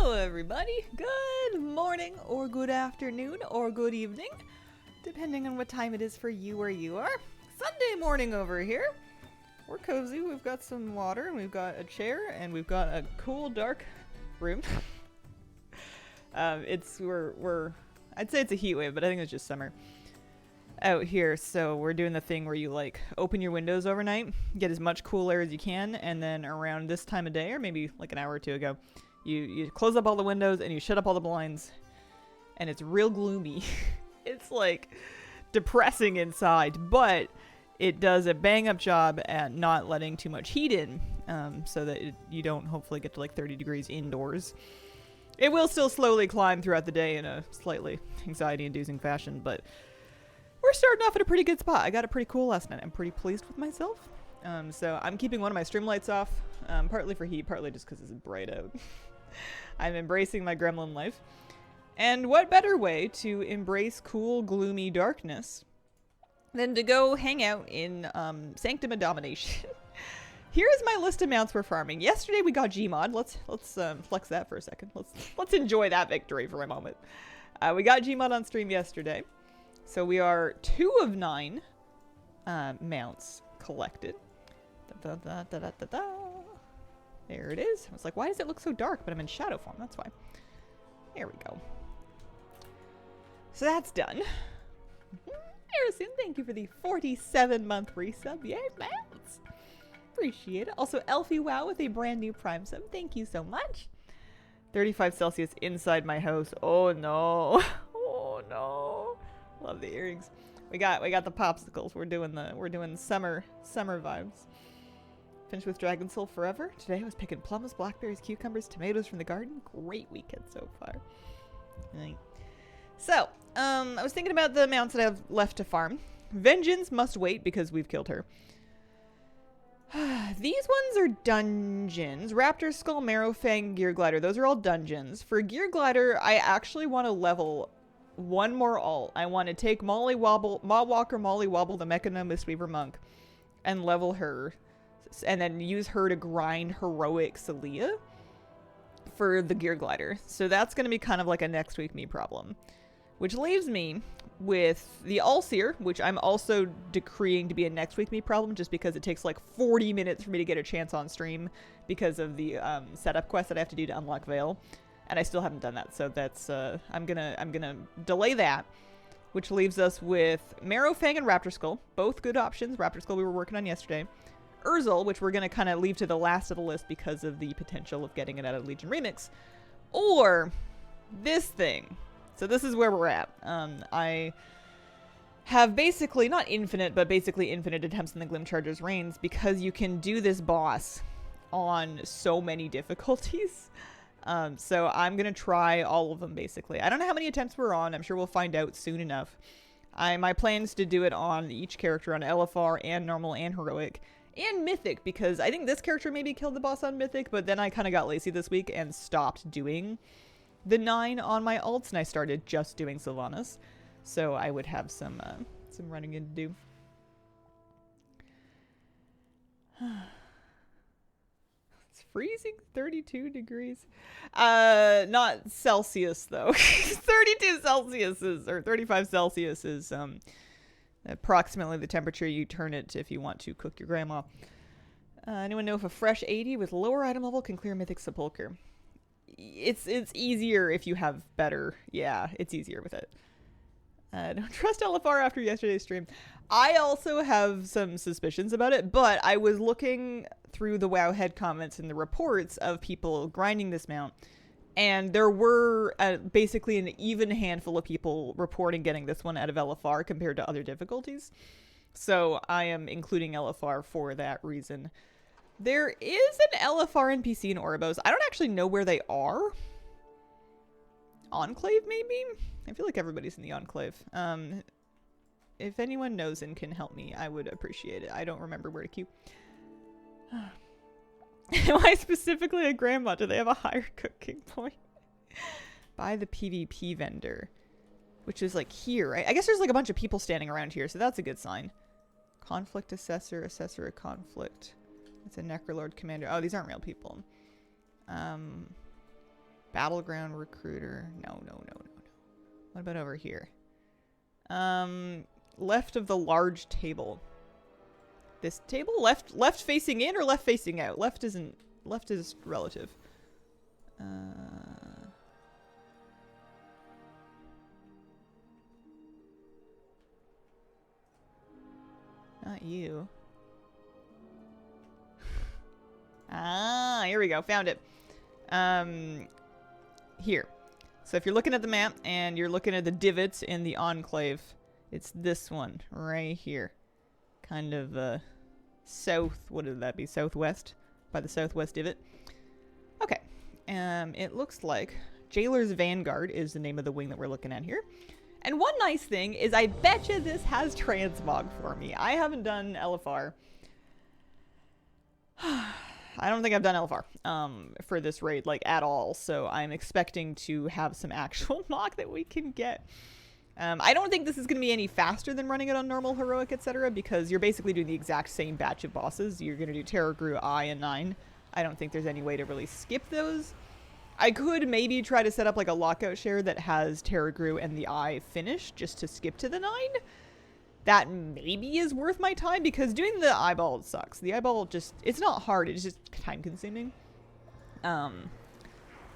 Hello everybody, good morning or good afternoon or good evening, depending on what time it is for you where you are. Sunday morning over here. We're cozy, we've got some water and we've got a chair and we've got a cool dark room. I'd say it's a heat wave, but I think it's just summer out here, so we're doing the thing where you like open your windows overnight, get as much cool air as you can, and then around this time of day, or maybe like an hour or two ago, you close up all the windows and you shut up all the blinds, and it's real gloomy. It's like depressing inside, but it does a bang up job at not letting too much heat in, so that you don't hopefully get to like 30 degrees indoors. It will still slowly climb throughout the day in a slightly anxiety-inducing fashion, but we're starting off at a pretty good spot. I got it pretty cool last night. I'm pretty pleased with myself. So I'm keeping one of my stream lights off, partly for heat, partly just because it's bright out. I'm embracing my gremlin life. And what better way to embrace cool, gloomy darkness than to go hang out in Sanctum Domination. Here's my list of mounts we're farming. Yesterday we got Gmod. Let's flex that for a second. Let's enjoy that victory for a moment. We got Gmod on stream yesterday. So we are 2 of 9 mounts collected. There it is. I was like, why does it look so dark? But I'm in shadow form. That's why. There we go. So that's done. Harrison, thank you for the 47-month resub. Yay, mounts. Appreciate it. Also, Elfie Wow with a brand new Prime sub. Thank you so much. 35 Celsius inside my house. Oh no. Oh no. Love the earrings. We got the popsicles. We're doing summer vibes. Finished with Dragon Soul forever. Today I was picking plums, blackberries, cucumbers, tomatoes from the garden. Great weekend so far. Right. So, I was thinking about the mounts that I have left to farm. Vengeance must wait because we've killed her. These ones are dungeons. Raptor Skull, Marrowfang, Gear Glider. Those are all dungeons. For Gear Glider, I actually want to level one more alt. I want to take Mawwalker Molly Wobble, the Mechanum Mistweaver Monk, and level her. And then use her to grind Heroic Celia for the Gear Glider. So that's going to be kind of like a next week me problem. Which leaves me with the Allseer, which I'm also decreeing to be a next week me problem just because it takes like 40 minutes for me to get a chance on stream because of the setup quest that I have to do to unlock Veil. And I still haven't done that, so that's I'm gonna delay that, which leaves us with Marrowfang and Raptor Skull, both good options. Raptor Skull we were working on yesterday. Urzel, which we're gonna kind of leave to the last of the list because of the potential of getting it out of Legion Remix, or this thing. So this is where we're at. I have basically not infinite, but basically infinite attempts in the Gloomcharger's reigns because you can do this boss on so many difficulties. So I'm going to try all of them, basically. I don't know how many attempts we're on. I'm sure we'll find out soon enough. My plan is to do it on each character, on LFR and Normal and Heroic and Mythic, because I think this character maybe killed the boss on Mythic, but then I kind of got lazy this week and stopped doing the 9 on my alts, and I started just doing Sylvanas. So I would have some running in to do. Freezing 32 degrees. Not Celsius though. 32 Celsius is, or 35 Celsius is approximately the temperature you turn it if you want to cook your grandma. Anyone know if a fresh 80 with lower item level can clear Mythic Sepulcher? It's easier if you have better. Yeah, it's easier with it. Don't trust LFR after yesterday's stream. I also have some suspicions about it, but I was looking through the Wowhead comments and the reports of people grinding this mount, and there were basically an even handful of people reporting getting this one out of LFR compared to other difficulties. So I am including LFR for that reason. There is an LFR NPC in Oribos. I don't actually know where they are. Enclave, maybe? I feel like everybody's in the Enclave. If anyone knows and can help me, I would appreciate it. I don't remember where to queue. Why specifically a grandma? Do they have a higher cooking point? Buy the PvP vendor. Which is like here, right? I guess there's like a bunch of people standing around here, so that's a good sign. Conflict Assessor, Assessor of Conflict. It's a Necrolord Commander. Oh, these aren't real people. Battleground recruiter. No, no, no, no, no. What about over here? Left of the large table. This table? Left facing in or left facing out? Left is relative. Not you. Ah, here we go. Found it. Here. So if you're looking at the map and you're looking at the divots in the enclave, it's this one right here. Kind of, south, what would that be? Southwest? By the southwest divot. Okay. It looks like Jailer's Vanguard is the name of the wing that we're looking at here. And one nice thing is I betcha this has transmog for me. I haven't done LFR. I don't think I've done LFR for this raid, like, at all. So I'm expecting to have some actual mog that we can get. I don't think this is going to be any faster than running it on normal, heroic, etc. because you're basically doing the exact same batch of bosses. You're going to do Terror Grew, I, and 9. I don't think there's any way to really skip those. I could maybe try to set up like a lockout share that has Terror Grew and the Eye finished just to skip to the 9. That maybe is worth my time because doing the eyeball sucks. The eyeball just, it's not hard, it's just time consuming.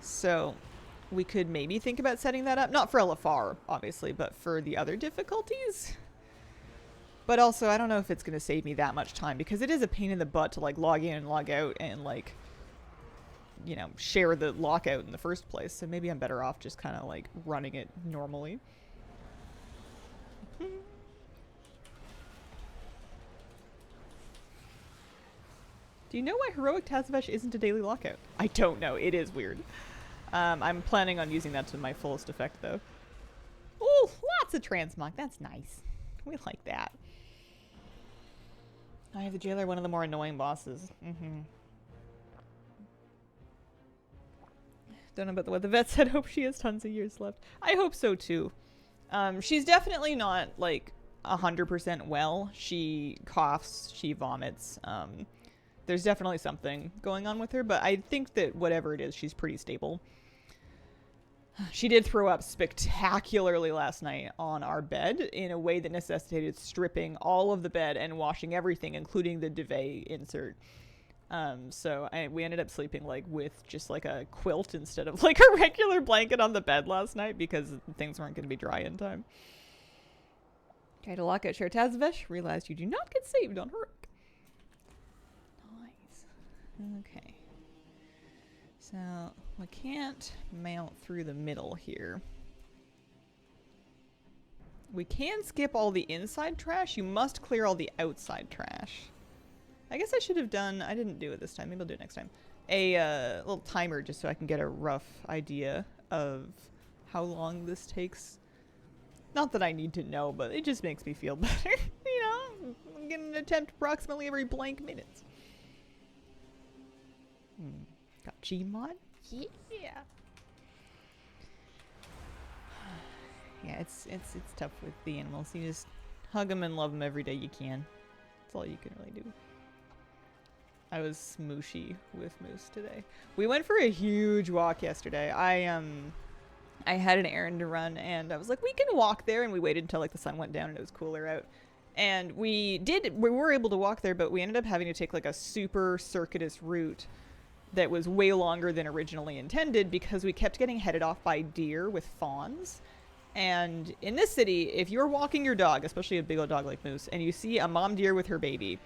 So we could maybe think about setting that up. Not for LFR, obviously, but for the other difficulties. But also, I don't know if it's going to save me that much time because it is a pain in the butt to like log in and log out and like, you know, share the lockout in the first place. So maybe I'm better off just kind of like running it normally. Do you know why Heroic Tazavesh isn't a daily lockout? I don't know. It is weird. I'm planning on using that to my fullest effect, though. Ooh, lots of transmog. That's nice. We like that. I have the Jailer, one of the more annoying bosses. Don't know about what the vet said. Hope she has tons of years left. I hope so, too. She's definitely not, like, 100% well. She coughs. She vomits. There's definitely something going on with her, but I think that whatever it is, she's pretty stable. She did throw up spectacularly last night on our bed in a way that necessitated stripping all of the bed and washing everything, including the duvet insert. So we ended up sleeping like with just like a quilt instead of like a regular blanket on the bed last night because things weren't going to be dry in time. Tried to lock out Share Tazavesh, realized you do not get saved on her. Okay, so we can't mount through the middle here. We can skip all the inside trash. You must clear all the outside trash. I guess I should have done, I didn't do it this time, maybe I'll do it next time, a little timer just so I can get a rough idea of how long this takes. Not that I need to know, but it just makes me feel better. You know, I'm going to attempt approximately every blank minute. Got Gmod? Yeah. Yeah, it's tough with the animals. You just hug them and love them every day you can. That's all you can really do. I was smooshy with Moose today. We went for a huge walk yesterday. I had an errand to run and I was like, we can walk there, and we waited until like the sun went down and it was cooler out. And we were able to walk there, but we ended up having to take like a super circuitous route that was way longer than originally intended because we kept getting headed off by deer with fawns. And in this city, if you're walking your dog, especially a big old dog like Moose, and you see a mom deer with her baby,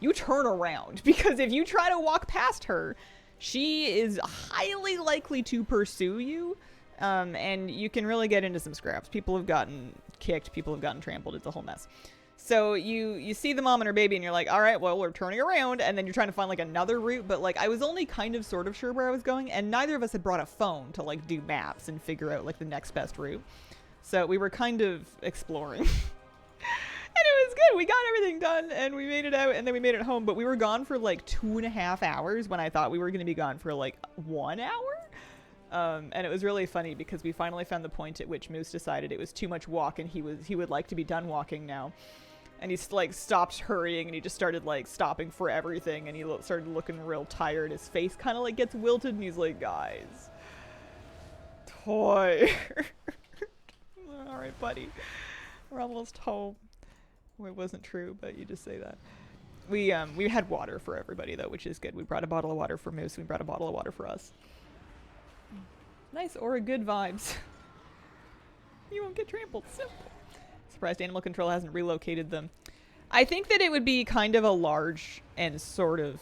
you turn around because if you try to walk past her, she is highly likely to pursue you. And you can really get into some scraps. People have gotten kicked, people have gotten trampled. It's a whole mess. So you see the mom and her baby and you're like, all right, well, we're turning around. And then you're trying to find like another route. But like I was only kind of sort of sure where I was going. And neither of us had brought a phone to like do maps and figure out like the next best route. So we were kind of exploring. And it was good. We got everything done and we made it out and then we made it home. But we were gone for like 2.5 hours when I thought we were going to be gone for like 1 hour. And it was really funny because we finally found the point at which Moose decided it was too much walk and he would like to be done walking now. And he like stopped hurrying and he just started like stopping for everything and he started looking real tired. His face kind of like gets wilted and he's like, guys, Toy. Alright, buddy. We're almost home. Well, it wasn't true, but you just say that. We had water for everybody, though, which is good. We brought a bottle of water for Moose. We brought a bottle of water for us. Nice aura, good vibes. You won't get trampled. Simple. Surprised animal control hasn't relocated them. I think that it would be kind of a large and sort of,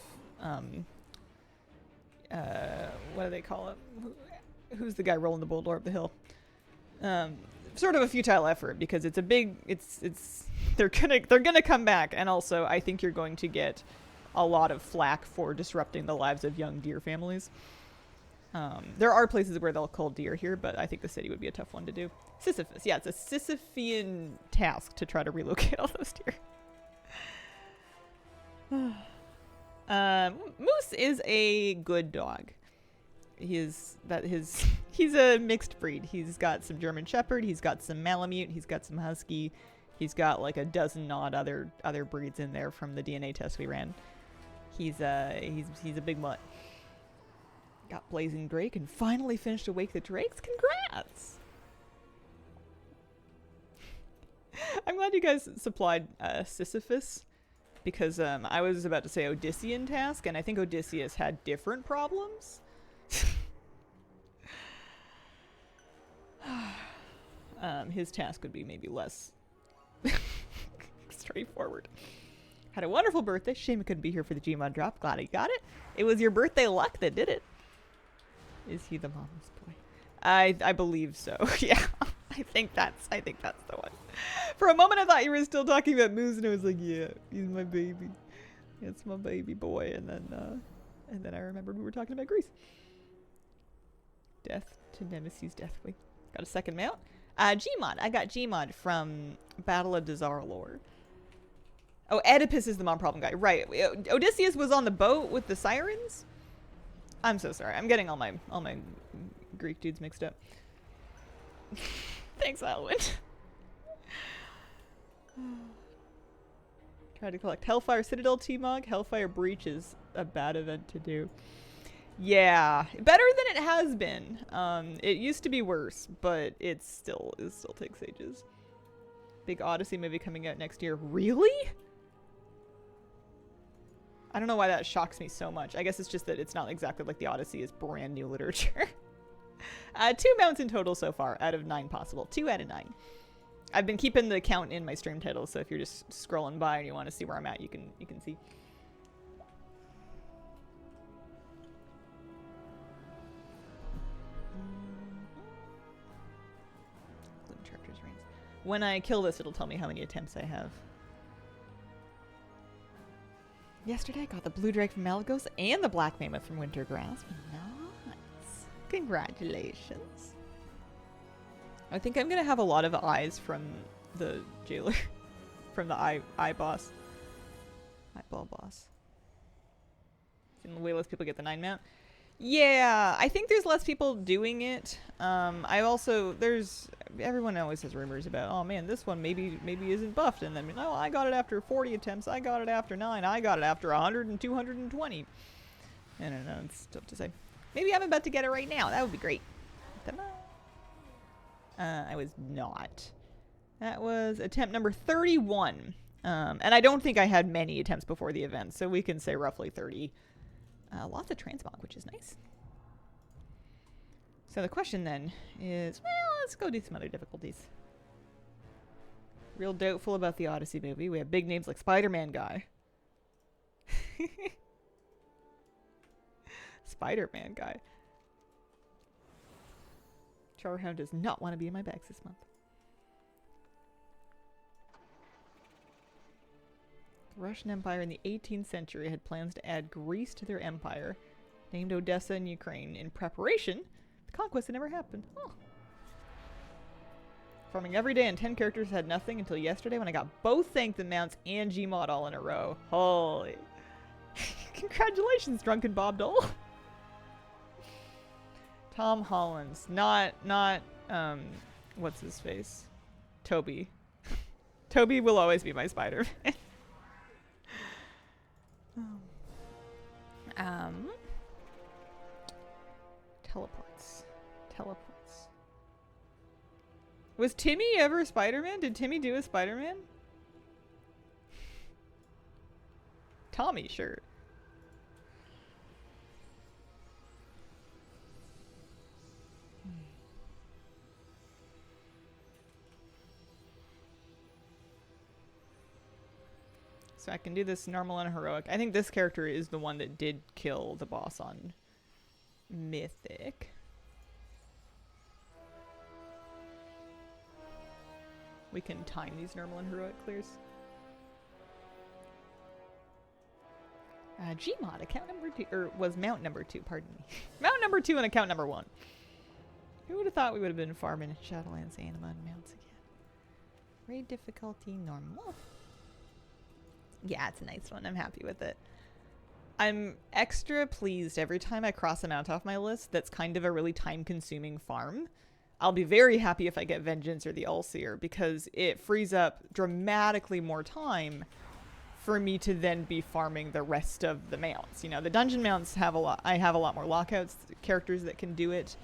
what do they call it? Who's the guy rolling the boulder up the hill? Sort of a futile effort because it's a big, they're gonna come back, and also I think you're going to get a lot of flack for disrupting the lives of young deer families. There are places where they'll cull deer here, but I think the city would be a tough one to do. Sisyphus, yeah, it's a Sisyphean task to try to relocate all those deer. Moose is a good dog. He's a mixed breed. He's got some German Shepherd, he's got some Malamute, he's got some Husky, he's got like a dozen odd other breeds in there from the DNA test we ran. He's a big mutt. Got Blazing Drake and finally finished Awake the Drakes. Congrats! I'm glad you guys supplied Sisyphus, because I was about to say Odyssean task, and I think Odysseus had different problems. His task would be maybe less straightforward. Had a wonderful birthday. Shame I couldn't be here for the Gmod drop. Glad he got it. It was your birthday luck that did it. Is he the mama's boy? I believe so. Yeah. I think that's the one. For a moment I thought you were still talking about Moose, and I was like, yeah, he's my baby. It's my baby boy. And then I remembered we were talking about Greece. Death to Nemesis Deathwing. Got a second mount. Gmod. I got Gmod from Battle of Dazar'alor. Oh, Oedipus is the mom problem guy. Right. Odysseus was on the boat with the sirens? I'm so sorry. I'm getting all my Greek dudes mixed up. Thanks, Alwyn. Try to collect Hellfire Citadel T-Mog. Hellfire Breach is a bad event to do. Yeah, better than it has been. It used to be worse, but it still takes ages. Big Odyssey movie coming out next year. Really? I don't know why that shocks me so much. I guess it's just that it's not exactly like the Odyssey is brand new literature. 2 mounts in total so far out of 9 possible. 2 out of 9. I've been keeping the count in my stream titles, so if you're just scrolling by and you want to see where I'm at, you can see. Gloomcharger's reigns. When I kill this, it'll tell me how many attempts I have. Yesterday I got the Blue Drake from Malagos and the Black Mammoth from Wintergrasp. Nice. Congratulations. I think I'm gonna have a lot of eyes from the jailer. From the eye boss. Eyeball boss. And way less people get the 9 mount. Yeah, I think there's less people doing it. Everyone always has rumors about, oh man, this one maybe isn't buffed, and then, oh, I got it after 40 attempts, I got it after 9, I got it after 100 and 220. I don't know, it's tough to say. Maybe I'm about to get it right now, that would be great. I was not. That was attempt number 31. And I don't think I had many attempts before the event, so we can say roughly 30. Lots of transmog, which is nice. So the question then is, well, let's go do some other difficulties. Real doubtful about the Odyssey movie. We have big names like Spider-Man guy. Spider-Man guy. Charhound does not want to be in my bags this month. The Russian Empire in the 18th century had plans to add Greece to their empire, named Odessa and Ukraine. In preparation, the conquest had never happened. Oh. Farming every day and 10 characters had nothing until yesterday when I got both Sanctum mounts and Gmod all in a row. Holy. Congratulations, Drunken Bob Dole. Tom Holland's. Not, what's his face? Toby. Toby will always be my Spider-Man. Teleports. Was Timmy ever Spider-Man? Did Timmy do a Spider-Man? Tommy, sure. So I can do this normal and heroic. I think this character is the one that did kill the boss on Mythic. We can time these normal and heroic clears. Gmod, account number 2, or was mount number 2, pardon me. Mount number 2 and account number 1. Who would have thought we would have been farming Shadowlands Anima and mounts again? Raid difficulty normal. Yeah, it's a nice one. I'm happy with it. I'm extra pleased every time I cross a mount off my list that's kind of a really time-consuming farm. I'll be very happy if I get Vengeance or the Allseer because it frees up dramatically more time for me to then be farming the rest of the mounts. You know, the dungeon mounts have a lot. I have a lot more lockouts, characters that can do it.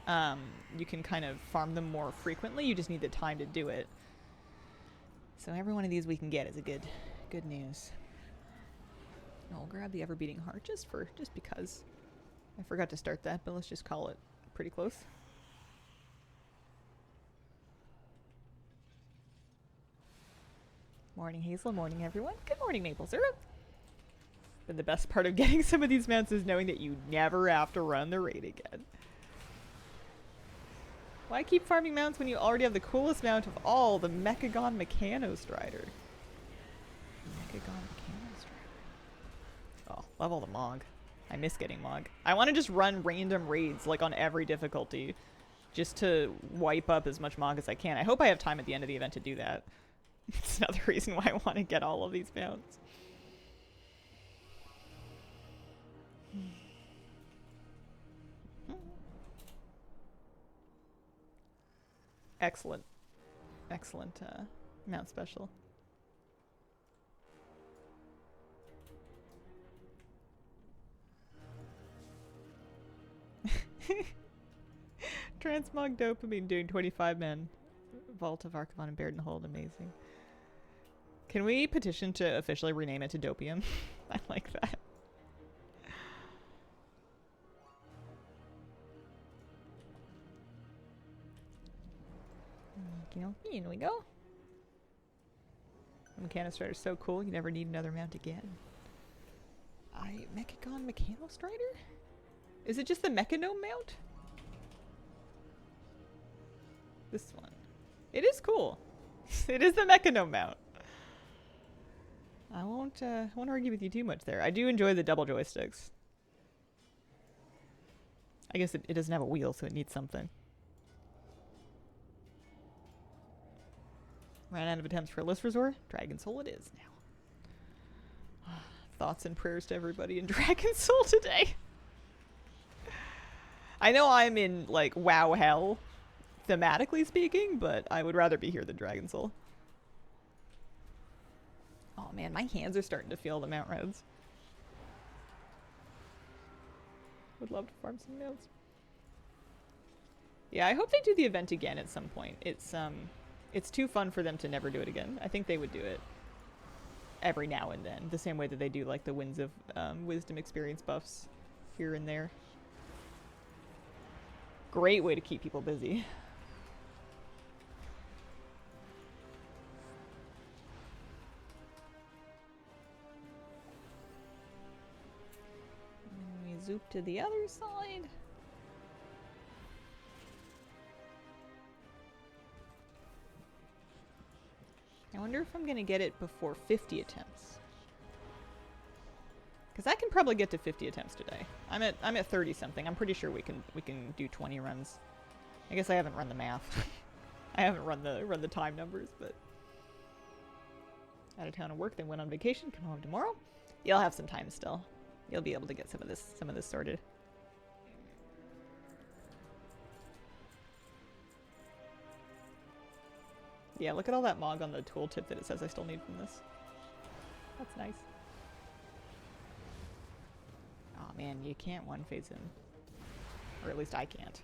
You can kind of farm them more frequently. You just need the time to do it. So every one of these we can get is a good news. I'll grab the Ever-Beating Heart just because. I forgot to start that, but let's just call it pretty close. Morning, Hazel. Morning, everyone. Good morning, maple syrup. But the best part of getting some of these mounts is knowing that you never have to run the raid again. Why keep farming mounts when you already have the coolest mount of all, the Mechagon Mechano Strider? Mechagon Mechano Strider. Oh, level the Mog. I miss getting Mog. I want to just run random raids, like on every difficulty, just to wipe up as much Mog as I can. I hope I have time at the end of the event to do that. It's another reason why I want to get all of these mounts. Excellent. Excellent mount special. Transmog dopamine doing 25 men. Vault of Archivon and Baird and Hold, amazing. Can we petition to officially rename it to Dopium? I like that. In we go. The Mechano Strider is so cool, you never need another mount again. Mechagon Mechano Strider? Is it just the Mechanome mount? This one. It is cool. It is the Mechanome mount. I won't argue with you too much there. I do enjoy the double joysticks. I guess it doesn't have a wheel, so it needs something. Ran out of attempts for a list resort. Dragon Soul it is now. Thoughts and prayers to everybody in Dragon Soul today. I know I'm in, like, WoW hell, thematically speaking, but I would rather be here than Dragon Soul. Oh man, my hands are starting to feel the mount roads. Would love to farm some mounts. Yeah, I hope they do the event again at some point. It's too fun for them to never do it again. I think they would do it every now and then, the same way that they do like the Winds of Wisdom experience buffs here and there. Great way to keep people busy. And we zoop to the other side. I wonder if I'm gonna get it before 50 attempts. Because I can probably get to 50 attempts today. I'm at 30 something. I'm pretty sure we can do 20 runs. I guess I haven't run the math. I haven't run the time numbers, but out of town and work, then went on vacation, come home tomorrow. You'll have some time still. You'll be able to get some of this sorted. Yeah, look at all that Mog on the tooltip that it says I still need from this. That's nice. Oh man, you can't one-phase him. Or at least I can't.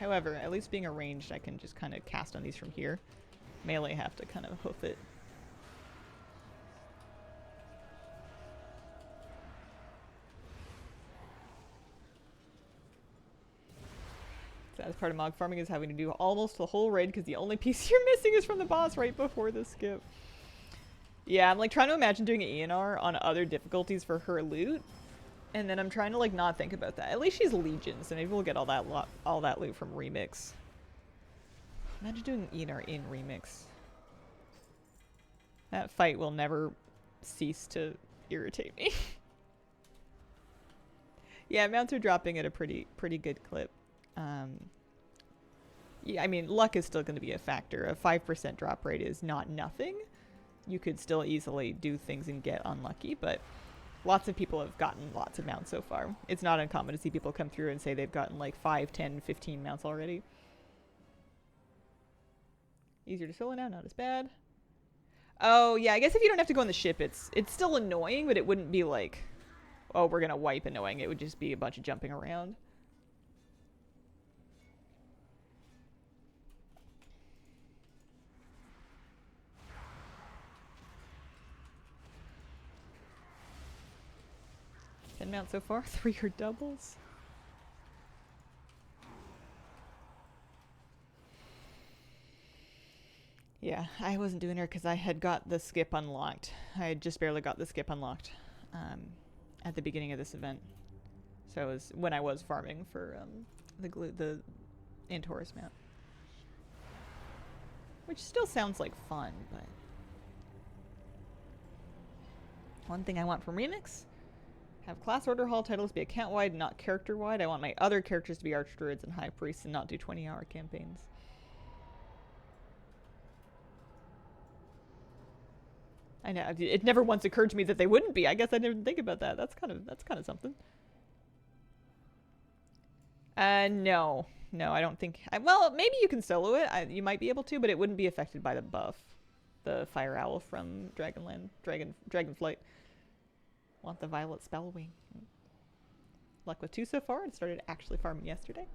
However, at least being arranged, I can just kind of cast on these from here. Melee have to kind of hoof it. As part of mog farming is having to do almost the whole raid because the only piece you're missing is from the boss right before the skip. Yeah, I'm like trying to imagine doing an ENR on other difficulties for her loot, and then I'm trying to like not think about that. At least she's Legion, so maybe we'll get all that loot from Remix. Imagine doing ENR in Remix. That fight will never cease to irritate me. Yeah, mounts are dropping at a pretty good clip. Yeah, I mean, luck is still going to be a factor. A 5% drop rate is not nothing. You could still easily do things and get unlucky, but lots of people have gotten lots of mounts so far. It's not uncommon to see people come through and say they've gotten like 5, 10, 15 mounts already. Easier to solo now, not as bad. Oh, yeah, I guess if you don't have to go on the ship, it's still annoying, but it wouldn't be like, oh, we're going to wipe annoying. It would just be a bunch of jumping around. Mount so far, 3 are doubles. Yeah, I wasn't doing her because I had got the skip unlocked. I had just barely got the skip unlocked at the beginning of this event. So it was when I was farming for the Antaurus mount. Which still sounds like fun, but... One thing I want from Remix: have class order hall titles be account-wide, not character-wide. I want my other characters to be archdruids and high priests and not do 20-hour campaigns. I know, it never once occurred to me that they wouldn't be. I guess I didn't think about that. That's kind of something. No, I don't think. Well, maybe you can solo it. You might be able to, but it wouldn't be affected by the buff, the Fire Owl from Dragonflight. Want the Violet Spellwing. Luck with 2 so far, and started actually farming yesterday.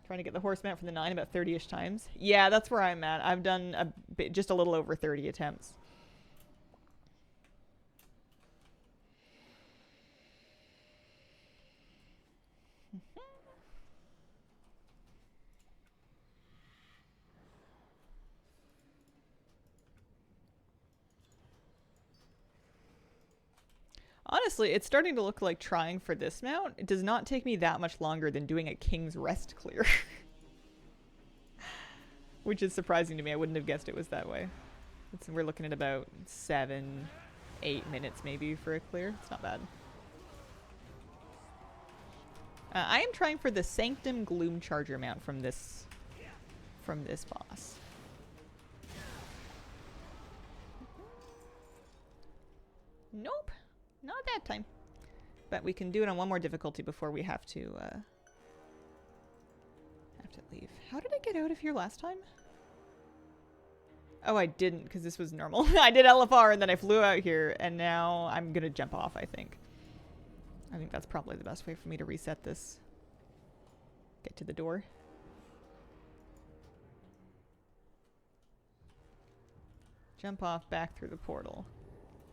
Trying to get the horse mount from the 9 about 30-ish times. Yeah, that's where I'm at. I've done just a little over 30 attempts. Honestly, it's starting to look like trying for this mount. It does not take me that much longer than doing a King's Rest clear. Which is surprising to me. I wouldn't have guessed it was that way. We're looking at about 7, 8 minutes maybe for a clear. It's not bad. I am trying for the Sanctum Gloomcharger mount from this boss. Nope. Not that time. But we can do it on one more difficulty before we have to leave. How did I get out of here last time? Oh, I didn't, because this was normal. I did LFR and then I flew out here, and now I'm gonna jump off, I think. I think that's probably the best way for me to reset this. Get to the door. Jump off back through the portal.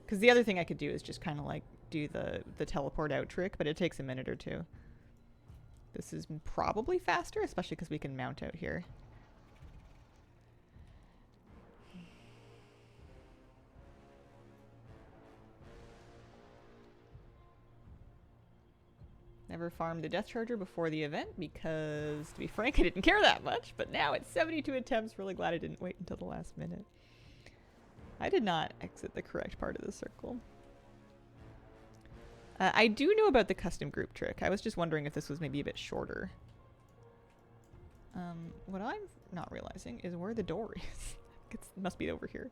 Because the other thing I could do is just kind of like do the teleport out trick, but it takes a minute or two. This is probably faster, especially because we can mount out here. Never farmed the Death Charger before the event because, to be frank, I didn't care that much, but now it's 72 attempts. Really glad I didn't wait until the last minute. I did not exit the correct part of the circle. I do know about the custom group trick. I was just wondering if this was maybe a bit shorter. What I'm not realizing is where the door is. It must be over here.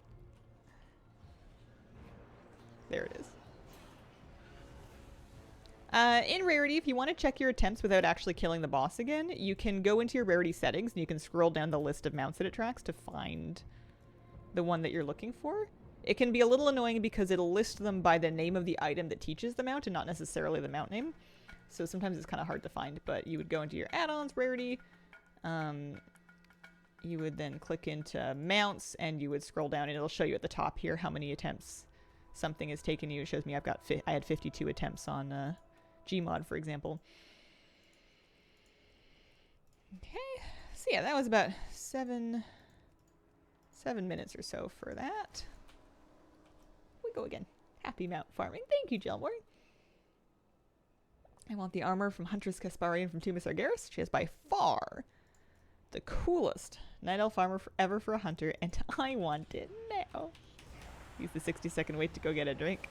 There it is. In Rarity, if you want to check your attempts without actually killing the boss again, you can go into your Rarity settings and you can scroll down the list of mounts that it tracks to find the one that you're looking for. It can be a little annoying because it'll list them by the name of the item that teaches the mount and not necessarily the mount name. so sometimes it's kind of hard to find, but you would go into your add-ons, rarity, you would then click into mounts, and you would scroll down, and it'll show you at the top here how many attempts something has taken you. It shows me I had 52 attempts on Gmod, for example. Okay, so yeah, that was about 7 minutes or so for that. We go again. Happy mount farming. Thank you, Jelmore. I want the armor from Huntress Kasparian from Tumas Argeris. She has by far the coolest Night Elf armor ever for a hunter, and I want it now. Use the 60-second wait to go get a drink.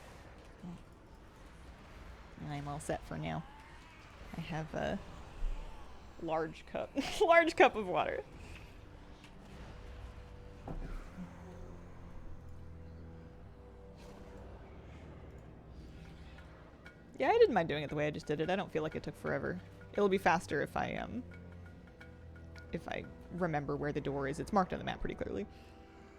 I'm all set for now. I have a large cup, large cup of water. Yeah, I didn't mind doing it the way I just did it. I don't feel like it took forever. It'll be faster if I remember where the door is. It's marked on the map pretty clearly.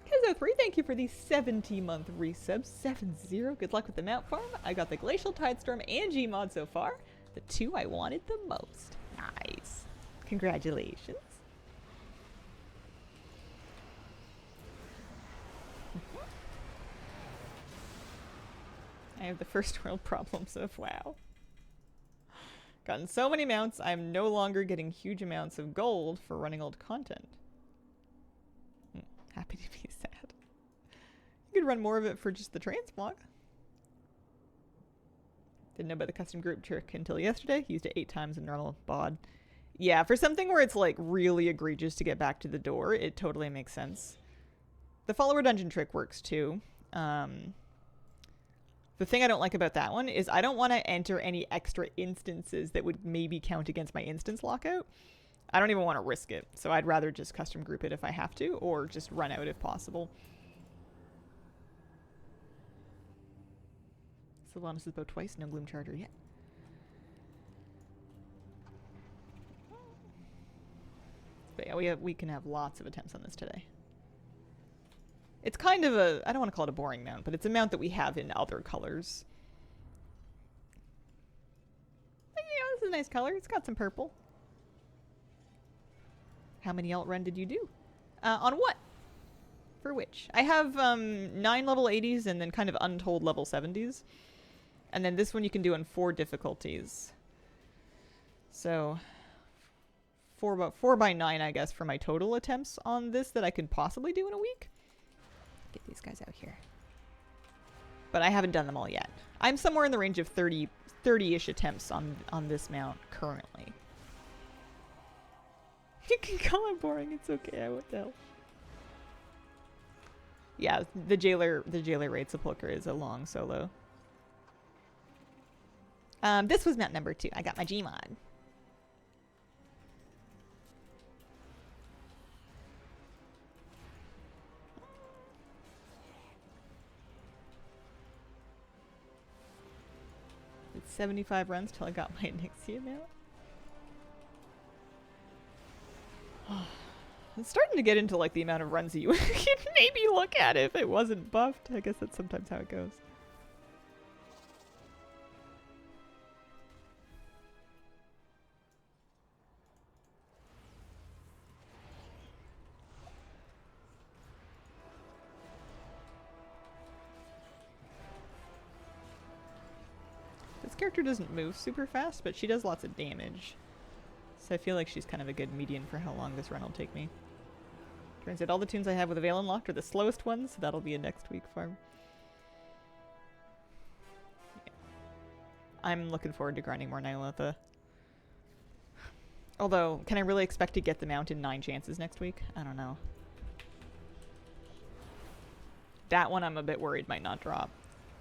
Kezo3, thank you for the 70-month resub. 7-0. Good luck with the mount farm. I got the Glacial Tidestorm and Gmod so far. The two I wanted the most. Nice. Congratulations. I have the first world problems of WoW. Gotten so many mounts, I'm no longer getting huge amounts of gold for running old content. Happy to be sad. You could run more of it for just the transmog. Didn't know about the custom group trick until yesterday. Used it 8 times in normal bod. Yeah, for something where it's like really egregious to get back to the door, it totally makes sense. The follower dungeon trick works too. The thing I don't like about that one is I don't want to enter any extra instances that would maybe count against my instance lockout. I don't even want to risk it, so I'd rather just custom group it if I have to, or just run out if possible. Sylvanas is about twice, no Gloomcharger yet. But yeah, we can have lots of attempts on this today. It's kind of a, I don't want to call it a boring mount, but it's a mount that we have in other colors. But, yeah, this is a nice color. It's got some purple. How many alt run did you do? On what? For which? I have 9 level 80s and then kind of untold level 70s. And then this one you can do on 4 difficulties. So 4 by 9, I guess, for my total attempts on this that I could possibly do in a week. Get these guys out here. But I haven't done them all yet. I'm somewhere in the range of 30-ish attempts on this mount currently. You can call it boring. It's okay. I won't tell. Yeah, the jailer raid sepulcher is a long solo. This was mount number 2. I got my Gmod. It's 75 runs till I got my Nixia mount. It's starting to get into like the amount of runs that you could maybe look at if it wasn't buffed. I guess that's sometimes how it goes. This character doesn't move super fast, but she does lots of damage. So I feel like she's kind of a good median for how long this run will take me. Turns out all the tunes I have with Avail unlocked are the slowest ones, so that'll be a next week farm. Yeah. I'm looking forward to grinding more Nihilotha. Although, can I really expect to get the mount in 9 chances next week? I don't know. That one I'm a bit worried might not drop.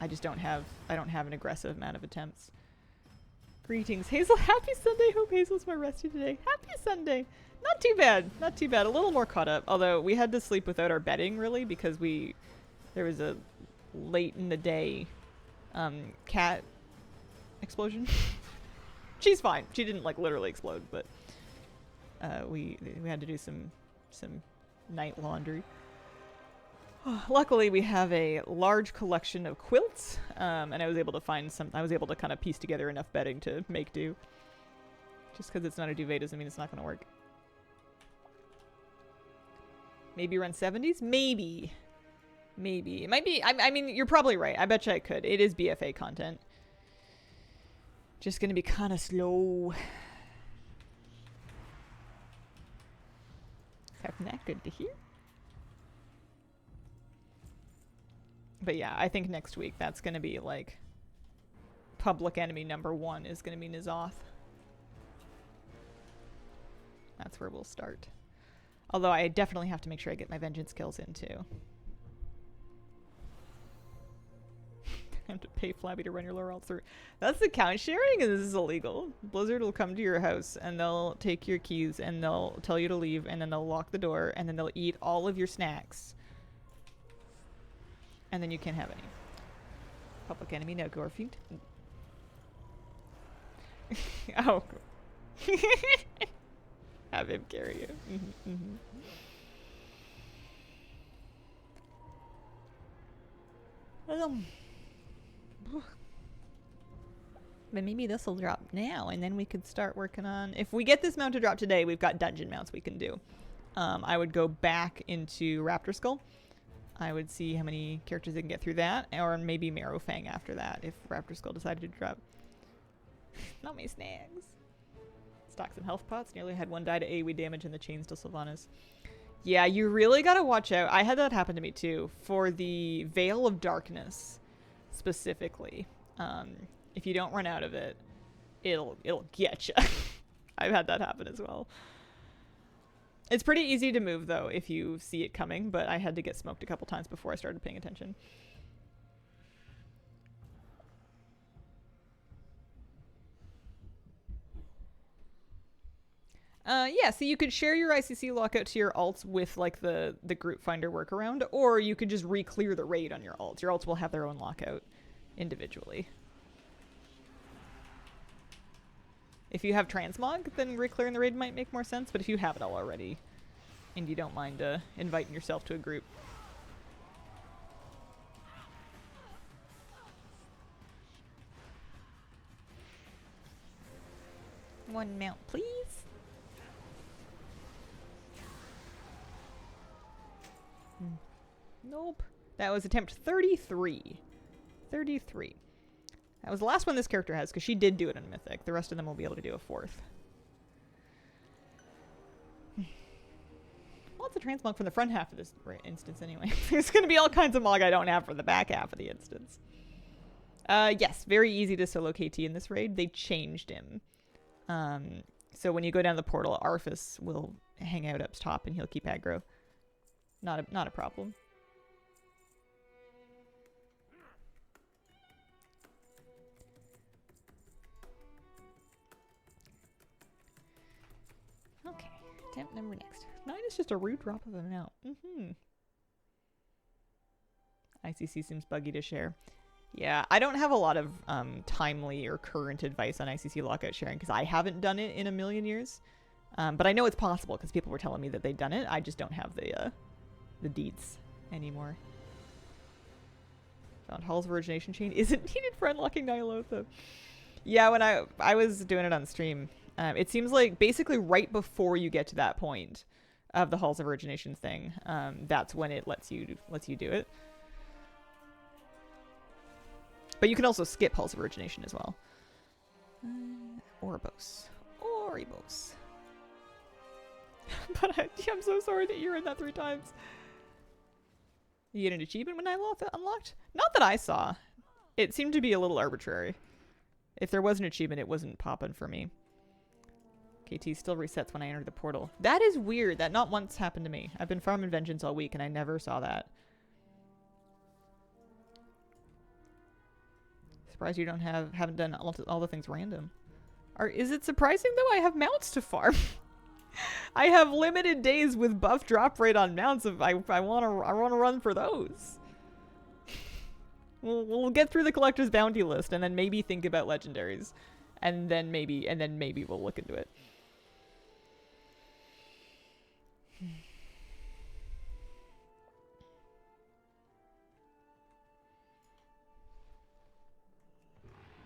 I don't have an aggressive amount of attempts. Greetings, Hazel. Happy Sunday. Hope Hazel's more rested today. Happy Sunday. Not too bad. Not too bad. A little more caught up. Although we had to sleep without our bedding, really, because there was a late in the day cat explosion. She's fine. She didn't like literally explode, but we had to do some night laundry. Luckily, we have a large collection of quilts, and I was able to find some. I was able to kind of piece together enough bedding to make do. Just because it's not a duvet doesn't mean it's not going to work. Maybe run 70s? Maybe. Maybe. It might be. I mean, you're probably right. I bet you I could. It is BFA content. Just going to be kind of slow. Apart from that, good to hear. But yeah, I think next week that's going to be like public enemy #1 is going to be N'Zoth. That's where we'll start. Although I definitely have to make sure I get my vengeance kills in too. I have to pay Flabby to run your lower alt through. That's the count sharing, and this is illegal. Blizzard will come to your house and they'll take your keys and they'll tell you to leave and then they'll lock the door and then they'll eat all of your snacks. And then you can't have any. Public enemy, no Gorfield. Oh. Have him carry you. But maybe this will drop now, and then we could start working on... If we get this mount to drop today, we've got dungeon mounts we can do. I would go back into Raptor Skull. I would see how many characters they can get through that, or maybe Marrowfang after that, if Raptor Skull decided to drop. Not many snags. Stock some health pots. Nearly had one die to AoE damage in the chains to Sylvanas. Yeah, you really gotta watch out. I had that happen to me too. For the Veil of Darkness, specifically. If you don't run out of it, it'll get you. I've had that happen as well. It's pretty easy to move, though, if you see it coming, but I had to get smoked a couple times before I started paying attention. Yeah, so you could share your ICC lockout to your alts with, like, the group finder workaround, or you could just re-clear the raid on your alts. Your alts will have their own lockout individually. If you have transmog, then re-clearing the raid might make more sense, but if you have it all already, and you don't mind inviting yourself to a group. One mount, please. Nope. That was attempt 33. 33. That was the last one this character has, because she did do it in Mythic. The rest of them will be able to do a 4th. Lots of transmog from the front half of this instance anyway. There's going to be all kinds of mog I don't have for the back half of the instance. Yes, very easy to solo KT in this raid. They changed him. So when you go down the portal, Arthas will hang out up top and he'll keep aggro. Not a problem. Okay, attempt number next. 9 is just a rude drop of an out. ICC seems buggy to share. Yeah, I don't have a lot of timely or current advice on ICC lockout sharing because I haven't done it in a million years. But I know it's possible because people were telling me that they'd done it. I just don't have the deets anymore. Found Hall's origination chain isn't needed for unlocking Ny'alotha. Yeah, when I was doing it on stream, it seems like basically right before you get to that point of the Halls of Origination thing, that's when it lets you do it. But you can also skip Halls of Origination as well. Oribos. But I'm so sorry that you're in that 3 times. You get an achievement when I unlocked? Not that I saw. It seemed to be a little arbitrary. If there was an achievement, it wasn't popping for me. KT still resets when I enter the portal. That is weird. That not once happened to me. I've been farming Vengeance all week and I never saw that. Surprised you haven't done all the things random. Is it surprising though? I have mounts to farm. I have limited days with buff drop rate on mounts if I want to run for those. We'll get through the collector's bounty list and then maybe think about legendaries, and then maybe we'll look into it.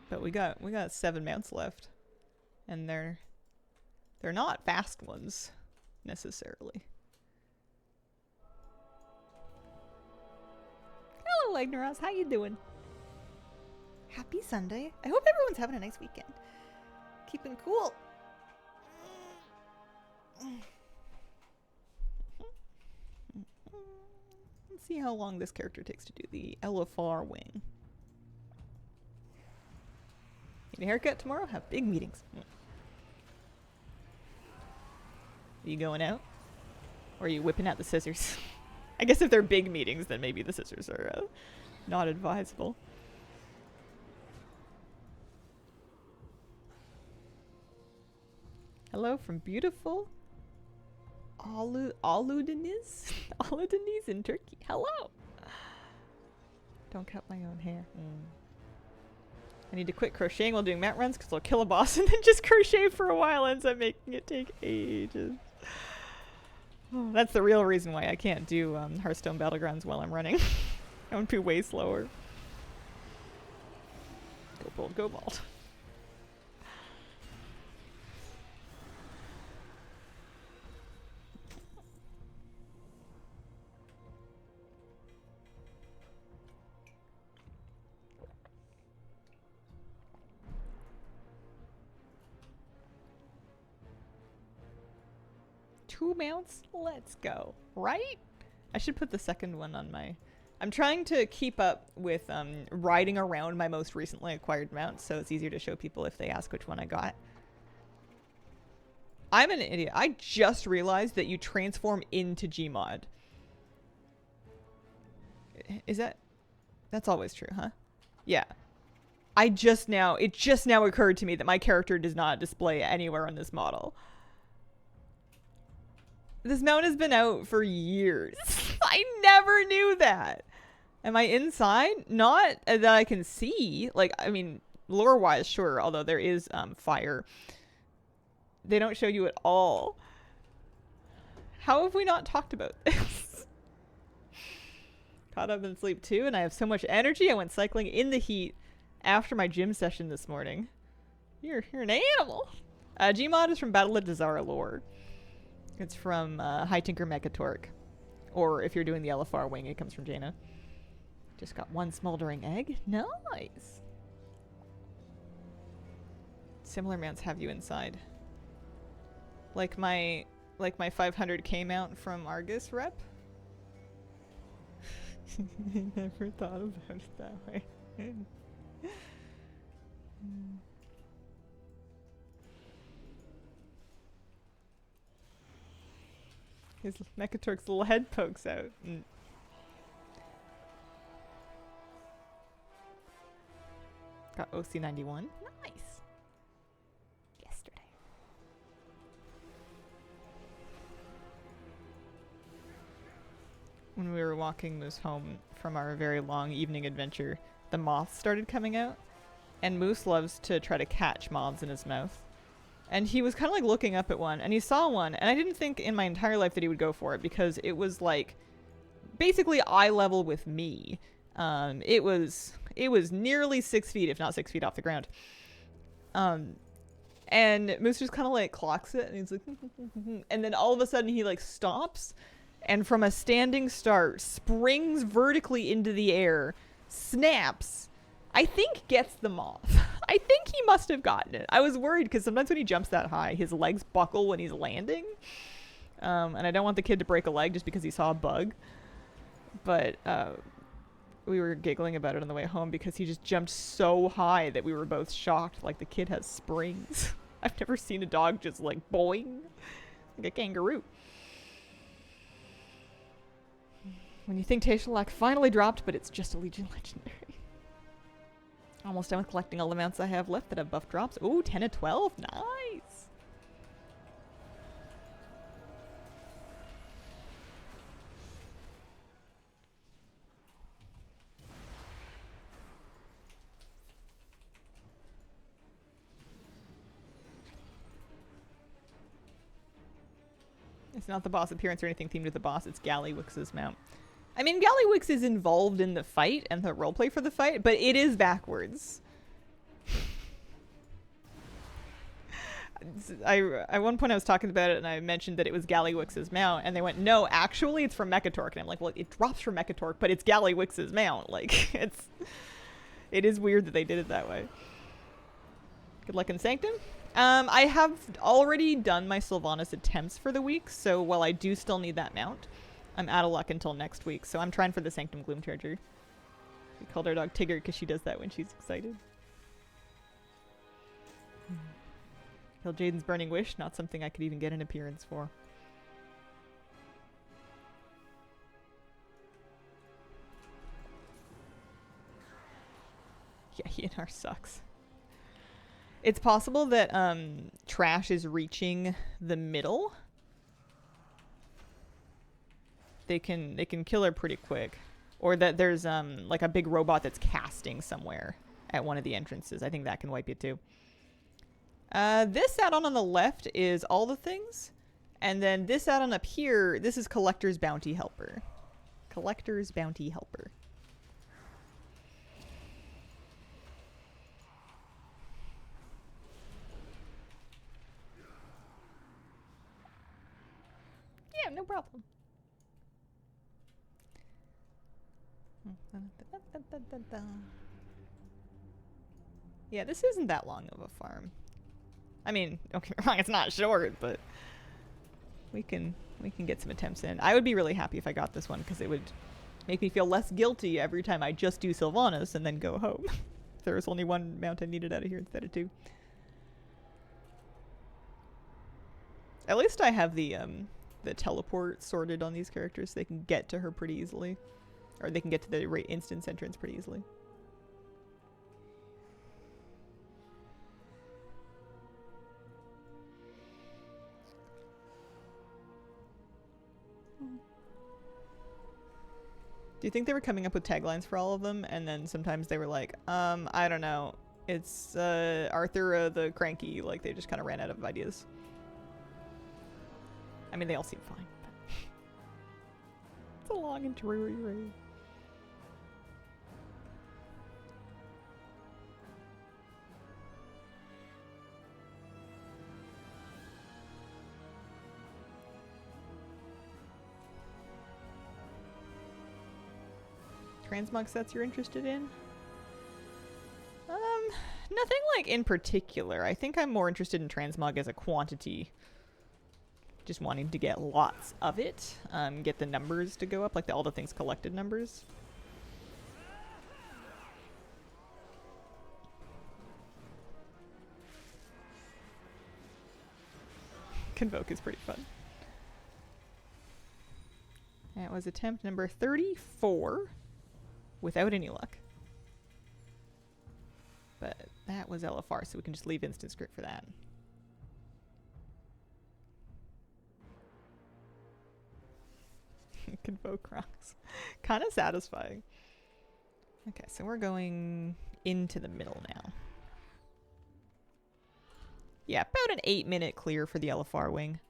But we got 7 mounts left. And they're not fast ones, necessarily. Hello, Ignoros. How you doing? Happy Sunday. I hope everyone's having a nice weekend. Keeping cool. Let's see how long this character takes to do the LFR wing. Need a haircut tomorrow? Have big meetings. Are you going out? Or are you whipping out the scissors? I guess if they're big meetings, then maybe the scissors are not advisable. Hello from beautiful Aludeniz in Turkey. Hello. Don't cut my own hair. I need to quit crocheting while doing mat runs because I'll kill a boss and then just crochet for a while ends up making it take ages. Oh, that's the real reason why I can't do Hearthstone Battlegrounds while I'm running. I would be way slower. Go bold, go bald. Two mounts? Let's go. Right? I should put the second one on my... I'm trying to keep up with riding around my most recently acquired mount, so it's easier to show people if they ask which one I got. I'm an idiot. I just realized that you transform into Gmod. Is that... That's always true, huh? Yeah. It just now occurred to me that my character does not display anywhere on this model. This mount has been out for years. I never knew that. Am I inside? Not that I can see. Like, I mean, lore-wise, sure, although there is fire. They don't show you at all. How have we not talked about this? Caught up in sleep too, and I have so much energy. I went cycling in the heat after my gym session this morning. You're an animal. Gmod is from Battle of Dazara lore. It's from High Tinker Mechatork. Or if you're doing the LFR wing, it comes from Jaina. Just got one smoldering egg. Nice. Similar mounts have you inside. Like my 500k mount from Argus rep. I never thought about it that way. His Mechatork's little head pokes out. Got OC91. Nice. Yesterday. When we were walking Moose home from our very long evening adventure, the moths started coming out. And Moose loves to try to catch moths in his mouth. And he was kind of like looking up at one, and he saw one, and I didn't think in my entire life that he would go for it because it was like basically eye level with me. It was nearly 6 feet, if not 6 feet off the ground. And Moose just kind of like clocks it, and he's like, and then all of a sudden he like stops, and from a standing start springs vertically into the air, snaps. I think gets the moth. I think he must have gotten it. I was worried because sometimes when he jumps that high, his legs buckle when he's landing. And I don't want the kid to break a leg just because he saw a bug. But we were giggling about it on the way home because he just jumped so high that we were both shocked. Like the kid has springs. I've never seen a dog just like boing. Like a kangaroo. When you think Tashalak finally dropped, but it's just a Legion Legendary. Almost done with collecting all the mounts I have left that have buff drops. Ooh, 10 of 12. Nice. It's not the boss appearance or anything themed with the boss. It's Gallywix's mount. I mean, Gallywix is involved in the fight and the roleplay for the fight, but it is backwards. at one point I was talking about it and I mentioned that it was Gallywix's mount, and they went, no, actually it's from Mechatork. And I'm like, well, it drops from Mechatork, but it's Gallywix's mount. Like, it is weird that they did it that way. Good luck in Sanctum. I have already done my Sylvanas attempts for the week, so while I do still need that mount, I'm out of luck until next week, so I'm trying for the Sanctum Gloomcharger. We called our dog Tigger because she does that when she's excited. Kill Jaden's Burning Wish, not something I could even get an appearance for. Yeah, ENR sucks. It's possible that trash is reaching the middle. They can kill her pretty quick. Or that there's like a big robot that's casting somewhere at one of the entrances. I think that can wipe you too. This add-on on the left is all the things. And then this add-on up here, this is Collector's Bounty Helper. Collector's Bounty Helper. Yeah, no problem. Yeah, this isn't that long of a farm. I mean, don't get me wrong, it's not short, but we can get some attempts in. I would be really happy if I got this one because it would make me feel less guilty every time I just do Sylvanas and then go home. If there was only one mount I needed out of here instead of two. At least I have the teleport sorted on these characters so they can get to her pretty easily. Or they can get to the instance entrance pretty easily. Do you think they were coming up with taglines for all of them? And then sometimes they were like, I don't know. It's Arthur the Cranky. Like, they just kind of ran out of ideas. I mean, they all seem fine. But it's a long and dreary raid. Transmog sets you're interested in? Nothing like in particular. I think I'm more interested in transmog as a quantity. Just wanting to get lots of it. Get the numbers to go up, like all the things collected numbers. Convoke is pretty fun. That was attempt number 34. Without any luck. But that was LFR, so we can just leave instant script for that. Convoke rocks. Kind of satisfying. Okay, so we're going into the middle now. Yeah, about an 8-minute clear for the LFR wing.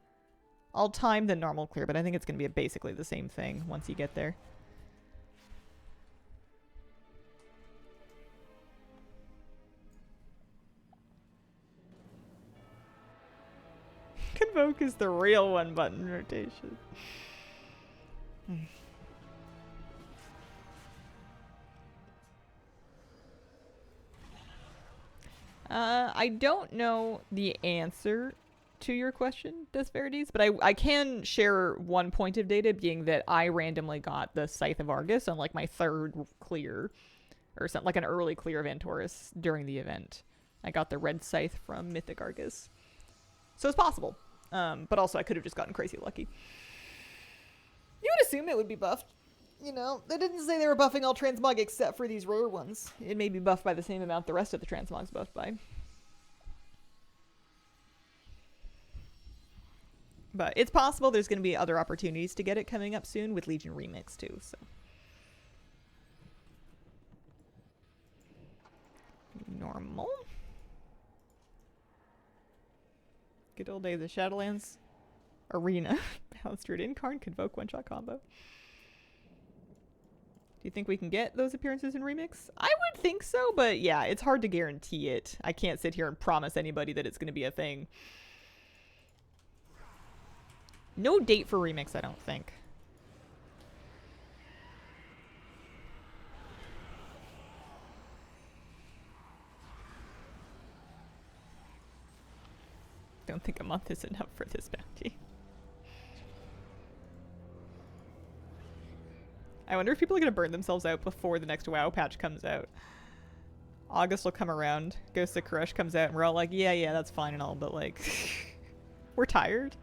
I'll time the normal clear, but I think it's going to be basically the same thing once you get there. Convoke is the real one button rotation. I don't know the answer to your question, Desperities, but I can share one point of data, being that I randomly got the Scythe of Argus on like my third clear, or something like an early clear of Antorus during the event. I got the red Scythe from Mythic Argus. So it's possible. But also I could have just gotten crazy lucky. You would assume it would be buffed. You know, they didn't say they were buffing all transmog except for these rare ones. It may be buffed by the same amount the rest of the transmog's buffed by. But it's possible there's going to be other opportunities to get it coming up soon with Legion Remix too, so. Normal. Good old days of Shadowlands. Arena. Balanced Druid Incarn, Convoke one-shot combo. Do you think we can get those appearances in Remix? I would think so, but yeah, it's hard to guarantee it. I can't sit here and promise anybody that it's going to be a thing. No date for remix, I don't think. Don't think a month is enough for this bounty. I wonder if people are going to burn themselves out before the next WoW patch comes out. August will come around, Ghost of Crush comes out, and we're all like, yeah, that's fine and all, but like, we're tired.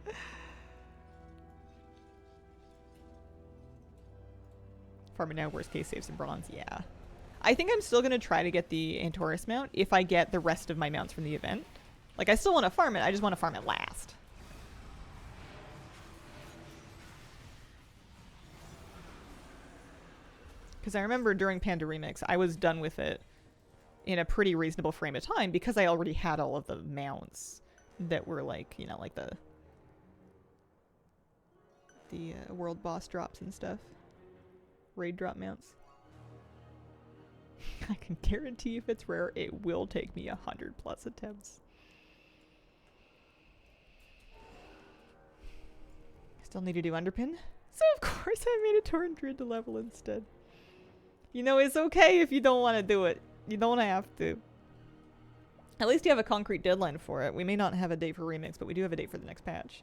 Farming now, worst case, save some bronze, yeah. I think I'm still going to try to get the Antorus mount if I get the rest of my mounts from the event. Like, I still want to farm it, I just want to farm it last. Because I remember during Panda Remix, I was done with it in a pretty reasonable frame of time because I already had all of the mounts that were like, you know, like the world boss drops and stuff. Raid drop mounts. I can guarantee if it's rare, it will take me 100+ attempts. Still need to do underpin. So of course I made a torrent druid to level instead. You know, it's okay if you don't want to do it. You don't have to. At least you have a concrete deadline for it. We may not have a date for remix, but we do have a date for the next patch.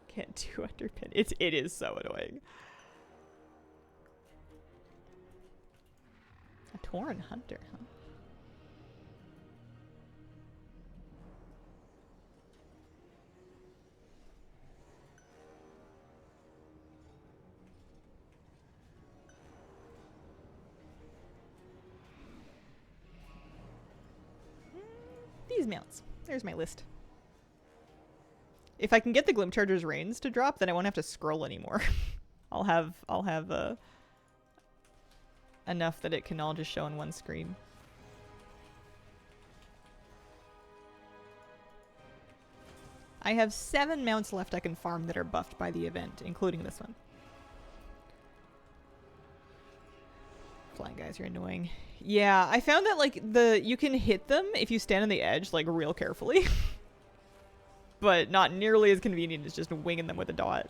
Can't do underpin. It is so annoying. A Tauren Hunter, huh? These mounts. There's my list. If I can get the Gloomcharger's reins to drop, then I won't have to scroll anymore. I'll have enough that it can all just show in one screen. I have 7 mounts left I can farm that are buffed by the event, including this one. Flying guys are annoying. Yeah, I found that like you can hit them if you stand on the edge like real carefully. But not nearly as convenient as just winging them with a dot.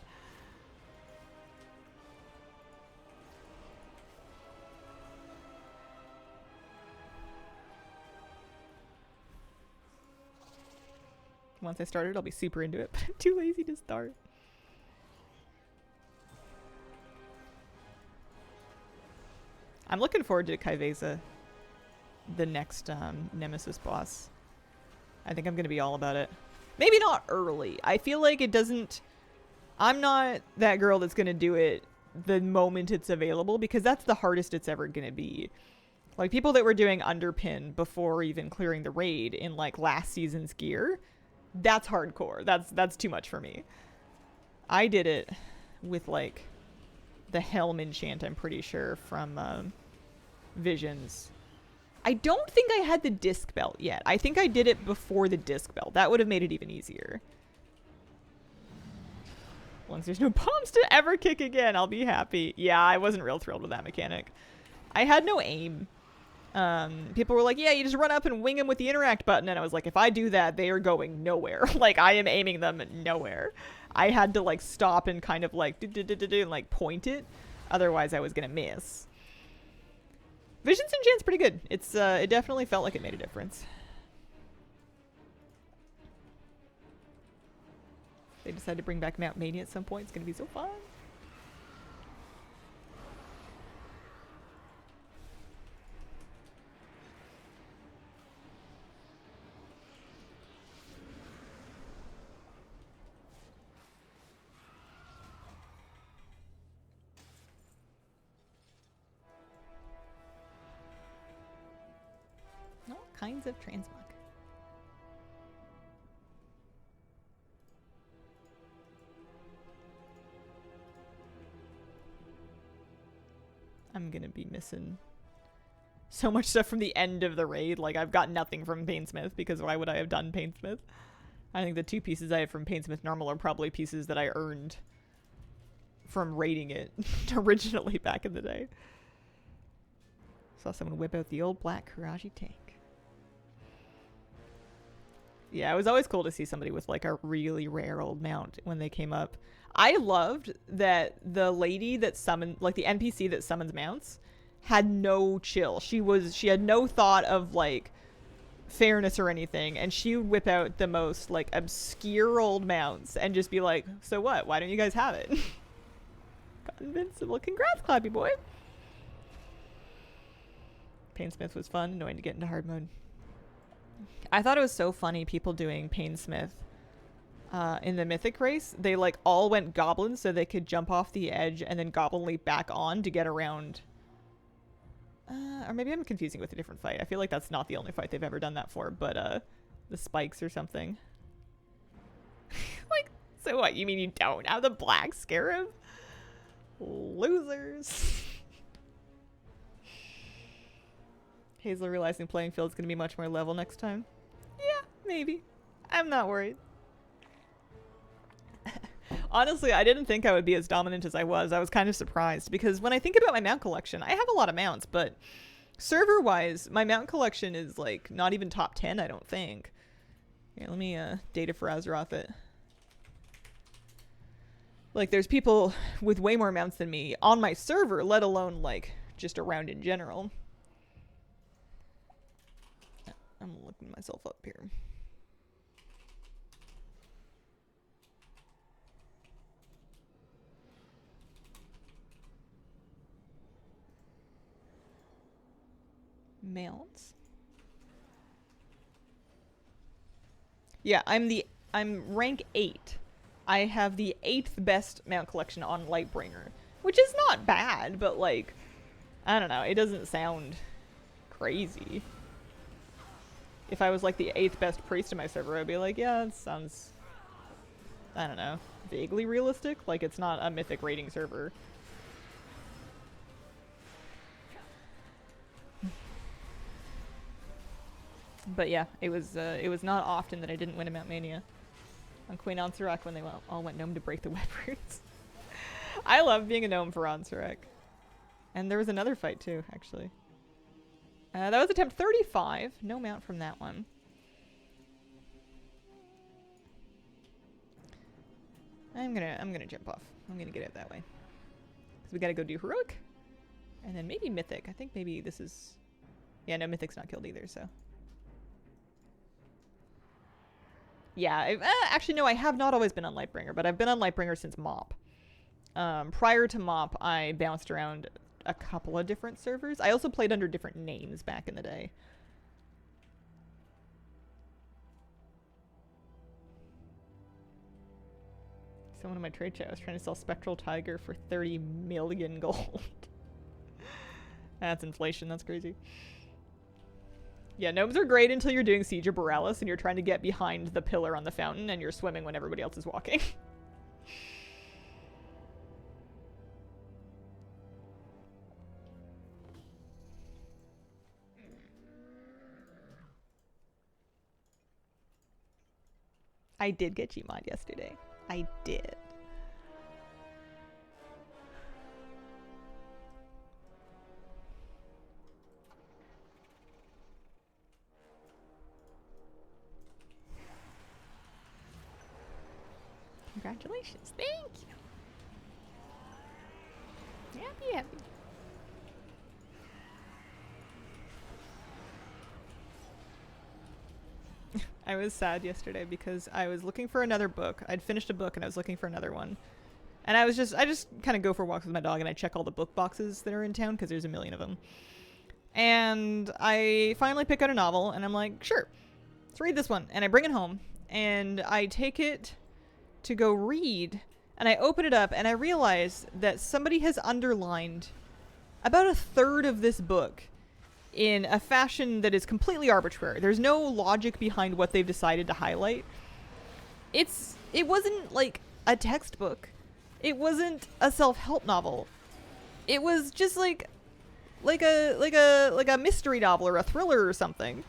Once I started, I'll be super into it, but I'm too lazy to start. I'm looking forward to Kaiveza, the next Nemesis boss. I think I'm going to be all about it. Maybe not early. I feel like it doesn't... I'm not that girl that's going to do it the moment it's available, because that's the hardest it's ever going to be. Like, people that were doing underpin before even clearing the raid in, like, last season's gear, that's hardcore. That's too much for me. I did it with, like, the Helm enchant, I'm pretty sure, from Visions. I don't think I had the disc belt yet. I think I did it before the disc belt. That would have made it even easier. As long as there's no bombs to ever kick again, I'll be happy. Yeah, I wasn't real thrilled with that mechanic. I had no aim. People were like, yeah, you just run up and wing them with the interact button. And I was like, if I do that, they are going nowhere. Like, I am aiming them nowhere. I had to, like, stop and kind of, like, and, like, point it. Otherwise, I was going to miss. Visions enchant's pretty good. It's, it definitely felt like it made a difference. They decided to bring back Mount Mania at some point. It's going to be so fun. All kinds of transmog. I'm gonna be missing so much stuff from the end of the raid. Like, I've got nothing from Painsmith, because why would I have done Painsmith? I think the 2 pieces I have from Painsmith normal are probably pieces that I earned from raiding it originally back in the day. Saw someone whip out the old black Karaji tank. Yeah, it was always cool to see somebody with like a really rare old mount when they came up. I loved that the lady that summoned, like the NPC that summons mounts, had no chill. She had no thought of like fairness or anything, and she would whip out the most like obscure old mounts and just be like, so what? Why don't you guys have it? Got invincible. Congrats, Clappy boy. Painsmith was fun, annoying to get into hard mode. I thought it was so funny people doing Painsmith in the Mythic race. They like all went goblin so they could jump off the edge and then goblin leap back on to get around. Or maybe I'm confusing with a different fight. I feel like that's not the only fight they've ever done that for, but the spikes or something. Like, so what? You mean you don't have the black scarab? Losers. Hazel realizing playing field's gonna be much more level next time. Yeah, maybe. I'm not worried. Honestly, I didn't think I would be as dominant as I was. I was kind of surprised because when I think about my mount collection, I have a lot of mounts, but server-wise, my mount collection is like not even top 10, I don't think. Here, let me data for Azeroth it. Like, there's people with way more mounts than me on my server, let alone like just around in general. I'm looking myself up here. Mounts. Yeah, I'm rank 8. I have the 8th best mount collection on Lightbringer, which is not bad, but like, I don't know, it doesn't sound crazy. If I was like the 8th best priest in my server, I'd be like, yeah, it sounds, I don't know, vaguely realistic. Like, it's not a mythic rating server. But yeah, it was not often that I didn't win a Mount Mania. On Queen Ansarak when they all went gnome to break the web roots. I love being a gnome for Ansarak. And there was another fight too, actually. That was attempt 35. No mount from that one. I'm gonna jump off. I'm gonna get it that way. Because we gotta go do heroic. And then maybe mythic. I think maybe this is... Yeah, no, mythic's not killed either, so... Yeah, actually, no, I have not always been on Lightbringer, but I've been on Lightbringer since MOP. Prior to MOP, I bounced around a couple of different servers. I also played under different names back in the day. Someone in my trade chat was trying to sell Spectral Tiger for 30 million gold. That's inflation, that's crazy. Yeah, gnomes are great until you're doing Siege of Borealis and you're trying to get behind the pillar on the fountain and you're swimming when everybody else is walking. I did get Gmod yesterday. I did. Congratulations. Thank you. Happy. I was sad yesterday because I was looking for another book. I'd finished a book and I was looking for another one. And I just kind of go for walks with my dog and I check all the book boxes that are in town because there's a million of them. And I finally pick out a novel and I'm like, sure, let's read this one. And I bring it home and I take it to go read, and I open it up and I realize that somebody has underlined about a third of this book in a fashion that is completely arbitrary. There's no logic behind what they've decided to highlight. It wasn't like a textbook. It wasn't a self-help novel. It was just like a mystery novel or a thriller or something.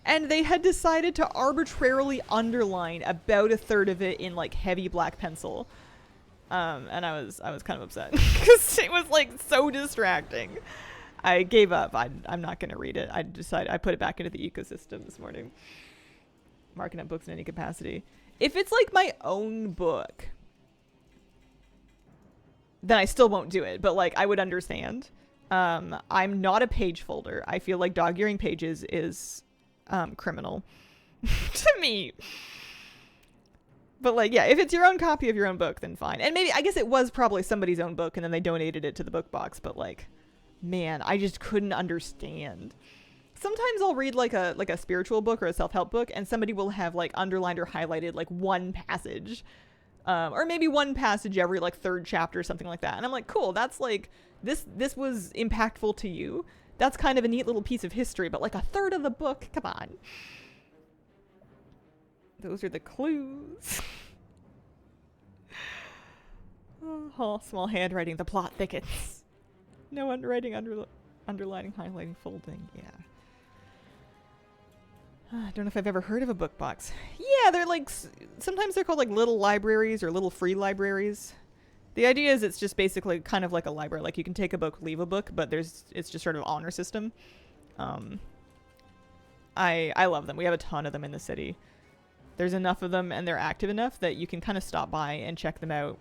And they had decided to arbitrarily underline about a third of it in like heavy black pencil. And I was kind of upset because it was like so distracting. I gave up. I'm not going to read it. I put it back into the ecosystem this morning. marking up books in any capacity. If it's like my own book, then I still won't do it, but like I would understand. I'm not a page folder. I feel like dog-earing pages is criminal to me. But like, yeah, if it's your own copy of your own book, then fine. And maybe, I guess it was probably somebody's own book and then they donated it to the book box, but like, man, I just couldn't understand. Sometimes I'll read like a spiritual book or a self-help book and somebody will have like underlined or highlighted like one passage. Or maybe one passage every like third chapter or something like that. And I'm like, cool, that's like, this was impactful to you. That's kind of a neat little piece of history, but like a third of the book, come on. Those are the clues. Oh, small handwriting, the plot thickens. No underwriting, underlining, highlighting, folding, yeah. I don't know if I've ever heard of a book box. Yeah, they're like, sometimes they're called like little libraries or little free libraries. The idea is it's just basically kind of like a library. Like you can take a book, leave a book, but it's just sort of honor system. I love them. We have a ton of them in the city. There's enough of them and they're active enough that you can kind of stop by and check them out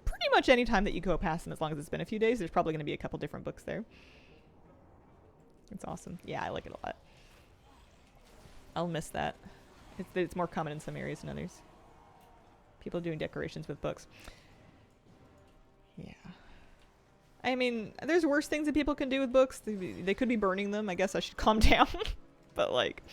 pretty much any time that you go past them, as long as it's been a few days. There's probably going to be a couple different books there. It's awesome. Yeah, I like it a lot. I'll miss that. It's more common in some areas than others. People doing decorations with books. Yeah. I mean, there's worse things that people can do with books. They could be burning them. I guess I should calm down. But like,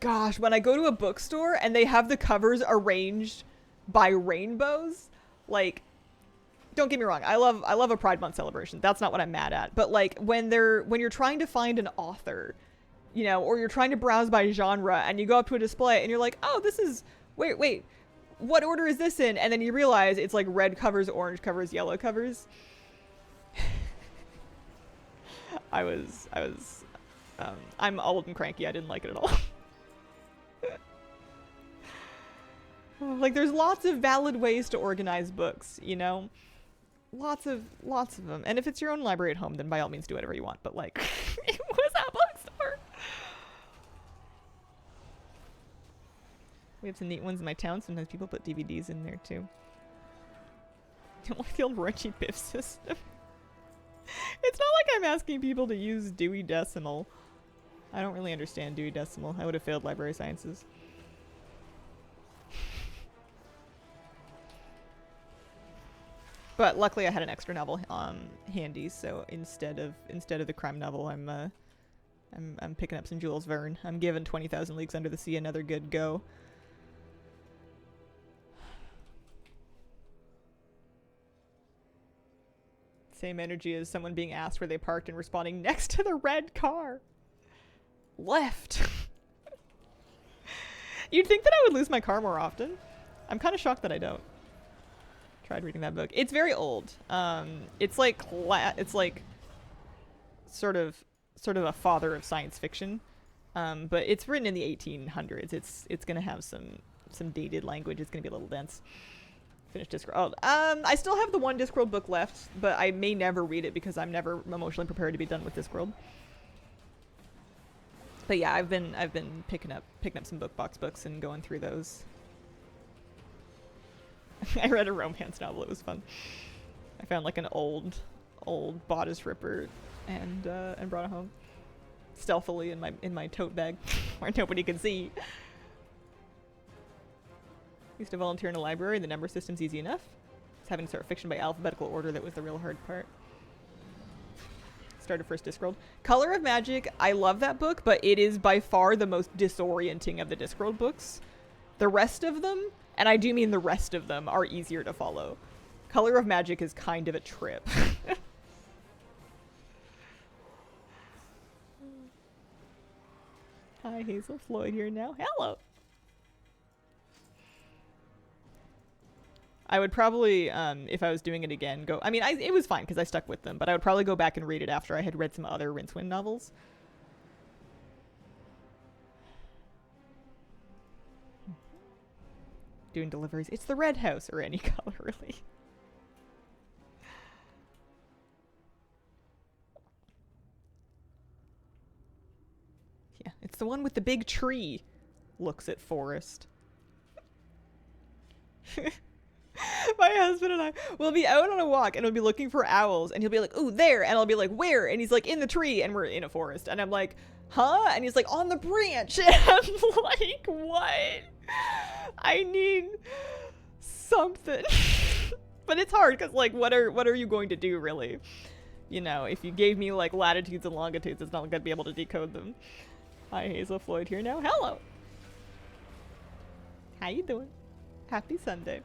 gosh, when I go to a bookstore and they have the covers arranged by rainbows, like, don't get me wrong, I love a Pride Month celebration. That's not what I'm mad at. But like when you're trying to find an author, you know, or you're trying to browse by genre and you go up to a display and you're like, oh, this is, wait, what order is this in? And then you realize it's like red covers, orange covers, yellow covers. I'm old and cranky. I didn't like it at all. Like there's lots of valid ways to organize books, you know? Lots of them. And if it's your own library at home, then by all means do whatever you want. But like, it was a bookstore. We have some neat ones in my town. Sometimes people put DVDs in there too. Don't like the old Roichi Biff system. It's not like I'm asking people to use Dewey Decimal. I don't really understand Dewey Decimal. I would have failed library sciences. But luckily I had an extra novel handy, so instead of the crime novel, I'm picking up some Jules Verne. I'm giving 20,000 Leagues Under the Sea another good go. Same energy as someone being asked where they parked and responding next to the red car. Left. You'd think that I would lose my car more often. I'm kind of shocked that I don't. Tried reading that book. It's very old. It's like sort of a father of science fiction. But it's written in the 1800s. It's gonna have some dated language. It's gonna be a little dense. Finished Discworld. I still have the one Discworld book left, but I may never read it because I'm never emotionally prepared to be done with Discworld. But yeah, I've been picking up some book box books and going through those. I read a romance novel. It was fun. I found like an old bodice ripper and brought it home stealthily in my tote bag where nobody could see. Used to volunteer in a library. The number system's easy enough. It's having to start fiction by alphabetical order that was the real hard part. Started first Discworld. Color of Magic, I love that book, but it is by far the most disorienting of the Discworld books. The rest of them, and I do mean the rest of them, are easier to follow. Color of Magic is kind of a trip. Hi, Hazel Floyd here now. Hello! I would probably, if I was doing it again, it was fine because I stuck with them, but I would probably go back and read it after I had read some other Rincewind novels. Doing deliveries. It's the red house, or any color, really. Yeah, it's the one with the big tree. looks at forest. My husband and I will be out on a walk and we'll be looking for owls and he'll be like, ooh, there. And I'll be like, where? And he's like, in the tree. And we're in a forest. And I'm like, huh? And he's like, on the branch. And I'm like, what? I need something. But it's hard because, like, what are you going to do, really? You know, if you gave me, like, latitudes and longitudes, it's not going to be able to decode them. Hi, Hazel Floyd here now. Hello. How you doing? Happy Sunday.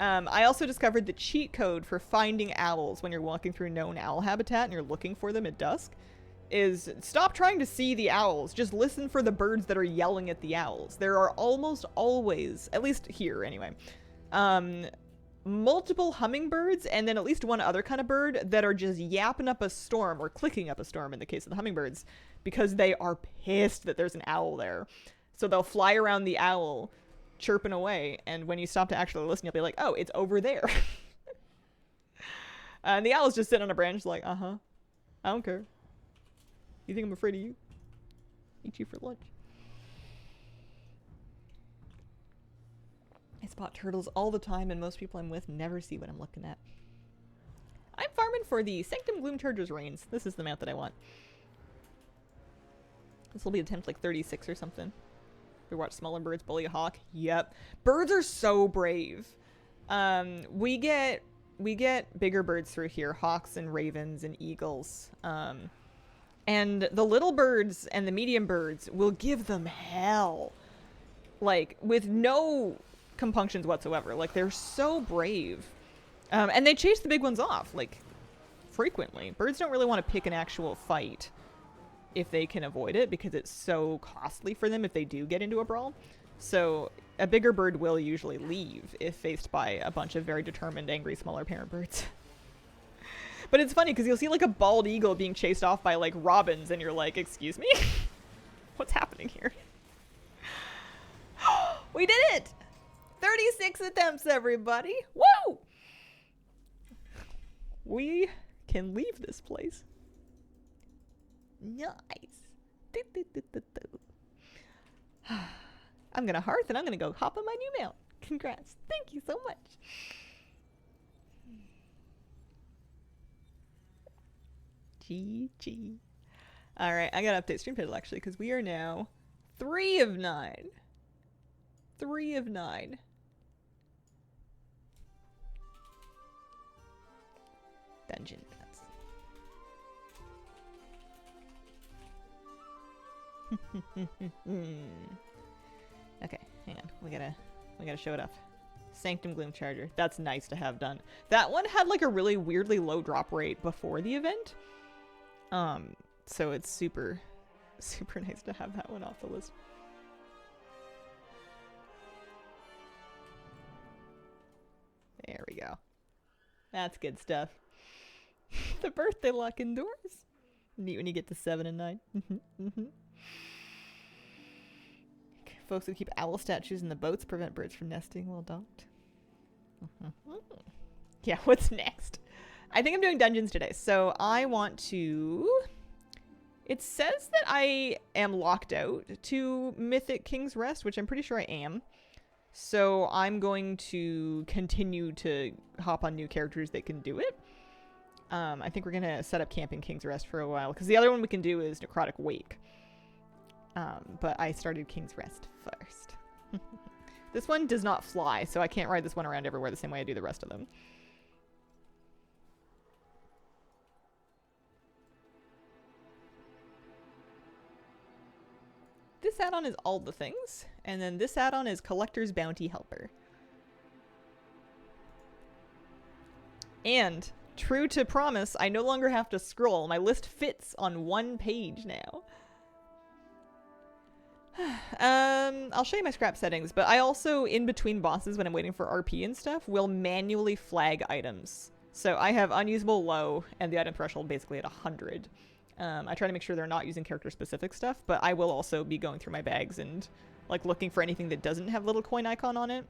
I also discovered the cheat code for finding owls when you're walking through known owl habitat and you're looking for them at dusk is stop trying to see the owls. Just listen for the birds that are yelling at the owls. There are almost always, at least here anyway, multiple hummingbirds and then at least one other kind of bird that are just yapping up a storm or clicking up a storm in the case of the hummingbirds because they are pissed that there's an owl there. So they'll fly around the owl chirping away, and when you stop to actually listen, you'll be like, oh, it's over there. And the owl's just sitting on a branch like, uh-huh, I don't care. You think I'm afraid of you? Eat you for lunch. I spot turtles all the time, and most people I'm with never see what I'm looking at. I'm farming for the Sanctum Gloomcharger's reigns. This is the mount that I want. This will be attempt like 36 or something. We watch smaller birds bully a hawk. Yep. Birds are so brave. We get bigger birds through here. Hawks and ravens and eagles. And the little birds and the medium birds will give them hell. Like, with no compunctions whatsoever. Like, they're so brave. And they chase the big ones off, like, frequently. Birds don't really want to pick an actual fight if they can avoid it because it's so costly for them if they do get into a brawl. So a bigger bird will usually leave if faced by a bunch of very determined, angry, smaller parent birds. But it's funny because you'll see like a bald eagle being chased off by like robins and you're like, excuse me? What's happening here? We did it! 36 attempts, everybody! Woo! We can leave this place. Nice. I'm gonna hearth and I'm gonna go hop on my new mount. Congrats. Thank you so much. GG. Alright, I gotta update stream title actually because we are now 3 of 9. 3 of 9. Dungeon. Okay, hang on. We gotta show it off. Sanctum Gloomcharger. That's nice to have done. That one had like a really weirdly low drop rate before the event. So it's super nice to have that one off the list. There we go. That's good stuff. The birthday luck endures. Neat when you get to 7 and 9. Folks who keep owl statues in the boats prevent birds from nesting while docked. Yeah, what's next? I think I'm doing dungeons today. So I want to... It says that I am locked out to Mythic King's Rest, which I'm pretty sure I am. So I'm going to continue to hop on new characters that can do it. I think we're going to set up Camping King's Rest for a while, because the other one we can do is Necrotic Wake. But I started King's Rest first. This one does not fly, so I can't ride this one around everywhere the same way I do the rest of them. This add-on is all the things, and then this add-on is Collector's Bounty Helper. And, true to promise, I no longer have to scroll. My list fits on one page now. I'll show you my scrap settings, but I also, in between bosses when I'm waiting for RP and stuff, will manually flag items. So I have unusable low and the item threshold basically at 100. I try to make sure they're not using character-specific stuff, but I will also be going through my bags and like looking for anything that doesn't have little coin icon on it,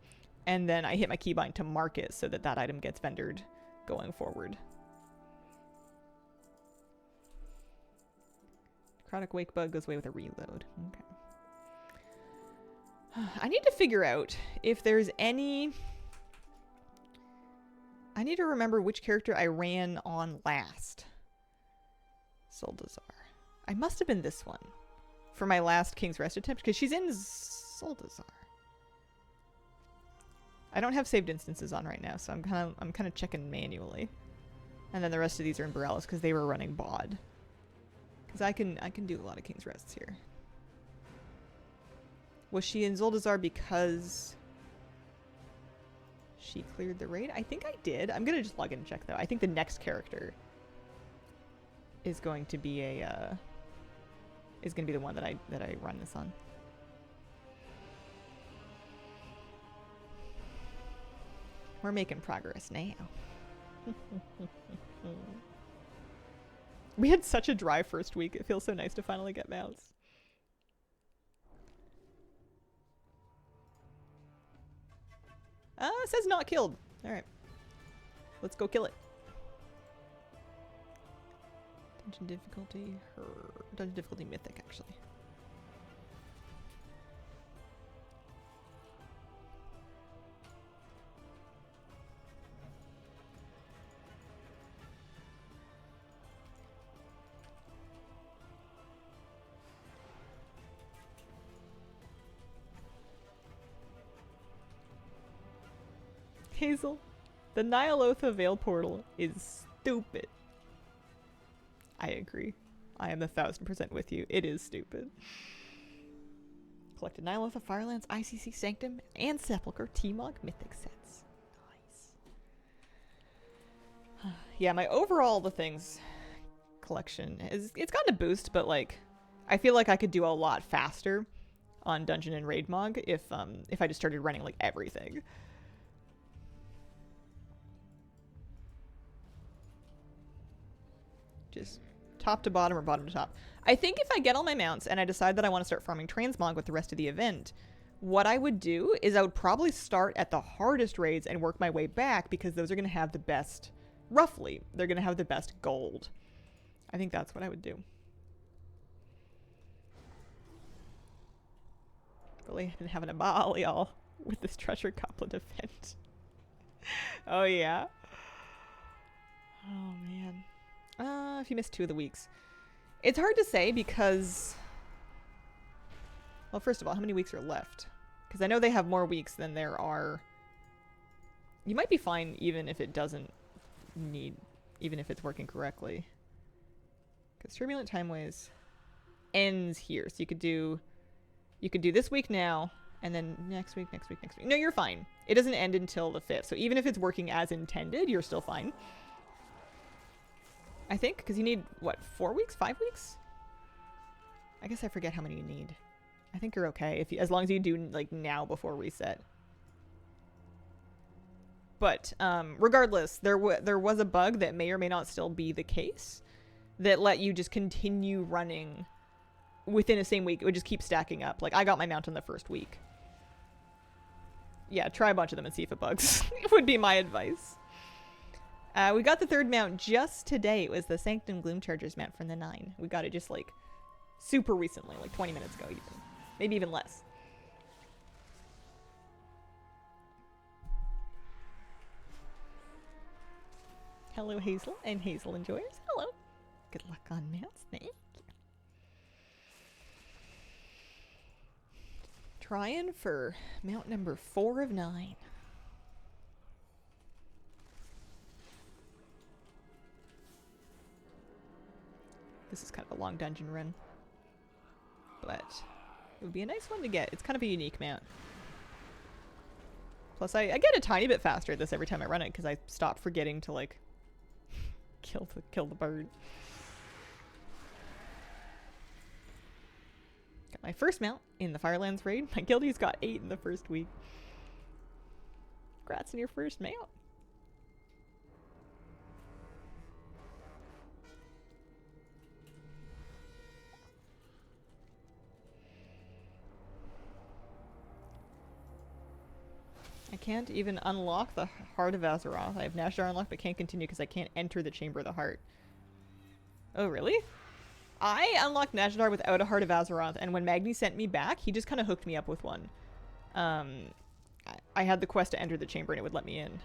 and then I hit my keybind to mark it so that that item gets vendored going forward. Necrotic Wake Bug goes away with a reload. Okay. I need to figure out if there's any... I need to remember which character I ran on last. Zuldazar. I must have been this one for my last King's Rest attempt, because she's in Zuldazar. I don't have saved instances on right now, so I'm kind of checking manually. And then the rest of these are in Borealis because they were running bod. Because I can do a lot of King's Rests here. Was she in Zuldazar because she cleared the raid? I think I did. I'm gonna just log in and check though. I think the next character is going to be a the one that I run this on. We're making progress now. We had such a dry first week. It feels so nice to finally get mounts. It says not killed. Alright. Let's go kill it. Dungeon difficulty. Dungeon difficulty mythic, actually. Hazel, the Nyalotha Veil portal is stupid. I agree. I am 1000% with you. It is stupid. Collected Nyalotha, Firelands, ICC Sanctum, and Sepulchre T-Mog mythic sets. Nice. Yeah, my overall The Things collection it's gotten a boost, but like I feel like I could do a lot faster on Dungeon and Raid Mog if I just started running like everything. Just top to bottom or bottom to top. I think if I get all my mounts and I decide that I want to start farming transmog with the rest of the event, what I would do is I would probably start at the hardest raids and work my way back, because those are going to have the best, roughly, they're going to have the best gold. I think that's what I would do. Really been having a ball, y'all, with this treasure goblet event. Oh, yeah. Oh, man. If you missed 2 of the weeks. It's hard to say because... Well, first of all, how many weeks are left? Because I know they have more weeks than there are... You might be fine even if it doesn't need... Even if it's working correctly. Because Turbulent Timeways ends here. So you could do... You could do this week now, and then next week, next week, next week. No, you're fine. It doesn't end until the 5th. So even if it's working as intended, you're still fine. I think, because you need, what, 4 weeks? 5 weeks? I guess I forget how many you need. I think you're okay, if you, as long as you do, like, now before reset. But, regardless, there was a bug that may or may not still be the case that let you just continue running within a same week. It would just keep stacking up. Like, I got my mount in the first week. Yeah, try a bunch of them and see if it bugs. It would be my advice. We got the 3rd mount just today. It was the Sanctum Gloomcharger's mount from the 9. We got it just, like, super recently, like 20 minutes ago even. Maybe even less. Hello, Hazel and Hazel Enjoyers. Hello. Good luck on mounts. Thank you. Trying for mount number 4 of 9. This is kind of a long dungeon run, but it would be a nice one to get. It's kind of a unique mount. Plus, I get a tiny bit faster at this every time I run it because I stop forgetting to like kill the bird. Got my first mount in the Firelands raid. My guildie's got 8 in the first week. Congrats on your first mount. I can't even unlock the Heart of Azeroth. I have Nashdar unlocked but can't continue because I can't enter the Chamber of the Heart. Oh, really? I unlocked Nashdar without a Heart of Azeroth, and when Magni sent me back, he just kind of hooked me up with one. I had the quest to enter the chamber and it would let me in.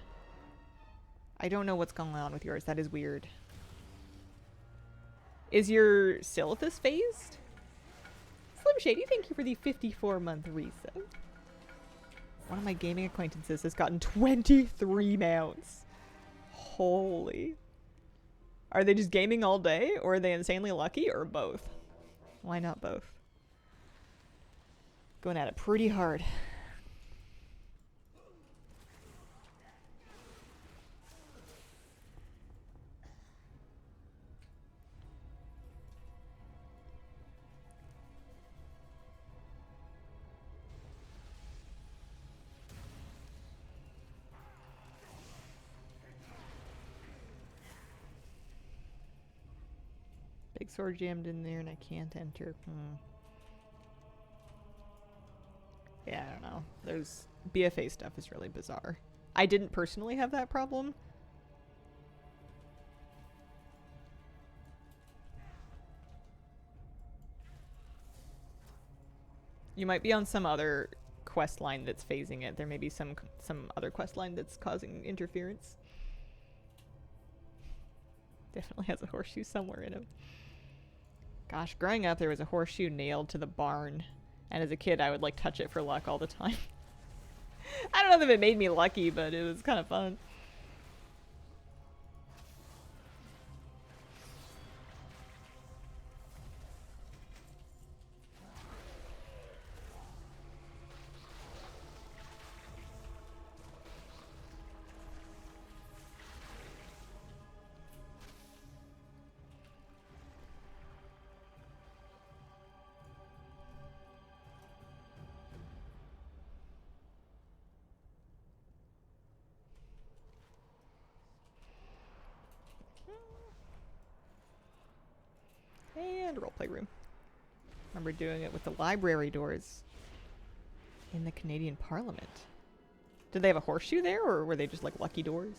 I don't know what's going on with yours. That is weird. Is your Silithus phased? Slim Shady, thank you for the 54-month resub. One of my gaming acquaintances has gotten 23 mounts. Holy. Are they just gaming all day, or are they insanely lucky, or both? Why not both? Going at it pretty hard. Big sword jammed in there and I can't enter. Yeah, I don't know. Those BFA stuff is really bizarre. I didn't personally have that problem. You might be on some other quest line that's phasing it. There may be some other quest line that's causing interference. Definitely has a horseshoe somewhere in him. Gosh, growing up there was a horseshoe nailed to the barn. And as a kid I would like touch it for luck all the time. I don't know if it made me lucky, but it was kind of fun. And a roleplay room. Remember doing it with the library doors in the Canadian Parliament. Did they have a horseshoe there, or were they just like lucky doors?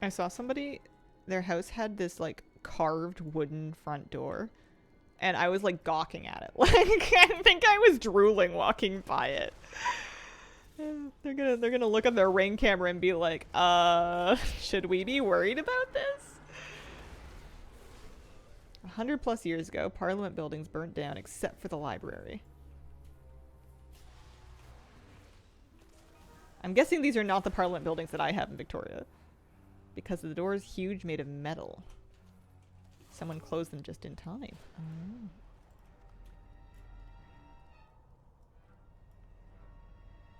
I saw somebody, their house had this like carved wooden front door. And I was like gawking at it. Like I think I was drooling walking by it. They're gonna look at their Ring camera and be like, should we be worried about this? 100+ years ago, Parliament buildings burnt down except for the library. I'm guessing these are not the Parliament buildings that I have in Victoria. Because the door is huge, made of metal. Someone closed them just in time. Oh.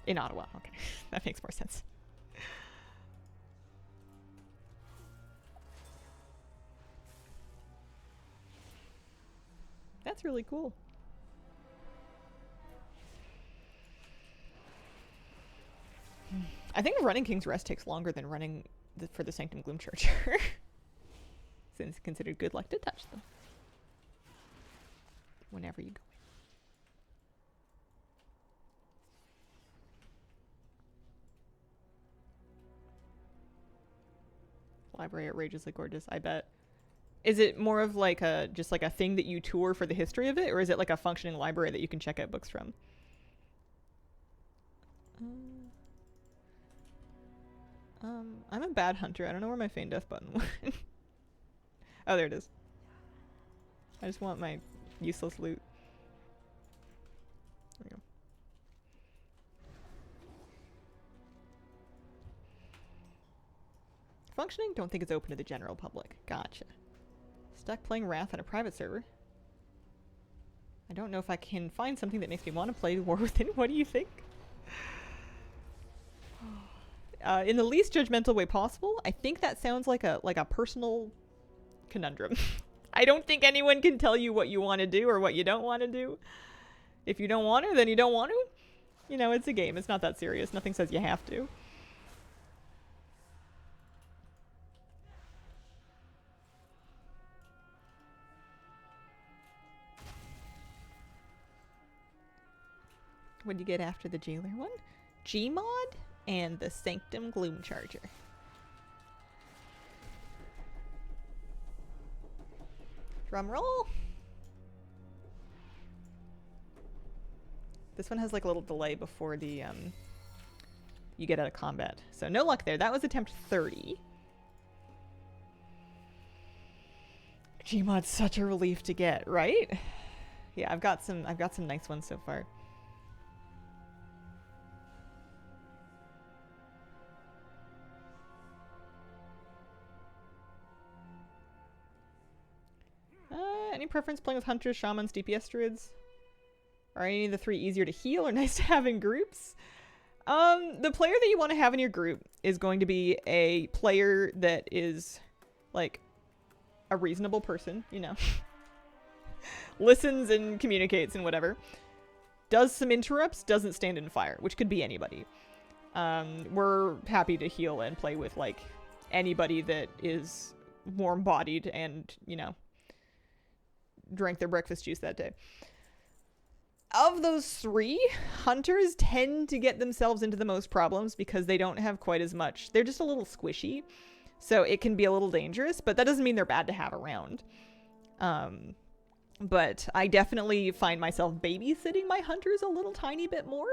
In Ottawa, okay. That makes more sense. That's really cool. I think running King's Rest takes longer than running for the Sanctum Gloomcharger. Since it's considered good luck to touch them. Whenever you go in. Library outrageously gorgeous, I bet. Is it more of like a just like a thing that you tour for the history of it, or is it like a functioning library that you can check out books from? I'm a bad hunter. I don't know where my feign death button went. Oh, there it is. I just want my useless loot. There we go. Functioning? Don't think it's open to the general public. Gotcha. Stuck playing Wrath on a private server. I don't know if I can find something that makes me want to play War Within. What do you think? In the least judgmental way possible. I think that sounds like a personal conundrum. I don't think anyone can tell you what you want to do or what you don't want to do. If you don't want to, then you don't want to. You know, it's a game. It's not that serious. Nothing says you have to. What do you get after the jailer one? Gmod? and the Sanctum Gloomcharger. Drum roll. This one has like a little delay before the you get out of combat. So no luck there. That was attempt 30. Gmod's such a relief to get, right? Yeah, I've got some nice ones so far. Any preference playing with hunters, shamans, DPS druids? Are any of the three easier to heal or nice to have in groups? The player that you want to have in your group is going to be a player that is like a reasonable person, you know. Listens and communicates and whatever. Does some interrupts, doesn't stand in fire, which could be anybody. We're happy to heal and play with like anybody that is warm-bodied and, you know, drank their breakfast juice that day. Of those three, hunters tend to get themselves into the most problems because they don't have quite as much. They're just a little squishy, so it can be a little dangerous, but that doesn't mean they're bad to have around. But I definitely find myself babysitting my hunters a little tiny bit more.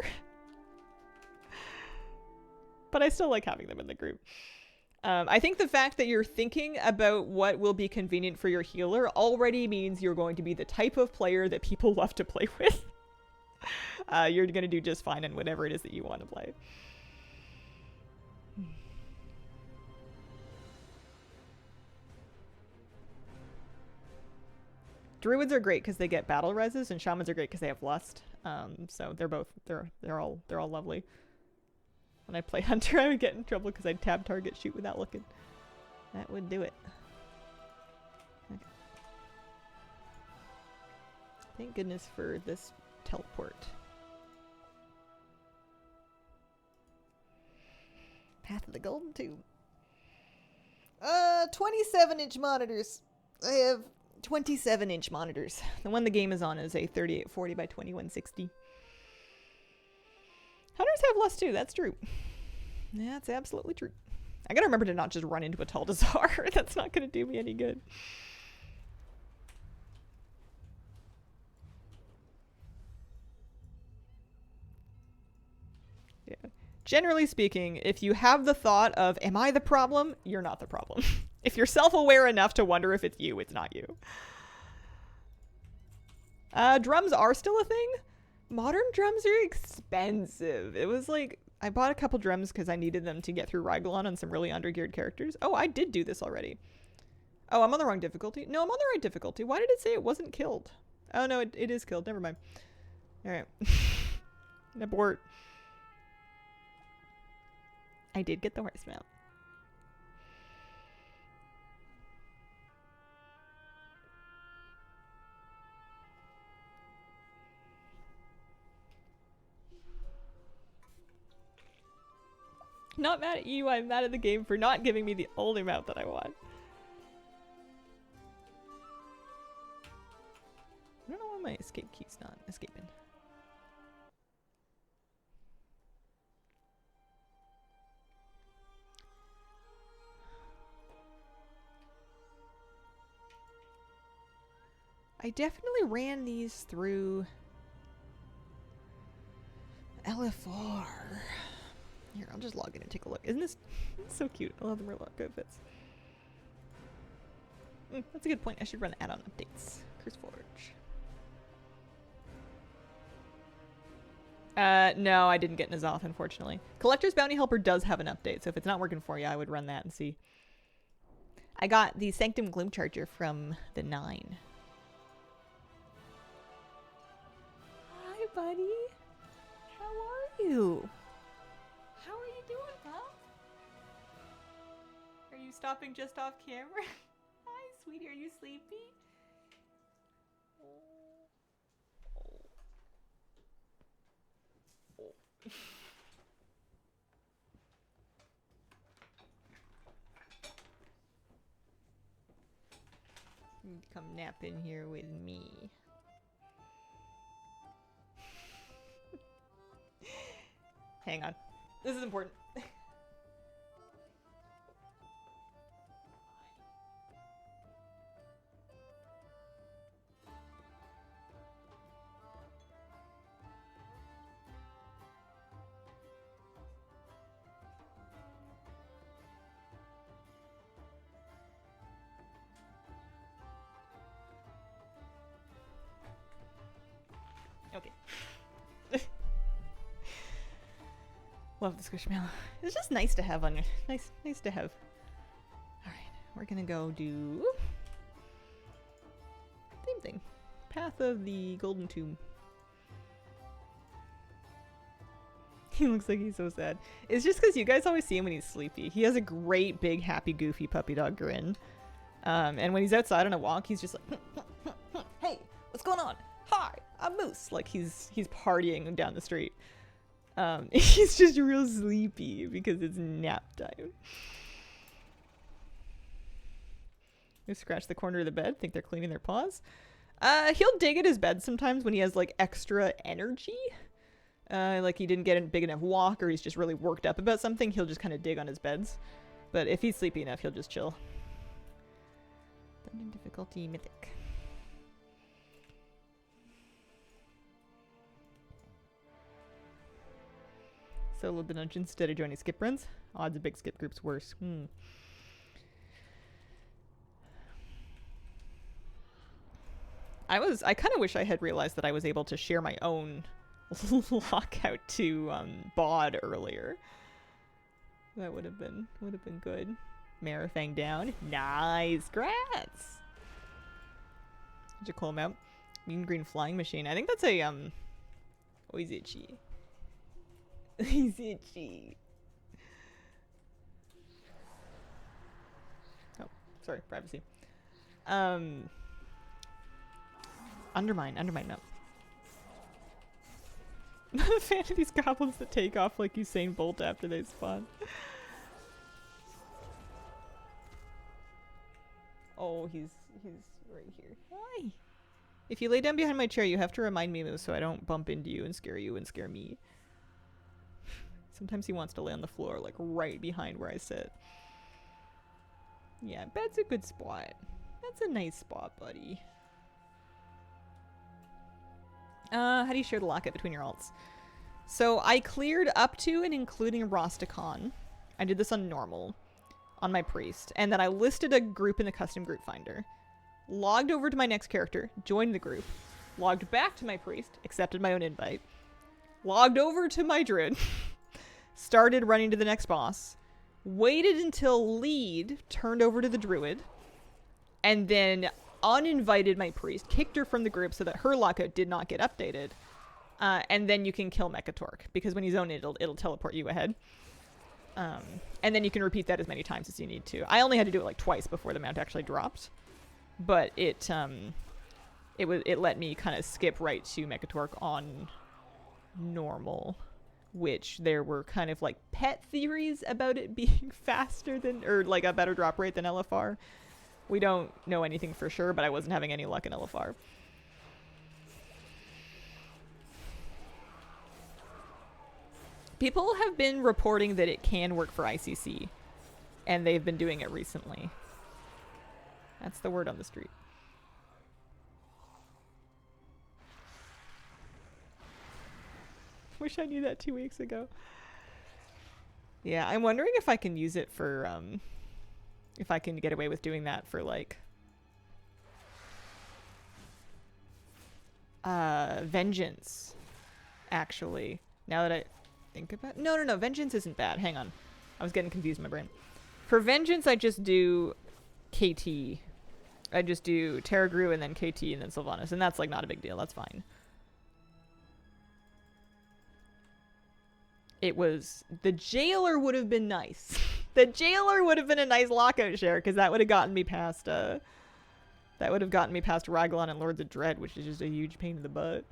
But I still like having them in the group. I think the fact that you're thinking about what will be convenient for your healer already means you're going to be the type of player that people love to play with. You're going to do just fine in whatever it is that you want to play. Druids are great because they get battle reses, and shamans are great because they have lust. So they're all lovely. When I play hunter, I would get in trouble because I'd tab target shoot without looking. That would do it. Okay. Thank goodness for this teleport. Path of the Golden Tube. 27-inch monitors. I have 27-inch monitors. The one the game is on is a 3840 by 2160. Hunters have less too, that's true. Yeah, that's absolutely true. I gotta remember to not just run into a Taldazar. That's not gonna do me any good. Yeah. Generally speaking, if you have the thought of, am I the problem? You're not the problem. If you're self-aware enough to wonder if it's you, it's not you. Drums are still a thing. Modern drums are expensive. It was like, I bought a couple drums because I needed them to get through Rygalon on some really undergeared characters. Oh, I did do this already. Oh, I'm on the wrong difficulty. No, I'm on the right difficulty. Why did it say it wasn't killed? Oh, no, it is killed. Never mind. All right. Abort. I did get the horse mount. Not mad at you, I'm mad at the game for not giving me the only mount that I want. I don't know why my escape key's not escaping. I definitely ran these through LFR. Here, I'll just log in and take a look. Isn't this so cute? I love the Murloc outfits. That's a good point. I should run add-on updates. Curse Forge. No, I didn't get N'Zoth, unfortunately. Collector's Bounty Helper does have an update, so if it's not working for you, I would run that and see. I got the Sanctum Gloomcharger from the 9. Hi, buddy. How are you? How are you doing, pal? Are you stopping just off camera? Hi, sweetie. Are you sleepy? Come nap in here with me. Hang on. This is important. Okay. Love the squishmallow. It's just nice to have on your nice to have. Alright, we're gonna go do same thing. Path of the Golden Tomb. He looks like he's so sad. It's just because you guys always see him when he's sleepy. He has a great big happy goofy puppy dog grin. And when he's outside on a walk, he's just like, hey, what's going on? Hi, I'm Moose. Like he's partying down the street. He's just real sleepy because it's nap time. You scratch the corner of the bed, think they're cleaning their paws. He'll dig at his bed sometimes when he has like extra energy. Like he didn't get a big enough walk or he's just really worked up about something, he'll just kind of dig on his beds. But if he's sleepy enough, he'll just chill. Dungeon difficulty mythic. Solo the dungeon instead of joining skip runs. Odds of big skip groups worse. I kind of wish I had realized that I was able to share my own lockout to Bod earlier. That would have been good. Marifang down. Nice. Grats. Did you call him out? Mean green flying machine. I think that's a Oizichi. Oizichi. Oh, sorry, privacy. Undermine, no. I'm not a fan of these goblins that take off like Usain Bolt after they spawn. Oh, he's right here. Hi! If you lay down behind my chair, you have to remind me so I don't bump into you and scare me. Sometimes he wants to lay on the floor, like right behind where I sit. Yeah, bed's a good spot. That's a nice spot, buddy. How do you share the lockout between your alts? So I cleared up to and including Rosticon. I did this on normal, on my priest, and then I listed a group in the custom group finder. Logged over to my next character, joined the group, logged back to my priest, accepted my own invite, logged over to my druid, started running to the next boss, waited until lead turned over to the druid, and then uninvited my priest, kicked her from the group so that her lockout did not get updated. And then you can kill Mechatork, because when you zone it, it'll teleport you ahead. And then you can repeat that as many times as you need to. I only had to do it like twice before the mount actually dropped. But it let me kind of skip right to Mechatork on normal, which there were kind of like pet theories about it being faster than, or like a better drop rate than LFR. We don't know anything for sure, but I wasn't having any luck in LFR. People have been reporting that it can work for ICC, and they've been doing it recently. That's the word on the street. Wish I knew that 2 weeks ago. Yeah, I'm wondering if I can use it for, if I can get away with doing that for, like, Vengeance, actually. Now that I think about it. No, Vengeance isn't bad. Hang on. I was getting confused in my brain. For Vengeance, I just do KT. I just do Terragru and then KT and then Sylvanas, and that's, like, not a big deal. That's fine. It was... The Jailer would have been nice. The Jailer would have been a nice lockout share, because that would have gotten me past, that would have gotten me past Raglan and Lords of Dread, which is just a huge pain in the butt.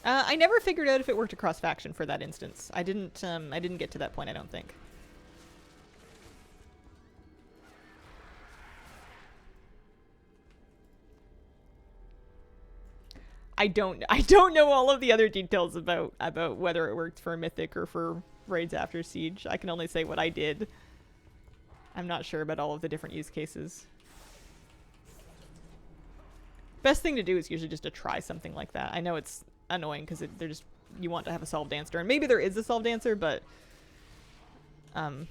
I never figured out if it worked across faction for that instance. I didn't get to that point, I don't think. I don't know all of the other details about whether it worked for Mythic or for raids after Siege. I can only say what I did. I'm not sure about all of the different use cases. Best thing to do is usually just to try something like that. I know it's annoying because they're just, you want to have a solved answer, and maybe there is a solved answer, but I'm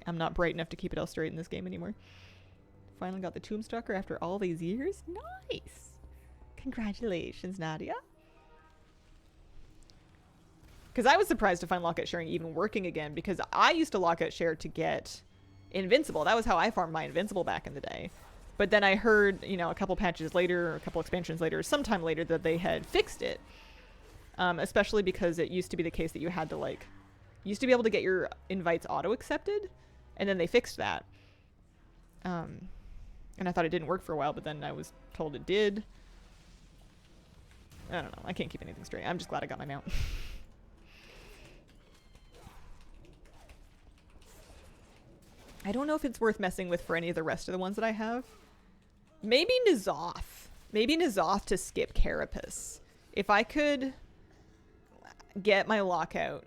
not bright enough to keep it all straight in this game anymore. Finally got the Tombstalker after all these years. Nice. Congratulations, Nadia. Because I was surprised to find lockout sharing even working again, because I used to lockout share to get invincible. That was how I farmed my invincible back in the day. But then I heard, you know, a couple patches later, or a couple expansions later, sometime later, that they had fixed it. Especially because it used to be the case that you had to, like, you used to be able to get your invites auto-accepted, and then they fixed that. And I thought it didn't work for a while, but then I was told it did. I don't know. I can't keep anything straight. I'm just glad I got my mount. I don't know if it's worth messing with for any of the rest of the ones that I have. Maybe N'Zoth. Maybe N'Zoth to skip Carapace. If I could get my lockout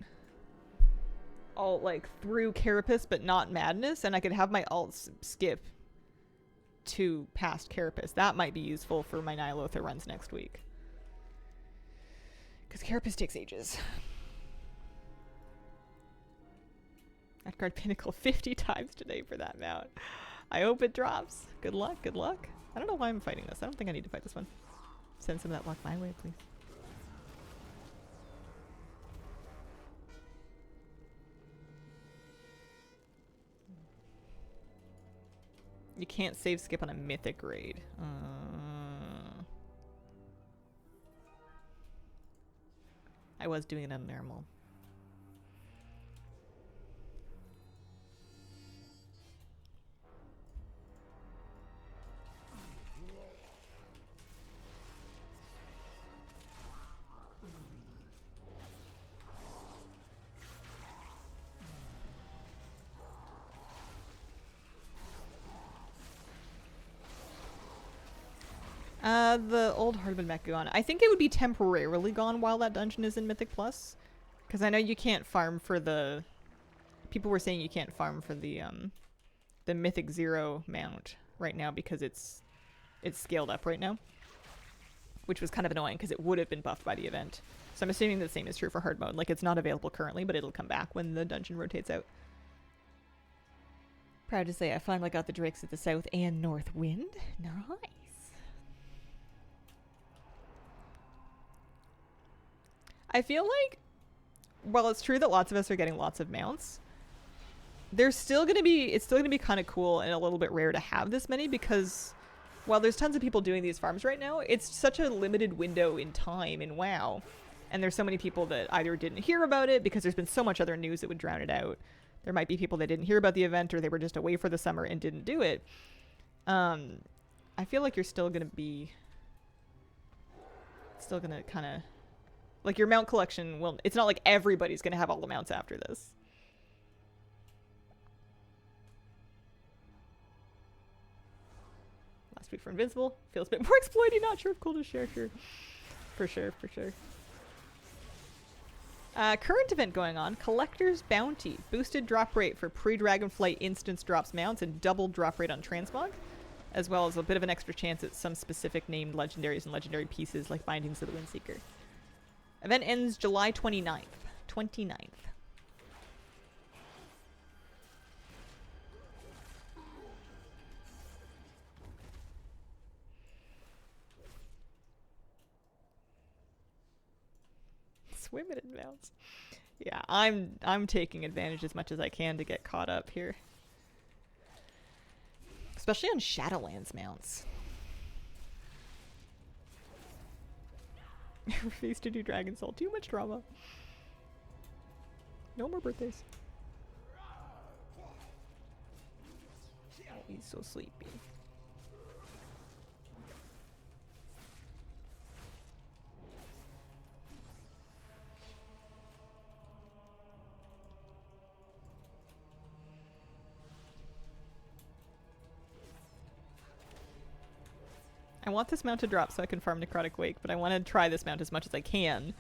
all like through Carapace but not Madness, and I could have my alts skip to past Carapace, that might be useful for my Nihilotha runs next week. Because Carapace takes ages. I'd guard Pinnacle 50 times today for that mount. I hope it drops. Good luck, good luck. I don't know why I'm fighting this. I don't think I need to fight this one. Send some of that luck my way, please. You can't save skip on a mythic raid. I was doing it on normal. The old Hardwood mech gone. I think it would be temporarily gone while that dungeon is in Mythic Plus. Because I know you can't farm for the... People were saying you can't farm for the Mythic Zero mount right now because it's scaled up right now. Which was kind of annoying because it would have been buffed by the event. So I'm assuming the same is true for hard mode. Like, it's not available currently, but it'll come back when the dungeon rotates out. Proud to say I finally got the Drakes at the South and North Wind. Nice. I feel like, while it's true that lots of us are getting lots of mounts, it's still gonna be kind of cool and a little bit rare to have this many, because while there's tons of people doing these farms right now, it's such a limited window in time in WoW, and there's so many people that either didn't hear about it because there's been so much other news that would drown it out. There might be people that didn't hear about the event, or they were just away for the summer and didn't do it. I feel like you're still gonna kind of, like, your mount collection will, it's not like everybody's gonna have all the mounts after this. Last week for Invincible feels a bit more exploity, not sure if cool to share. For sure. Current event going on, Collector's Bounty. Boosted drop rate for pre-Dragonflight instance drops mounts and double drop rate on transmog, as well as a bit of an extra chance at some specific named legendaries and legendary pieces like Bindings of the Windseeker. Event ends July 29th. Swim it in mounts. Yeah, I'm taking advantage as much as I can to get caught up here. Especially on Shadowlands mounts. I refuse to do Dragon Soul. Too much drama. No more birthdays. Oh, he's so sleepy. I want this mount to drop so I can farm Necrotic Wake, but I want to try this mount as much as I can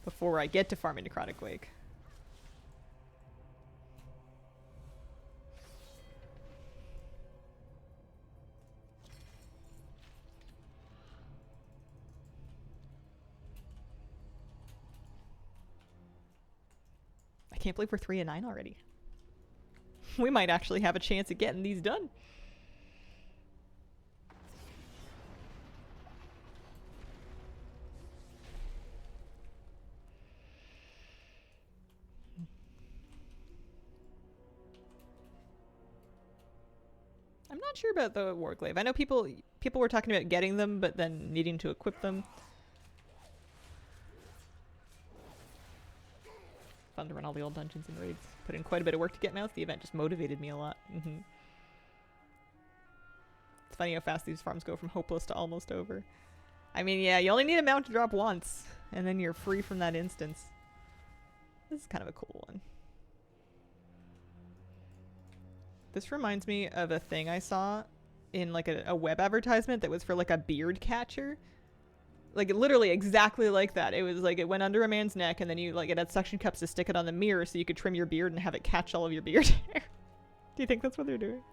before I get to farming Necrotic Wake. I can't believe we're 3-9 already. We might actually have a chance at getting these done. I'm not sure about the Warglaive. I know people were talking about getting them, but then needing to equip them. Fun to run all the old dungeons and raids. Put in quite a bit of work to get mounts. The event just motivated me a lot. It's funny how fast these farms go from hopeless to almost over. I mean, yeah, you only need a mount to drop once, and then you're free from that instance. This is kind of a cool one. This reminds me of a thing I saw in like a web advertisement that was for like a beard catcher. Like literally exactly like that. It was like it went under a man's neck and then you like it had suction cups to stick it on the mirror so you could trim your beard and have it catch all of your beard hair. Do you think that's what they're doing?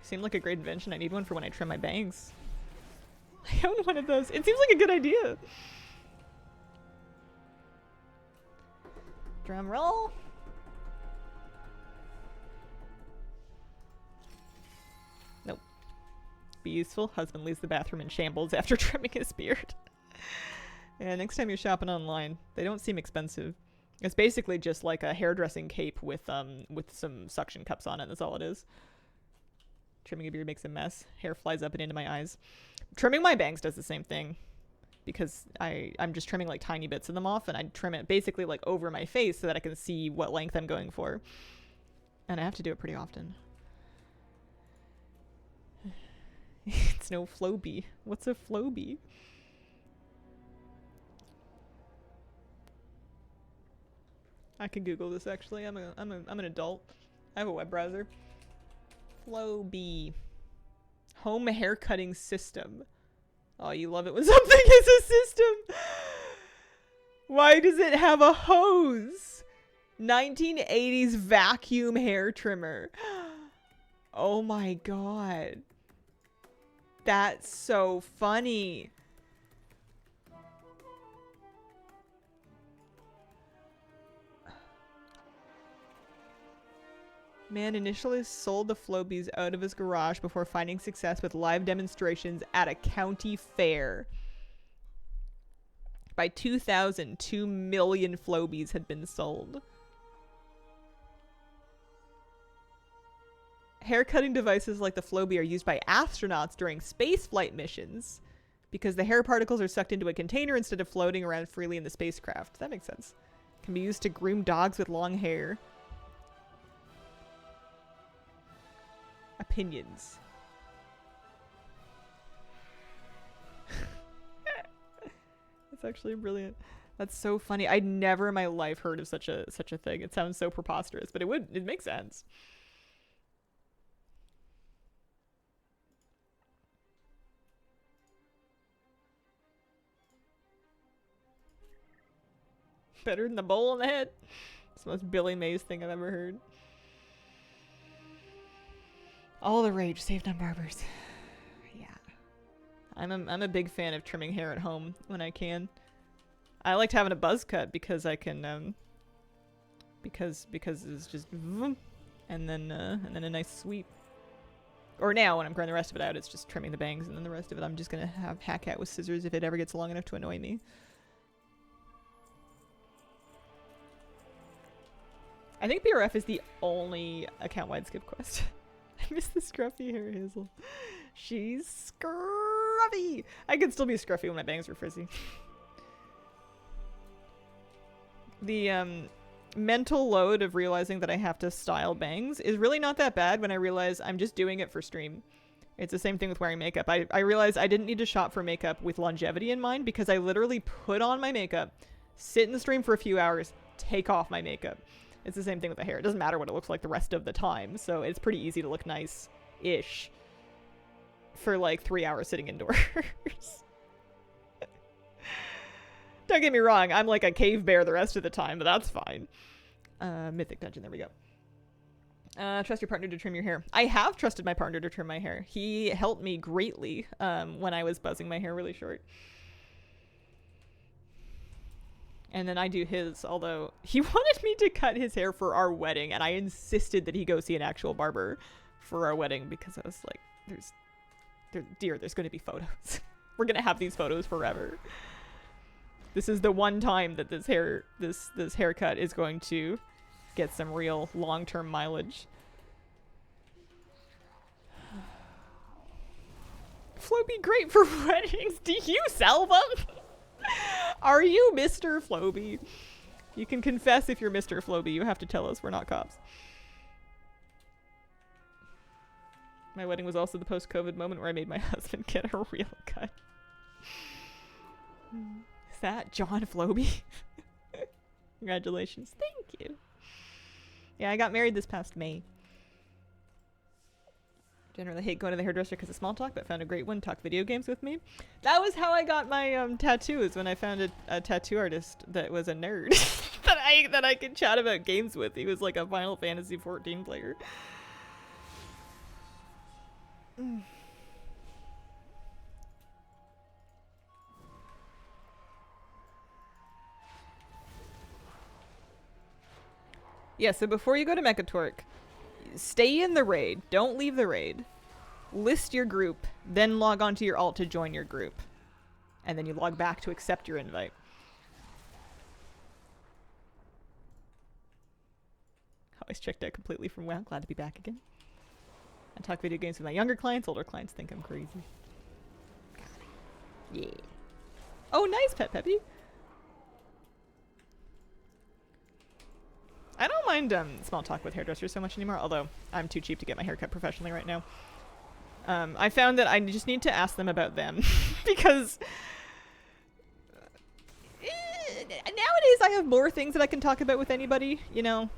Seemed like a great invention. I need one for when I trim my bangs. I own one of those. It seems like a good idea. Drum roll. Nope. Be useful. Husband leaves the bathroom in shambles after trimming his beard. Yeah, next time you're shopping online, they don't seem expensive. It's basically just like a hairdressing cape with some suction cups on it. That's all it is. Trimming a beard makes a mess. Hair flies up and into my eyes. Trimming my bangs does the same thing. Because I'm just trimming like tiny bits of them off and I trim it basically like over my face so that I can see what length I'm going for. And I have to do it pretty often. It's no Flowbee. What's a Flowbee? I can Google this actually. I'm an adult. I have a web browser. Flowbee. Home hair cutting system. Oh, you love it when something is a system. Why does it have a hose? 1980s vacuum hair trimmer. Oh my god. That's so funny. Man initially sold the Flowbees out of his garage before finding success with live demonstrations at a county fair. By 2000, 2 million Flowbees had been sold. Hair-cutting devices like the Flowbee are used by astronauts during spaceflight missions because the hair particles are sucked into a container instead of floating around freely in the spacecraft. That makes sense. Can be used to groom dogs with long hair. Opinions. That's actually brilliant. That's so funny. I'd never in my life heard of such a thing. It sounds so preposterous, but it makes sense. Better than the bowl on the head. It's the most Billy Mays thing I've ever heard. All the rage saved on barbers. Yeah. I'm a big fan of trimming hair at home when I can. I liked having a buzz cut because I can because it's just and then a nice sweep. Or now when I'm growing the rest of it out, it's just trimming the bangs and then the rest of it I'm just gonna have hack at with scissors if it ever gets long enough to annoy me. I think BRF is the only account-wide skip quest. I miss the scruffy hair, Hazel. She's scruffy! I could still be scruffy when my bangs were frizzy. The mental load of realizing that I have to style bangs is really not that bad when I realize I'm just doing it for stream. It's the same thing with wearing makeup. I realized I didn't need to shop for makeup with longevity in mind because I literally put on my makeup, sit in the stream for a few hours, take off my makeup. It's the same thing with the hair. It doesn't matter what it looks like the rest of the time, so it's pretty easy to look nice-ish for like 3 hours sitting indoors. Don't get me wrong, I'm like a cave bear the rest of the time, but that's fine. Mythic Dungeon, there we go. Trust your partner to trim your hair. I have trusted my partner to trim my hair. He helped me greatly when I was buzzing my hair really short. And then I do his, although he wanted me to cut his hair for our wedding, and I insisted that he go see an actual barber for our wedding because I was like, there's going to be photos. We're going to have these photos forever. This is the one time that this haircut is going to get some real long-term mileage. Floby great for weddings. Do you sell them? Are you Mr. Floby? You can confess if you're Mr. Floby. You have to tell us we're not cops. My wedding was also the post-COVID moment where I made my husband get a real cut. Is that John Floby? Congratulations. Thank you. Yeah, I got married this past May. Generally hate going to the hairdresser because of small talk, but found a great one. Talk video games with me. That was how I got my tattoos, when I found a tattoo artist that was a nerd that I could chat about games with. He was like a Final Fantasy 14 player. Yeah, so before you go to Mechatork, stay in the raid. Don't leave the raid. List your group, then log onto your alt to join your group. And then you log back to accept your invite. Always checked out completely from WoW. Glad to be back again. I talk video games with my younger clients. Older clients think I'm crazy. Yeah. Oh, nice, Pet Peppy. I don't mind small talk with hairdressers so much anymore, although I'm too cheap to get my hair cut professionally right now. I found that I just need to ask them about them because nowadays I have more things that I can talk about with anybody, you know,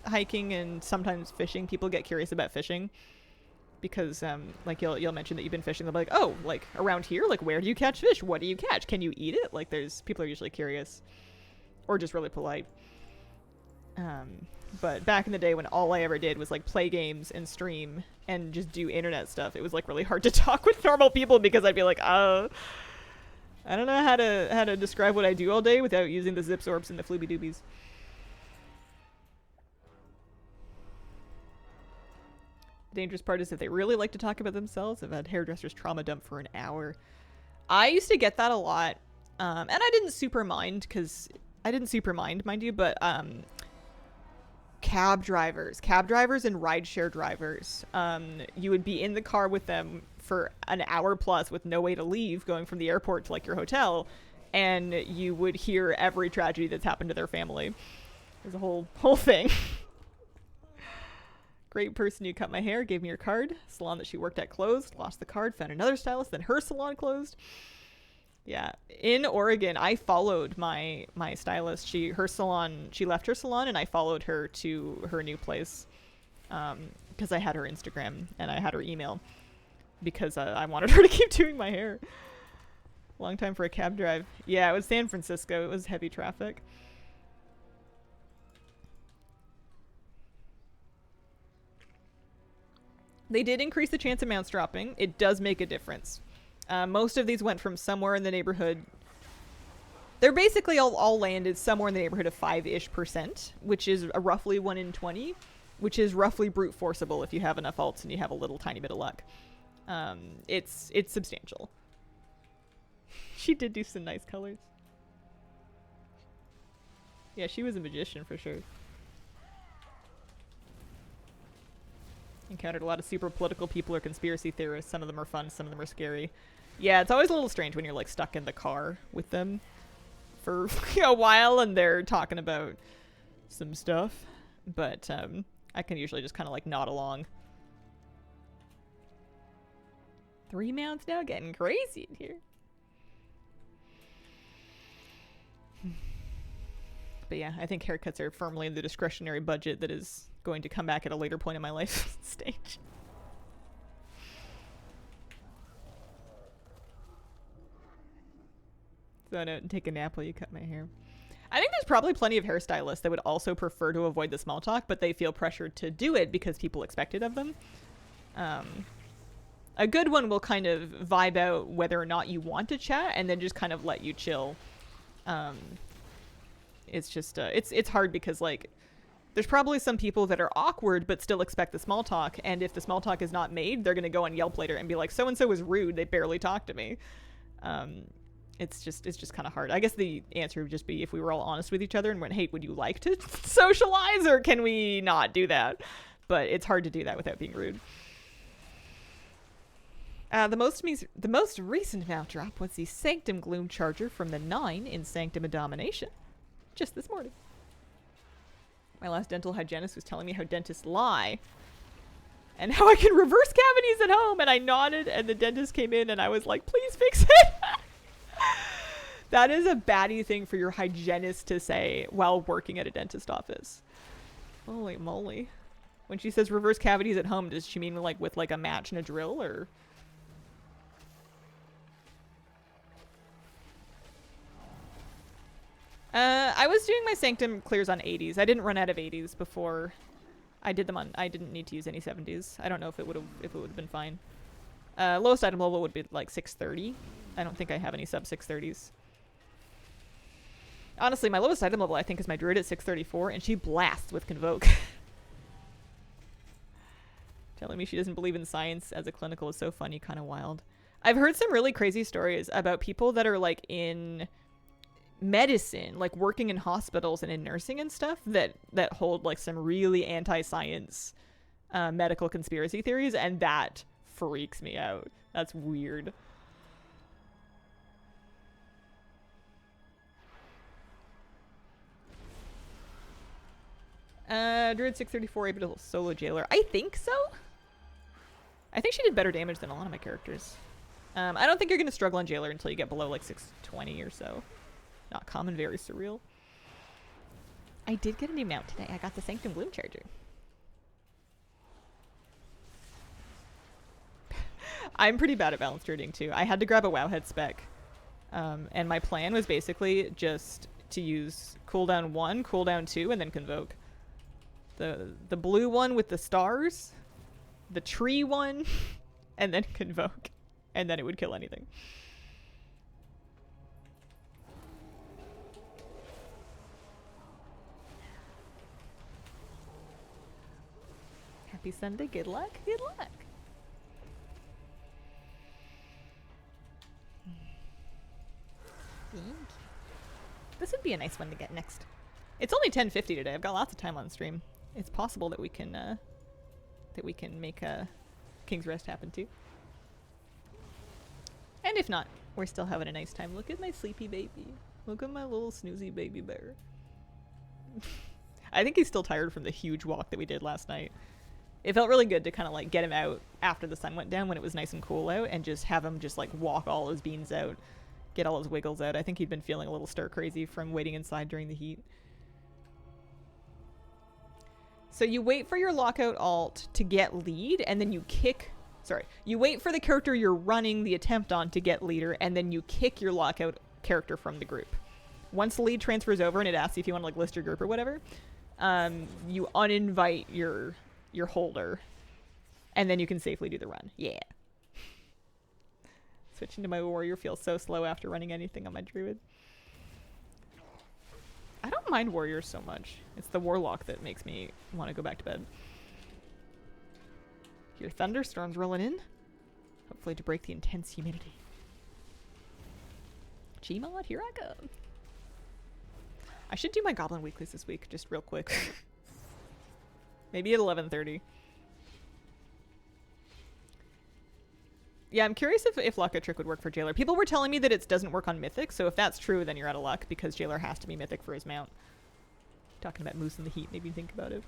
hiking and sometimes fishing. People get curious about fishing because like you'll mention that you've been fishing. They'll be like, oh, like around here, like where do you catch fish? What do you catch? Can you eat it? Like people are usually curious or just really polite. But back in the day when all I ever did was like play games and stream and just do internet stuff, it was like really hard to talk with normal people because I'd be like, I don't know how to describe what I do all day without using the zipsorbs and the flooby doobies. The dangerous part is if they really like to talk about themselves. I've had hairdressers trauma dump for an hour. I used to get that a lot, and I didn't super mind, mind you, but cab drivers and rideshare drivers, you would be in the car with them for an hour plus with no way to leave, going from the airport to like your hotel, and you would hear every tragedy that's happened to their family. There's a whole thing. Great person who cut my hair, gave me her card. Salon that she worked at closed, lost the card, found another stylist, then her salon closed. Yeah, in Oregon, I followed my stylist. She left her salon, and I followed her to her new place because I had her Instagram and I had her email because I wanted her to keep doing my hair. Long time for a cab drive. Yeah, it was San Francisco. It was heavy traffic. They did increase the chance of mounts dropping. It does make a difference. Most of these went from somewhere in the neighborhood. They're basically all landed somewhere in the neighborhood of 5-ish%, which is a roughly 1 in 20, which is roughly brute forceable if you have enough alts and you have a little tiny bit of luck. It's substantial. She did do some nice colors. Yeah, she was a magician for sure. Encountered a lot of super political people or conspiracy theorists. Some of them are fun, some of them are scary. Yeah, it's always a little strange when you're like stuck in the car with them for a while and they're talking about some stuff. But I can usually just kind of like nod along. 3 mounts now? Getting crazy in here. But yeah, I think haircuts are firmly in the discretionary budget that is going to come back at a later point in my life stage. So I don't take a nap while you cut my hair. I think there's probably plenty of hairstylists that would also prefer to avoid the small talk, but they feel pressured to do it because people expect it of them. A good one will kind of vibe out whether or not you want to chat and then just kind of let you chill. It's just, it's hard because, like, there's probably some people that are awkward but still expect the small talk, and if the small talk is not made, they're going to go on Yelp later and be like, so-and-so was rude, they barely talked to me. It's just kind of hard. I guess the answer would just be if we were all honest with each other and went, hey, would you like to socialize, or can we not do that? But it's hard to do that without being rude. The most recent mount drop was the Sanctum Gloomcharger from the 9 in Sanctum of Domination. Just this morning. My last dental hygienist was telling me how dentists lie. And how I can reverse cavities at home. And I nodded and the dentist came in and I was like, please fix it. That is a baddie thing for your hygienist to say while working at a dentist office. Holy moly. When she says reverse cavities at home, does she mean like with like a match and a drill, or? I was doing my Sanctum clears on 80s. I didn't run out of 80s before I did them on. I didn't need to use any 70s. I don't know if it would have been fine. Lowest item level would be like 630. I don't think I have any sub 630s. Honestly, my lowest item level I think is my druid at 634, and she blasts with Convoke. Telling me she doesn't believe in science as a clinical is so funny, kind of wild. I've heard some really crazy stories about people that are like in medicine, like working in hospitals and in nursing and stuff, that hold like some really anti-science medical conspiracy theories, and that freaks me out. That's weird. Druid 634 able to solo Jailer. I think so. I think she did better damage than a lot of my characters. I don't think you're going to struggle on Jailer until you get below like 620 or so. Not common, very surreal. I did get a new mount today. I got the Sanctum Gloomcharger. I'm pretty bad at balance druiding too. I had to grab a Wowhead spec. And my plan was basically just to use cooldown 1, cooldown 2, and then Convoke. The blue one with the stars, the tree one, and then Convoke. And then it would kill anything. Happy Sunday. Good luck. Good luck. Thank you. This would be a nice one to get next. It's only 10:50 today. I've got lots of time on stream. It's possible that we can make a King's Rest happen too. And if not, we're still having a nice time. Look at my sleepy baby. Look at my little snoozy baby bear. I think he's still tired from the huge walk that we did last night. It felt really good to kind of like get him out after the sun went down when it was nice and cool out, and just have him just like walk all his beans out, get all his wiggles out. I think he'd been feeling a little stir crazy from waiting inside during the heat. So you wait for your lockout alt to get lead, and then you kick... Sorry. You wait for the character you're running the attempt on to get leader, and then you kick your lockout character from the group. Once the lead transfers over and it asks you if you want to like list your group or whatever, you uninvite your holder, and then you can safely do the run. Yeah. Switching to my warrior feels so slow after running anything on my druid. I don't mind warriors so much. It's the warlock that makes me want to go back to bed. Your thunderstorms rolling in. Hopefully to break the intense humidity. Gmod, here I go. I should do my goblin weeklies this week, just real quick. Maybe at 11:30. Yeah, I'm curious if Lockout Trick would work for Jailer. People were telling me that it doesn't work on Mythic, so if that's true, then you're out of luck, because Jailer has to be Mythic for his mount. Talking about Moose in the Heat made me think about it.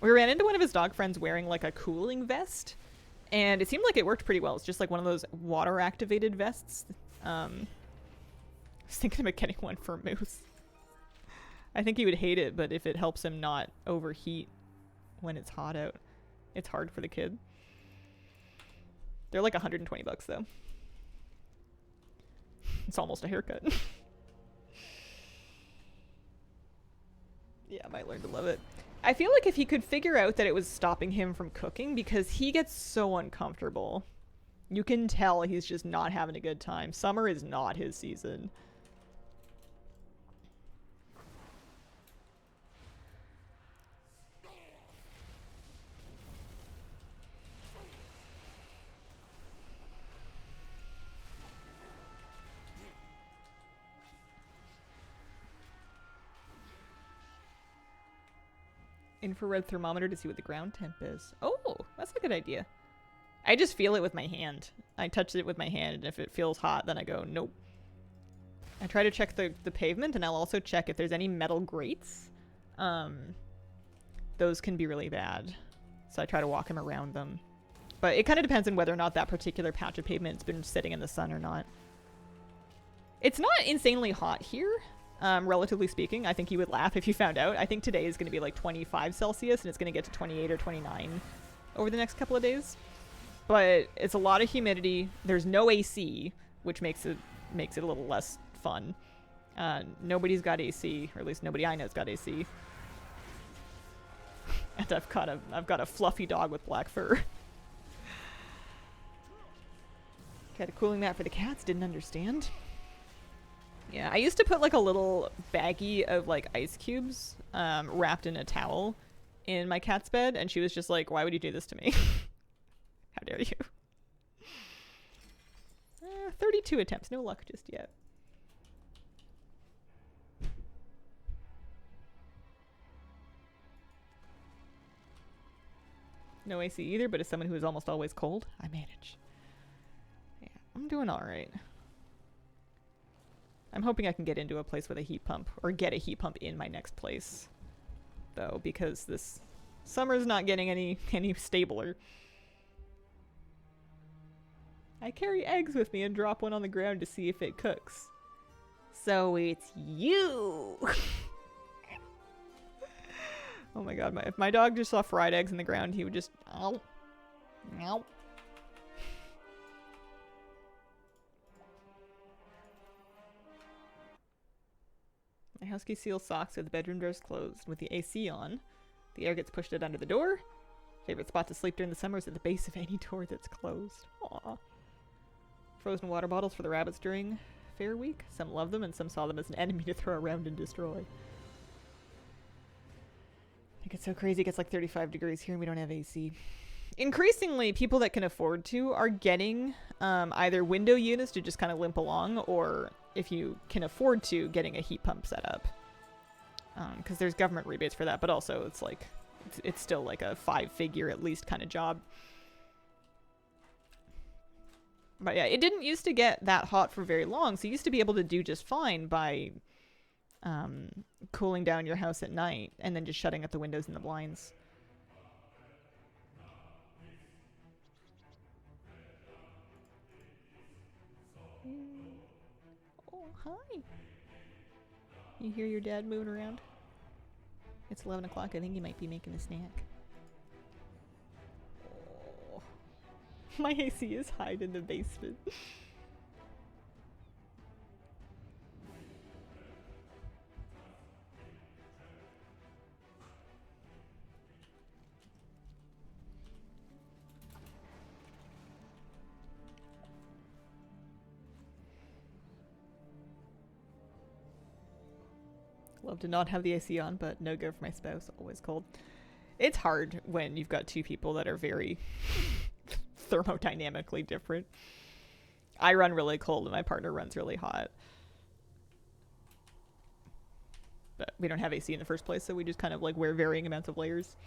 We ran into one of his dog friends wearing like a cooling vest, and it seemed like it worked pretty well. It's just like one of those water-activated vests. I was thinking about getting one for Moose. I think he would hate it, but if it helps him not overheat when it's hot out, it's hard for the kid. They're like 120 bucks though. It's almost a haircut. Yeah, I might learn to love it. I feel like if he could figure out that it was stopping him from cooking, because he gets so uncomfortable. You can tell he's just not having a good time. Summer is not his season. Infrared thermometer to see what the ground temp is. Oh, that's a good idea. I just feel it with my hand. I touch it with my hand, and if it feels hot, then I go, nope. I try to check the pavement, and I'll also check if there's any metal grates. Those can be really bad. So I try to walk him around them. But it kind of depends on whether or not that particular patch of pavement has been sitting in the sun or not. It's not insanely hot here. Relatively speaking. I think you would laugh if you found out. I think today is going to be like 25 Celsius and it's going to get to 28 or 29 over the next couple of days. But it's a lot of humidity. There's no AC, which makes it a little less fun. Nobody's got AC, or at least nobody I know's got AC. And I've got a fluffy dog with black fur. Got a cooling mat for the cats, didn't understand. Yeah, I used to put like a little baggie of like ice cubes wrapped in a towel in my cat's bed, and she was just like, why would you do this to me? How dare you? 32 attempts, no luck just yet. No AC either, but as someone who is almost always cold, I manage. Yeah, I'm doing all right. I'm hoping I can get into a place with a heat pump, or get a heat pump in my next place, though, because this summer's not getting any stabler. I carry eggs with me and drop one on the ground to see if it cooks. So it's you! Oh my god, if my dog just saw fried eggs in the ground, he would just, ow, ow. My husky seals socks with the bedroom doors closed. With the AC on, the air gets pushed out under the door. Favorite spot to sleep during the summer is at the base of any door that's closed. Aww. Frozen water bottles for the rabbits during Fair Week. Some love them and some saw them as an enemy to throw around and destroy. It gets so crazy, it gets like 35 degrees here and we don't have AC. Increasingly, people that can afford to are getting either window units to just kind of limp along, or if you can afford to, getting a heat pump set up. Because there's government rebates for that, but also it's like, it's still like a 5-figure at least kind of job. But yeah, it didn't used to get that hot for very long, so you used to be able to do just fine by cooling down your house at night and then just shutting up the windows and the blinds. Oh, hi. You hear your dad moving around? It's 11 o'clock. I think he might be making a snack. Oh. My AC is hide in the basement. Love to not have the AC on, but no go for my spouse. Always cold. It's hard when you've got two people that are very thermodynamically different. I run really cold and my partner runs really hot. But we don't have AC in the first place, so we just kind of like wear varying amounts of layers.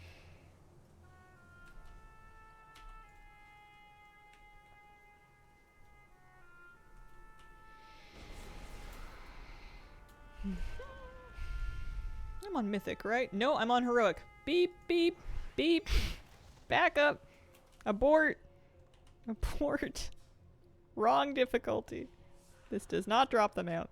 I'm on Mythic, right? No, I'm on Heroic. Beep, beep, beep. Back up. Abort. Abort. Wrong difficulty. This does not drop them out.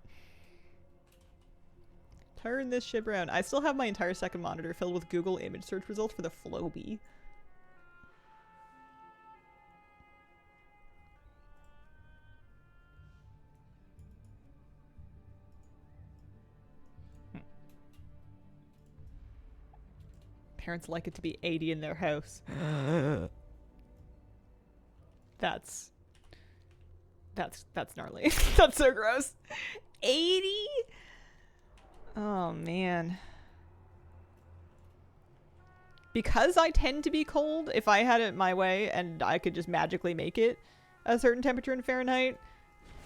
Turn this ship around. I still have my entire second monitor filled with Google image search results for the Floby. Parents like it to be 80 in their house. That's gnarly. That's so gross. 80? Oh man. Because I tend to be cold, if I had it my way and I could just magically make it a certain temperature in Fahrenheit,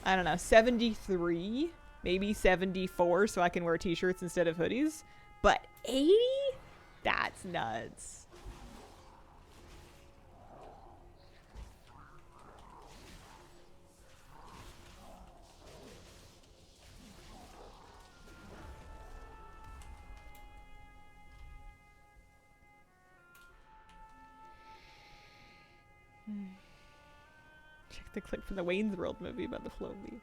I don't know, 73, maybe 74, so I can wear t-shirts instead of hoodies. But 80? That's nuts. Check the clip from the Wayne's World movie about the Floby.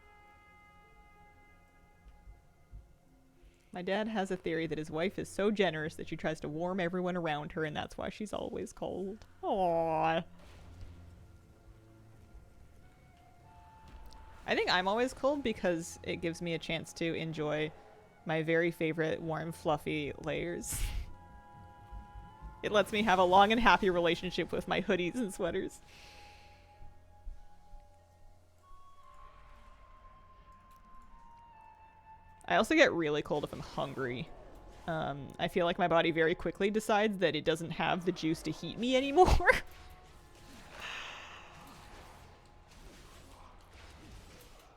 My dad has a theory that his wife is so generous that she tries to warm everyone around her, and that's why she's always cold. Aww. I think I'm always cold because it gives me a chance to enjoy my very favorite warm, fluffy layers. It lets me have a long and happy relationship with my hoodies and sweaters. I also get really cold if I'm hungry. I feel like my body very quickly decides that it doesn't have the juice to heat me anymore.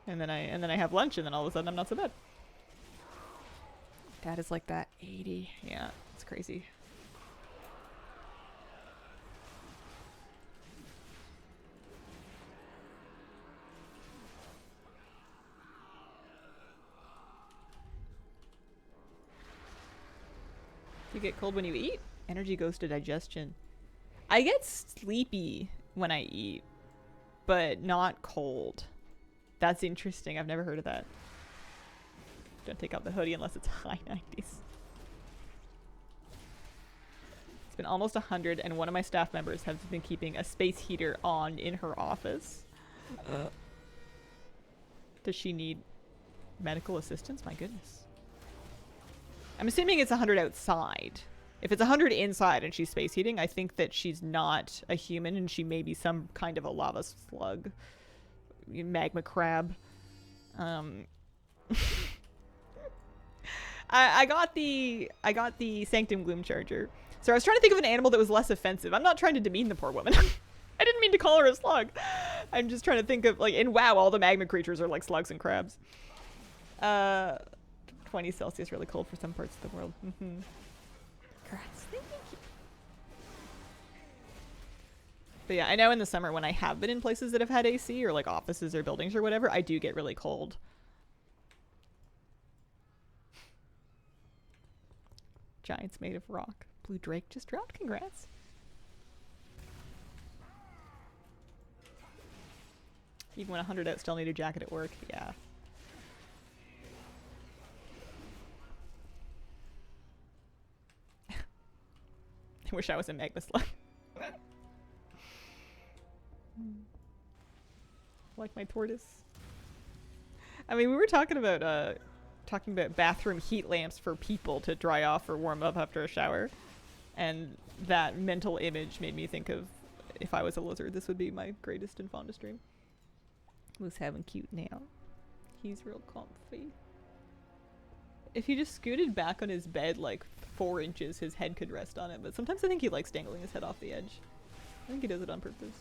and then I have lunch, and then all of a sudden I'm not so bad. Dad is like that 80. Yeah, it's crazy. You get cold when you eat? Energy goes to digestion. I get sleepy when I eat, but not cold. That's interesting. I've never heard of that. Don't take out the hoodie unless it's high 90s. It's been almost 100, and one of my staff members has been keeping a space heater on in her office. Does she need medical assistance? My goodness. I'm assuming it's 100 outside. If it's 100 inside and she's space heating, I think that she's not a human and she may be some kind of a lava slug. Magma crab. I got the Sanctum Gloomcharger. So I was trying to think of an animal that was less offensive. I'm not trying to demean the poor woman. I didn't mean to call her a slug. I'm just trying to think of, like, in WoW, all the magma creatures are like slugs and crabs. 20 Celsius, really cold for some parts of the world. Congrats. Thank you. But yeah, I know in the summer when I have been in places that have had AC or like offices or buildings or whatever, I do get really cold. Giants made of rock. Blue Drake just dropped. Congrats. Even when 100 out, still need a jacket at work. Yeah. I wish I was a magma slug. Like my tortoise. I mean, we were talking about bathroom heat lamps for people to dry off or warm up after a shower, and that mental image made me think of, if I was a lizard, this would be my greatest and fondest dream. Who's having cute now? He's real comfy. If he just scooted back on his bed like 4 inches, his head could rest on it, but sometimes I think he likes dangling his head off the edge. I think he does it on purpose.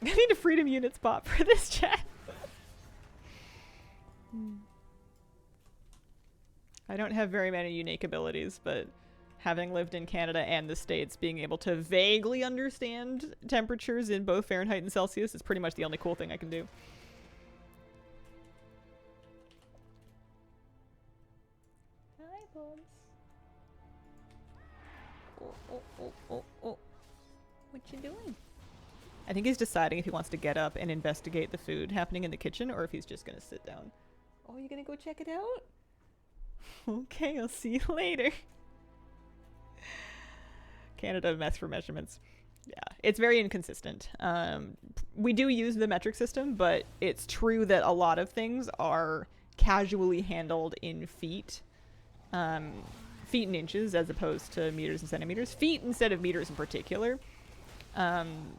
I need a freedom unit spot for this chat. I don't have very many unique abilities, but having lived in Canada and the States, being able to vaguely understand temperatures in both Fahrenheit and Celsius is pretty much the only cool thing I can do. Hi, Bones. Oh. What you doing? I think he's deciding if he wants to get up and investigate the food happening in the kitchen or if he's just gonna sit down. Oh, you gonna go check it out? Okay, I'll see you later. Canada mess for measurements. Yeah, it's very inconsistent. We do use the metric system, but it's true that a lot of things are casually handled in feet. Feet and inches as opposed to meters and centimeters. Feet instead of meters in particular.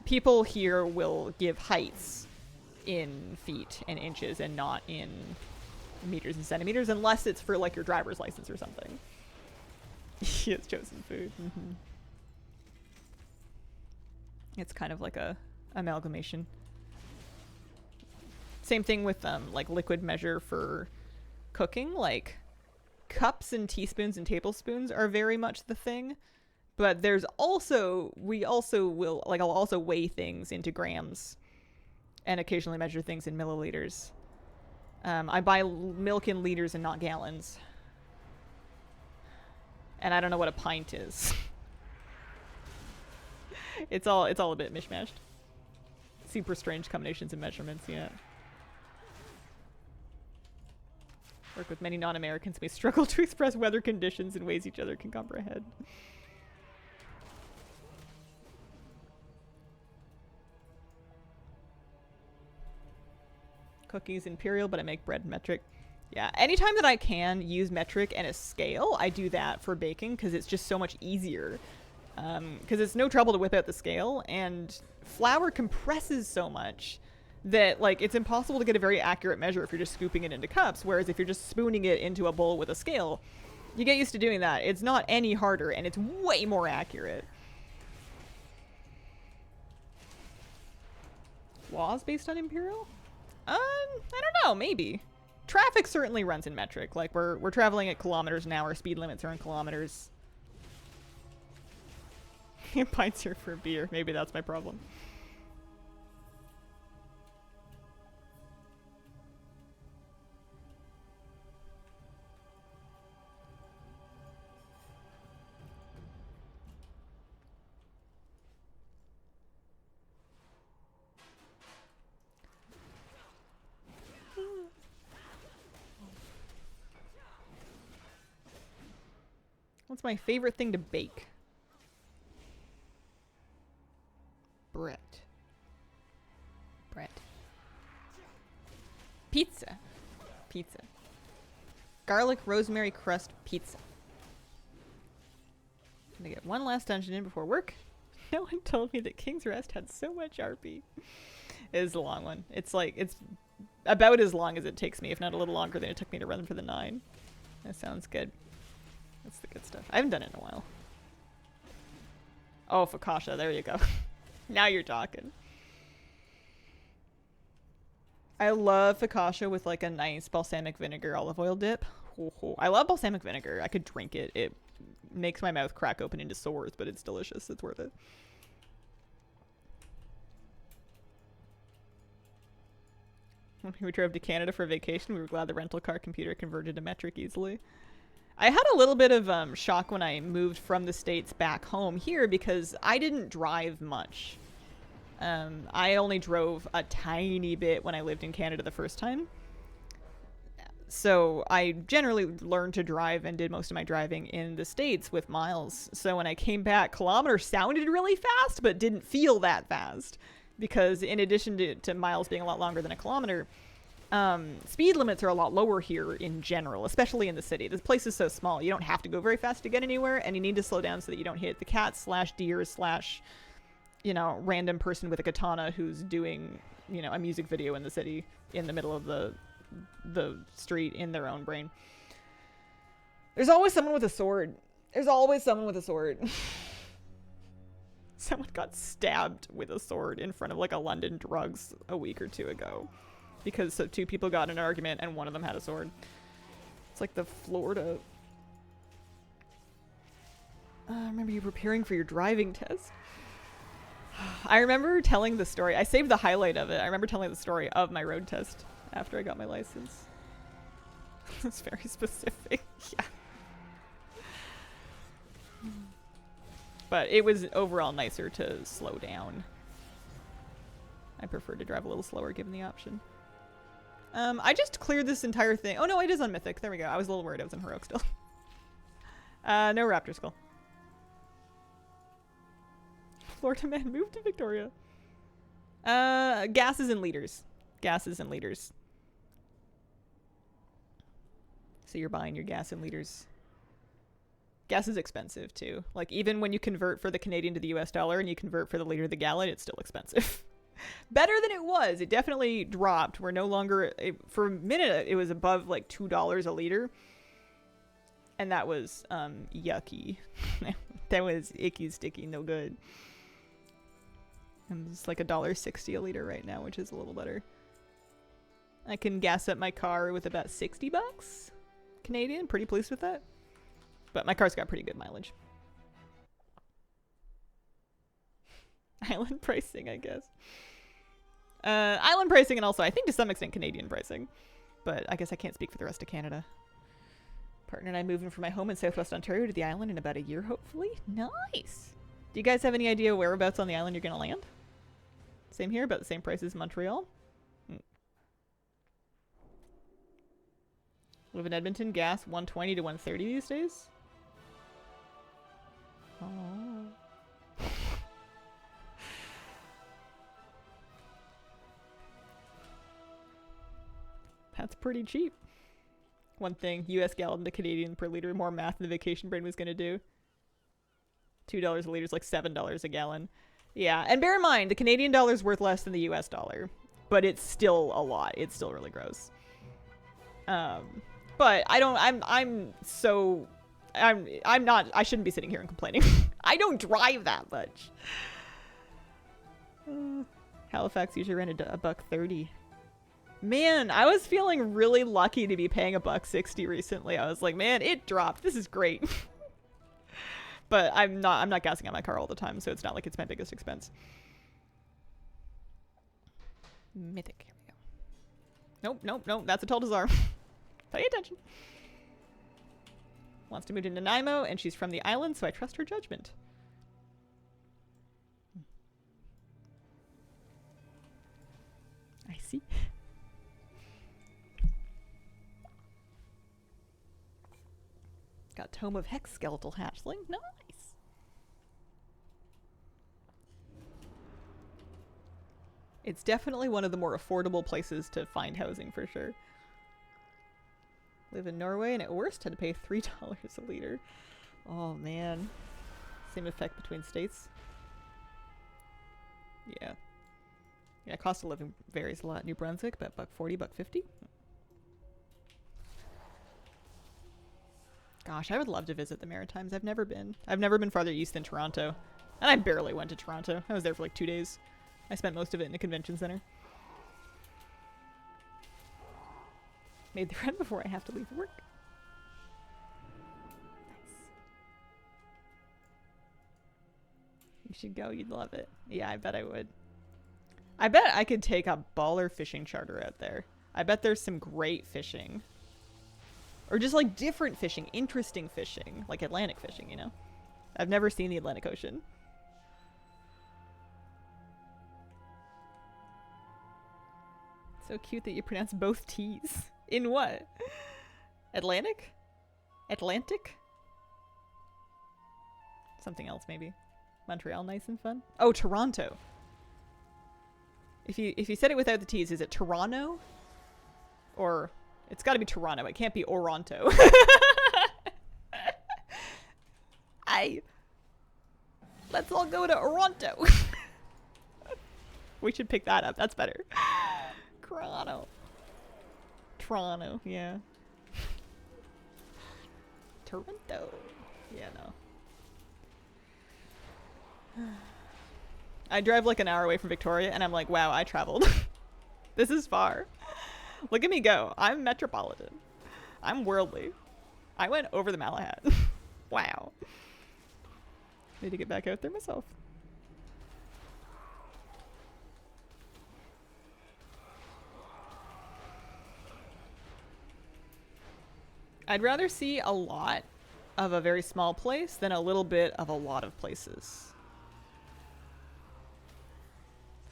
People here will give heights in feet and inches and not in meters and centimeters unless it's for like your driver's license or something. He has chosen food. Mm-hmm. It's kind of like a amalgamation. Same thing with like liquid measure for cooking. Like cups and teaspoons and tablespoons are very much the thing. But there's also, we also will, like I'll also weigh things into grams and occasionally measure things in milliliters. I buy milk in liters and not gallons. And I don't know what a pint is. It's all a bit mishmashed. Super strange combinations of measurements, yeah. Work with many non-Americans may struggle to express weather conditions in ways each other can comprehend. Cookies imperial, but I make bread metric. Yeah, anytime that I can use metric and a scale, I do that for baking because it's just so much easier. Because it's no trouble to whip out the scale, and flour compresses so much that like it's impossible to get a very accurate measure if you're just scooping it into cups, whereas if you're just spooning it into a bowl with a scale, you get used to doing that. It's not any harder, and it's way more accurate. Laws based on imperial? I don't know, maybe. Traffic certainly runs in metric. Like we're traveling at kilometers an hour, speed limits are in kilometers. Pints here for beer. Maybe that's my problem. What's my favorite thing to bake? Bread. Pizza. Garlic rosemary crust pizza. Gonna get one last dungeon in before work. No one told me that King's Rest had so much RP. It is a long one. It's like, it's about as long as it takes me, if not a little longer than it took me to run for the 9. That sounds good. That's the good stuff. I haven't done it in a while. Oh, focaccia. There you go. Now you're talking. I love focaccia with like a nice balsamic vinegar olive oil dip. I love balsamic vinegar. I could drink it. It makes my mouth crack open into sores, but it's delicious. It's worth it. When we drove to Canada for vacation, we were glad the rental car computer converted to metric easily. I had a little bit of shock when I moved from the States back home here because I didn't drive much. I only drove a tiny bit when I lived in Canada the first time. So I generally learned to drive and did most of my driving in the States with miles. So when I came back, kilometers sounded really fast, but didn't feel that fast. Because in addition to miles being a lot longer than a kilometer, speed limits are a lot lower here in general, especially in the city. This place is so small. You don't have to go very fast to get anywhere, and you need to slow down so that you don't hit the cats / deer / you know, random person with a katana who's doing, you know, a music video in the city in the middle of the street in their own brain. There's always someone with a sword. Someone got stabbed with a sword in front of like a London drugs a week or 2 ago because 2 people got in an argument and one of them had a sword. It's like the Florida. I remember you preparing for your driving test. I remember telling the story. I saved the highlight of it. I remember telling the story of my road test after I got my license. It's very specific. Yeah. But it was overall nicer to slow down. I prefer to drive a little slower given the option. I just cleared this entire thing. Oh no, it is on Mythic. There we go. I was a little worried I was in Heroic still. No Raptor Skull. Florida man, move to Victoria. Gases and liters. Gases and liters. So you're buying your gas in liters. Gas is expensive too. Like even when you convert for the Canadian to the US dollar and you convert for the liter to the gallon, it's still expensive. Better than it was. It definitely dropped. We're no longer, for a minute it was above like $2 a liter. And that was yucky. That was icky, sticky, no good. And it's like $1.60 a liter right now, which is a little better. I can gas up my car with about 60 bucks Canadian. Pretty pleased with that. But my car's got pretty good mileage. Island pricing, I guess. Island pricing and also I think to some extent Canadian pricing. But I guess I can't speak for the rest of Canada. Partner and I moving from my home in Southwest Ontario to the island in about a year, hopefully. Nice! Do you guys have any idea whereabouts on the island you're going to land? Same here, about the same price as Montreal. Live in Edmonton, gas $1.20 to $1.30 these days. Oh. That's pretty cheap. One thing, US gallon to Canadian per liter, more math than the vacation brain was going to do. $2 a liter is like $7 a gallon. Yeah, and bear in mind, the Canadian dollar is worth less than the US dollar, but it's still a lot. It's still really gross. But I shouldn't be sitting here and complaining. I don't drive that much. Halifax usually rented a $1.30. Man, I was feeling really lucky to be paying $1.60 recently. I was like, man, it dropped. This is great. But I'm not gassing out my car all the time, so it's not like it's my biggest expense. Mythic. Here we go. Nope. That's a Tuldazar. Pay attention. Wants to move to Nanaimo, and she's from the island, so I trust her judgment. I see. Got Tome of Hex Skeletal Hatchling. Nice. It's definitely one of the more affordable places to find housing for sure. Live in Norway and at worst had to pay $3 a liter. Oh man. Same effect between states. Yeah. Yeah, cost of living varies a lot. New Brunswick, about $1.40, $1.50. Gosh, I would love to visit the Maritimes. I've never been. I've never been farther east than Toronto. And I barely went to Toronto. I was there for like 2 days. I spent most of it in a convention center. Made the run before I have to leave work. Nice. You should go. You'd love it. Yeah, I bet I would. I bet I could take a baller fishing charter out there. I bet there's some great fishing. Or just like different fishing, interesting fishing. Like Atlantic fishing, you know? I've never seen the Atlantic Ocean. So cute that you pronounce both T's. In what? Atlantic? Atlantic? Something else maybe. Montreal, nice and fun. Oh, Toronto. If you said it without the T's, is it Toronto? Or it's got to be Toronto. It can't be Oronto. Let's all go to Oronto. We should pick that up. That's better. Toronto, yeah. Toronto. Yeah, no. I drive like an hour away from Victoria and I'm like, wow, I traveled. This is far. Look at me go. I'm metropolitan. I'm worldly. I went over the Malahat. Wow. Need to get back out there myself. I'd rather see a lot of a very small place than a little bit of a lot of places.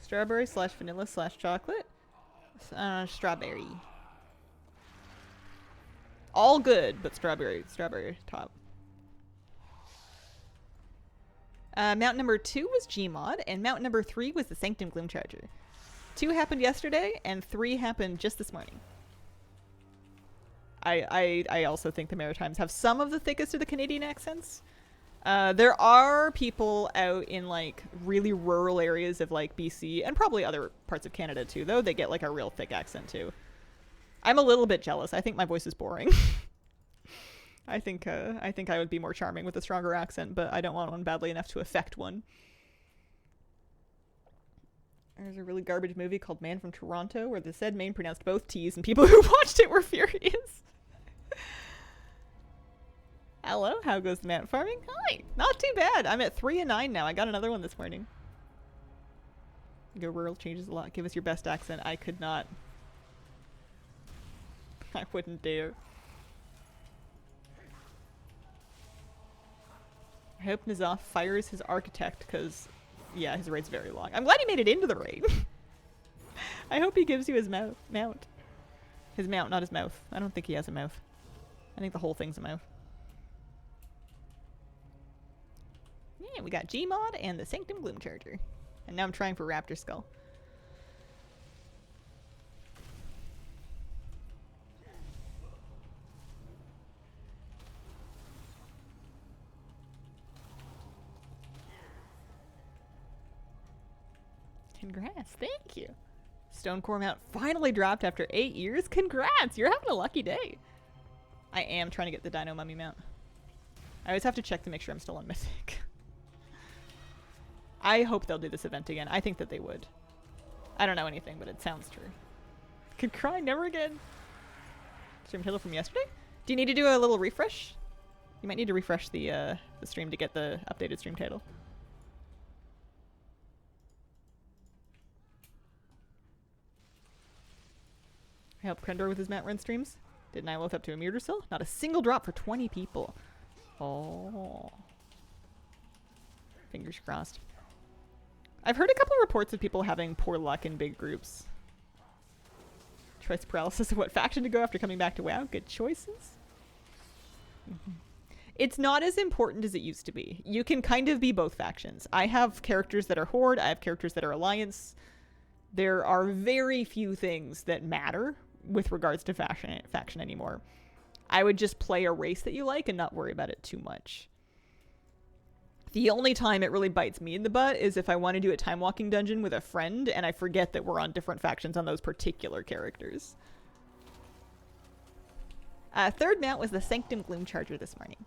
Strawberry / vanilla / chocolate. Strawberry. All good, but strawberry top. Mount number 2 was Gmod, and mount number 3 was the Sanctum Gloomcharger. 2 happened yesterday, and 3 happened just this morning. I also think the Maritimes have some of the thickest of the Canadian accents. There are people out in like really rural areas of like BC and probably other parts of Canada too, though. They get like a real thick accent too. I'm a little bit jealous. I think my voice is boring. I think I would be more charming with a stronger accent, but I don't want one badly enough to affect one. There's a really garbage movie called Man from Toronto where the said main pronounced both T's and people who watched it were furious. Hello, how goes the mount farming? Hi, not too bad. I'm at 3 and 9 now. I got another one this morning. Go rural changes a lot. Give us your best accent. I could not. I wouldn't dare. I hope Nazoth fires his architect because, yeah, his raid's very long. I'm glad he made it into the raid. I hope he gives you his mount. His mount, not his mouth. I don't think he has a mouth. I think the whole thing's a mouth. Yeah, we got Gmod and the Sanctum Gloomcharger. And now I'm trying for Raptor Skull. Congrats, thank you. Stonecore mount finally dropped after 8 years. Congrats, you're having a lucky day. I am trying to get the Dino Mummy mount. I always have to check to make sure I'm still on Mythic. I hope they'll do this event again. I think that they would. I don't know anything, but it sounds true. Could cry, never again. Stream title from yesterday? Do you need to do a little refresh? You might need to refresh the stream to get the updated stream title. I helped Krendor with his mount run streams. Didn't I loaf up to a Murdersill? Not a single drop for 20 people. Oh. Fingers crossed. I've heard a couple of reports of people having poor luck in big groups. Choice paralysis of what faction to go after coming back to WoW. Good choices. It's not as important as it used to be. You can kind of be both factions. I have characters that are Horde. I have characters that are Alliance. There are very few things that matter with regards to faction anymore. I would just play a race that you like and not worry about it too much. The only time it really bites me in the butt is if I want to do a time walking dungeon with a friend and I forget that we're on different factions on those particular characters. Third mount was the Sanctum Gloomcharger this morning.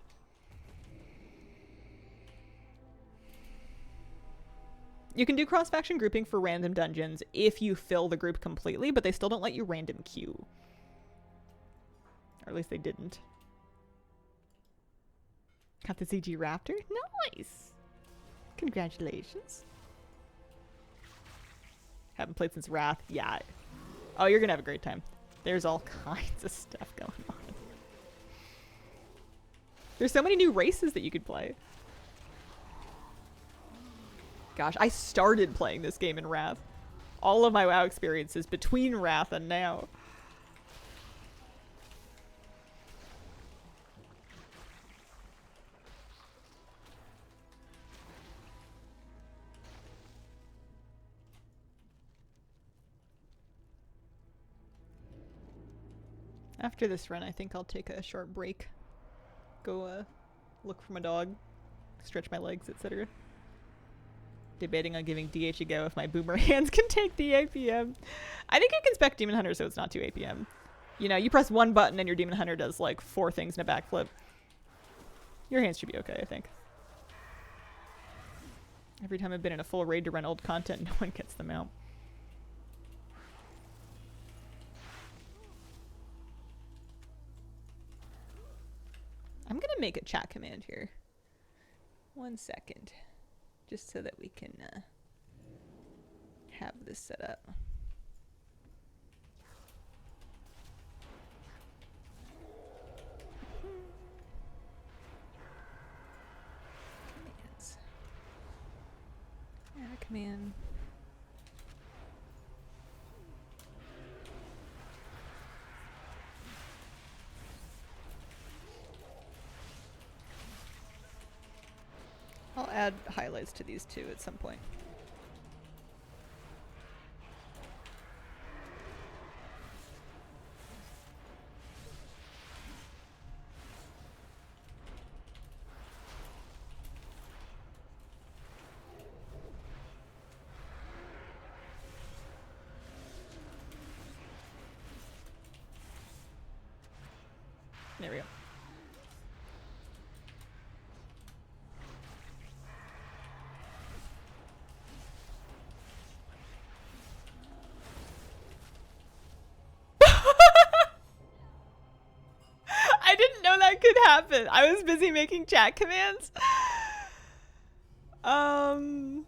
You can do cross-faction grouping for random dungeons if you fill the group completely, but they still don't let you random queue. Or at least they didn't. Got the ZG Raptor? Nice! Congratulations. Haven't played since Wrath? Yeah. Oh, you're gonna have a great time. There's all kinds of stuff going on. There's so many new races that you could play. Gosh, I started playing this game in Wrath. All of my WoW experiences between Wrath and now. After this run, I think I'll take a short break. Go look for my dog, stretch my legs, etc. Debating on giving DH a go if my boomer hands can take the APM. I think you can spec Demon Hunter so it's not too APM. You know, you press one button and your Demon Hunter does like 4 things in a backflip. Your hands should be okay, I think. Every time I've been in a full raid to run old content, no one gets them out. I'm gonna make a chat command here. 1 second. Just so that we can have this set up. Commands. Add a command. add highlights to these too at some point. There we go. I didn't know that could happen. I was busy making chat commands. I'm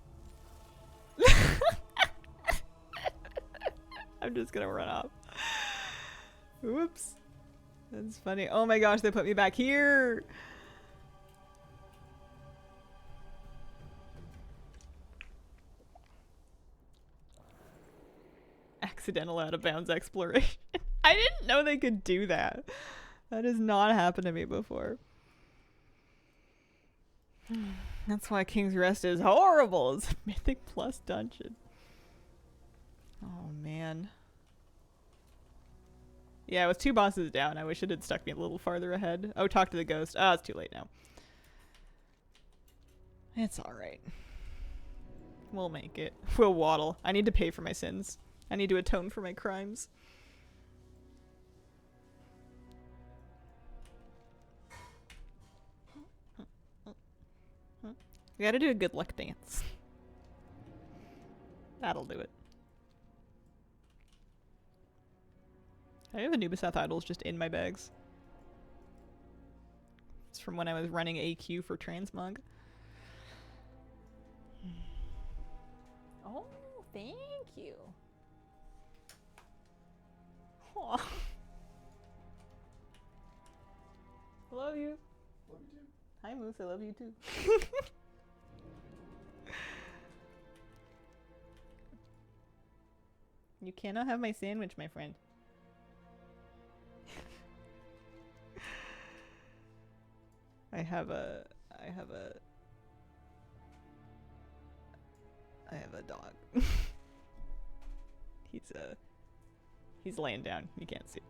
just gonna run off. Whoops. That's funny. Oh my gosh, they put me back here. Accidental out of bounds exploration. I didn't know they could do that. That has not happened to me before. That's why King's Rest is horrible. It's a Mythic Plus dungeon. Oh man. Yeah, with 2 bosses down, I wish it had stuck me a little farther ahead. Oh, talk to the ghost. Oh, it's too late now. It's alright. We'll make it. We'll waddle. I need to pay for my sins. I need to atone for my crimes. We gotta do a good luck dance. That'll do it. I have Anubiseth idols just in my bags. It's from when I was running AQ for transmog. Oh, thank you. Aw. I love you. Love you too. Hi Moose, I love you too. You cannot have my sandwich, my friend. I have a dog. He's laying down. You can't see.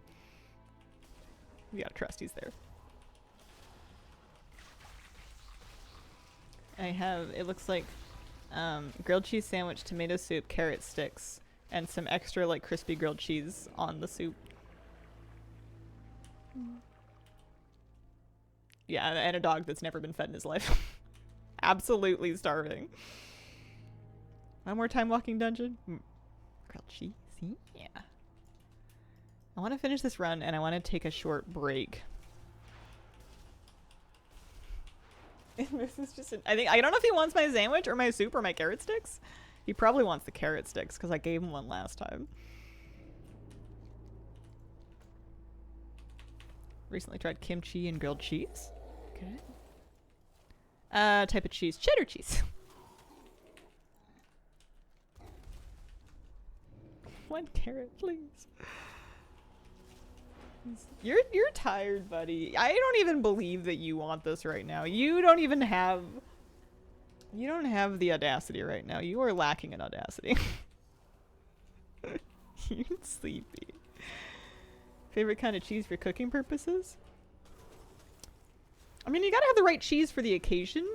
You gotta trust he's there. I have, it looks like grilled cheese sandwich, tomato soup, carrot sticks, and some extra like crispy grilled cheese on the soup. Yeah, and a dog that's never been fed in his life. Absolutely starving. One more time walking dungeon. Grilled cheese, yeah. I want to finish this run and I want to take a short break. This is just I don't know if he wants my sandwich or my soup or my carrot sticks. He probably wants the carrot sticks because I gave him one last time. Recently tried kimchi and grilled cheese. Good. Type of cheese. Cheddar cheese. One carrot, please. You're tired, buddy. I don't even believe that you want this right now. You don't have the audacity right now. You are lacking in audacity. You're sleepy. Favorite kind of cheese for cooking purposes? I mean, you gotta have the right cheese for the occasion.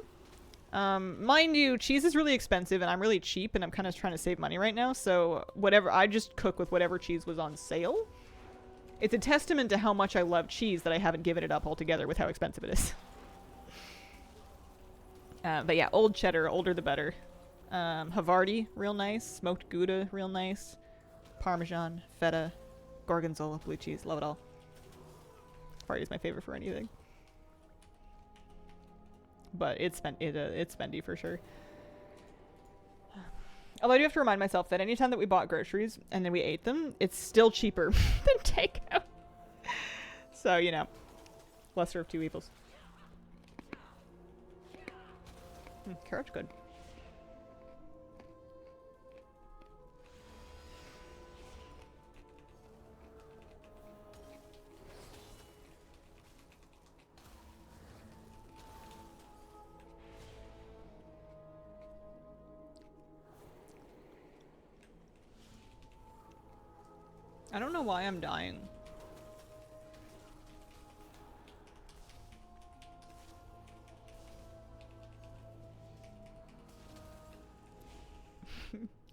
Mind you, cheese is really expensive and I'm really cheap and I'm kind of trying to save money right now. So whatever, I just cook with whatever cheese was on sale. It's a testament to how much I love cheese that I haven't given it up altogether with how expensive it is. But yeah, old cheddar, older the better. Havarti, real nice. Smoked Gouda, real nice. Parmesan, feta, gorgonzola, blue cheese, love it all. Havarti is my favorite for anything. But it's spendy for sure. Although I do have to remind myself that anytime that we bought groceries and then we ate them, it's still cheaper than takeout. So, you know, lesser of two evils. Carrot's good. I don't know why I'm dying.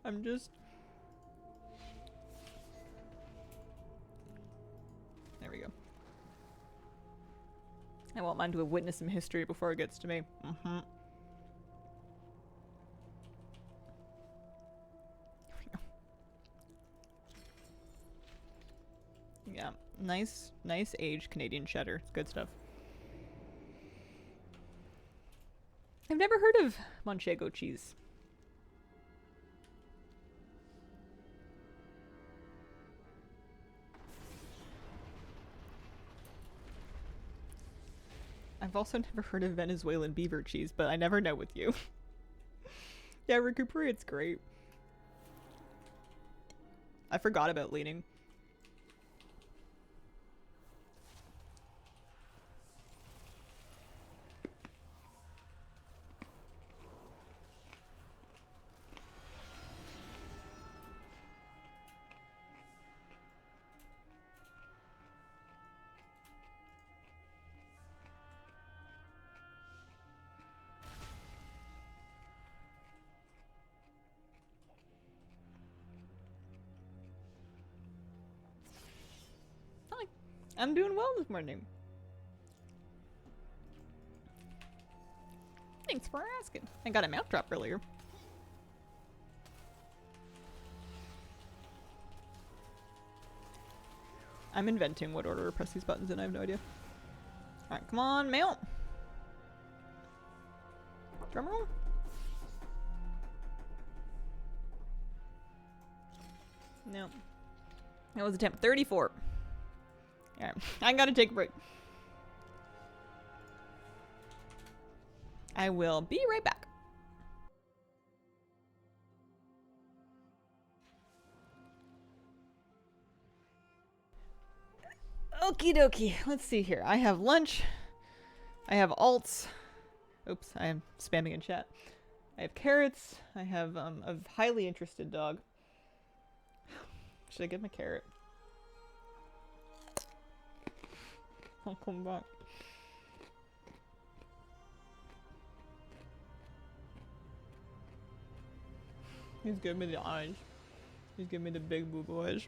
I'm just... There we go. I want mine to have witnessed some history before it gets to me. Mm-hmm. Yeah, nice aged Canadian cheddar. It's good stuff. I've never heard of Manchego cheese. I've also never heard of Venezuelan beaver cheese, but I never know with you. Yeah, recuperate's great. I forgot about leaning. Hi. I'm doing well this morning. Thanks for asking. I got a mount drop earlier. I'm inventing what order to press these buttons in. I have no idea. Alright, come on, mount. Drum roll. No. That was attempt 34. Alright, I gotta take a break. I will be right back. Okie dokie. Let's see here. I have lunch. I have alts. Oops, I am spamming in chat. I have carrots. I have a highly interested dog. Should I give him a carrot? I'll come back. He's giving me the eyes. He's giving me the big boo boys.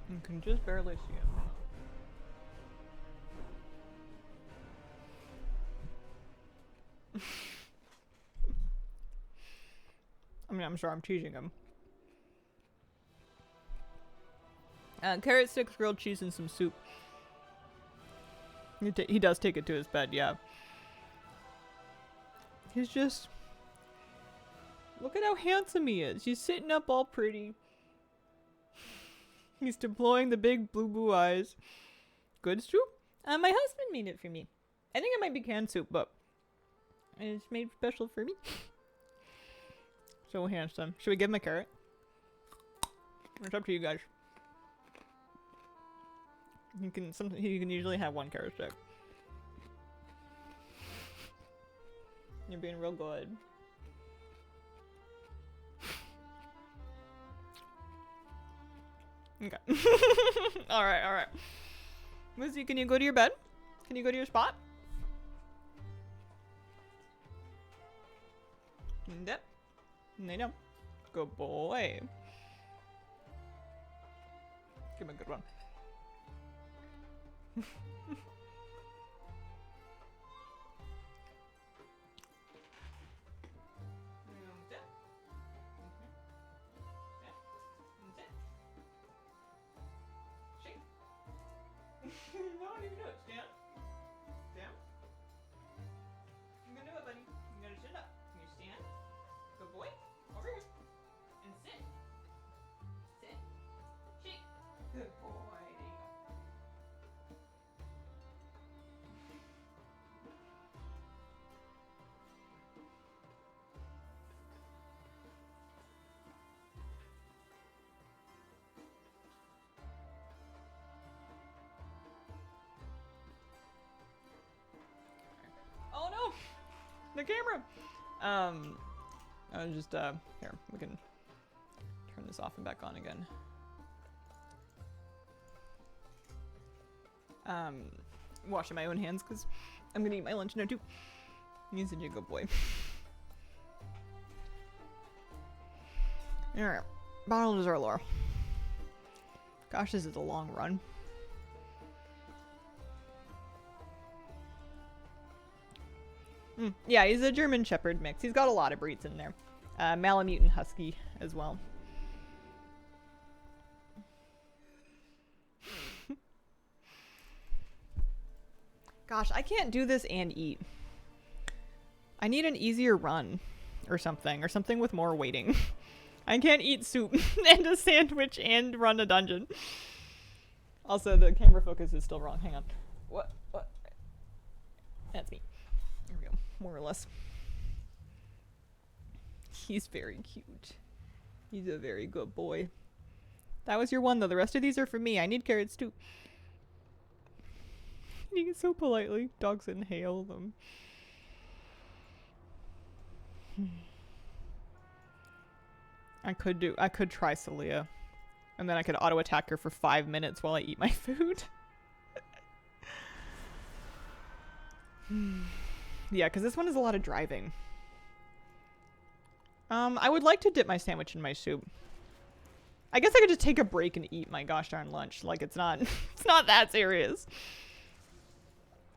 You can just barely see him. I mean, I'm sure I'm teasing him. Carrot sticks, grilled cheese, and some soup. He does take it to his bed, yeah. He's just... Look at how handsome he is. He's sitting up all pretty. He's deploying the big blue eyes. Good soup? My husband made it for me. I think it might be canned soup, but it's made special for me. So handsome. Should we give him a carrot? It's up to you guys. He can usually have one carrot stick. You're being real good. Okay. Alright. Lizzie, can you go to your bed? Can you go to your spot? Yep. Lay down. Good boy. Give him a good one. No, I didn't do it. Stand. Stand. You can do it, buddy. You gotta sit up. Can you stand? Good boy. Over here. And sit. Sit. Shake. Good boy. There you go. Oh no! The camera! I just, here, we can turn this off and back on again. Washing my own hands because I'm gonna eat my lunch now too. He's such a good boy. Alright, bottle dessert lore. Gosh, this is a long run. Yeah, he's a German Shepherd mix. He's got a lot of breeds in there. Malamute and Husky as well. Gosh, I can't do this and eat. I need an easier run or something with more waiting. I can't eat soup and a sandwich and run a dungeon. Also, the camera focus is still wrong. Hang on. What? That's me. There we go. More or less. He's very cute. He's a very good boy. That was your one, though. The rest of these are for me. I need carrots, too. Eating it so politely. Dogs inhale them. I could try Celia. And then I could auto attack her for 5 minutes while I eat my food. Yeah, because this one is a lot of driving. I would like to dip my sandwich in my soup. I guess I could just take a break and eat my gosh darn lunch. Like, it's not it's not that serious.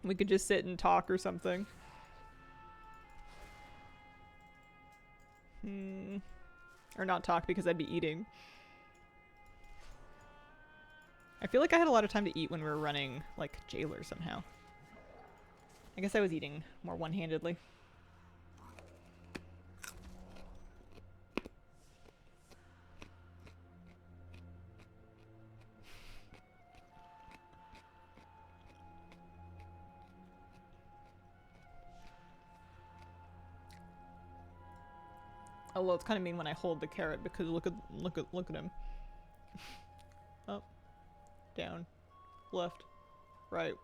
We could just sit and talk or something. Or not talk because I'd be eating. I feel like I had a lot of time to eat when we were running, like, Jailer somehow. I guess I was eating more one-handedly. Although it's kind of mean when I hold the carrot because look at him. Up, down, left, right.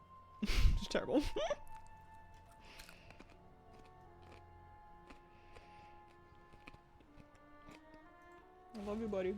Just terrible. I love you, buddy.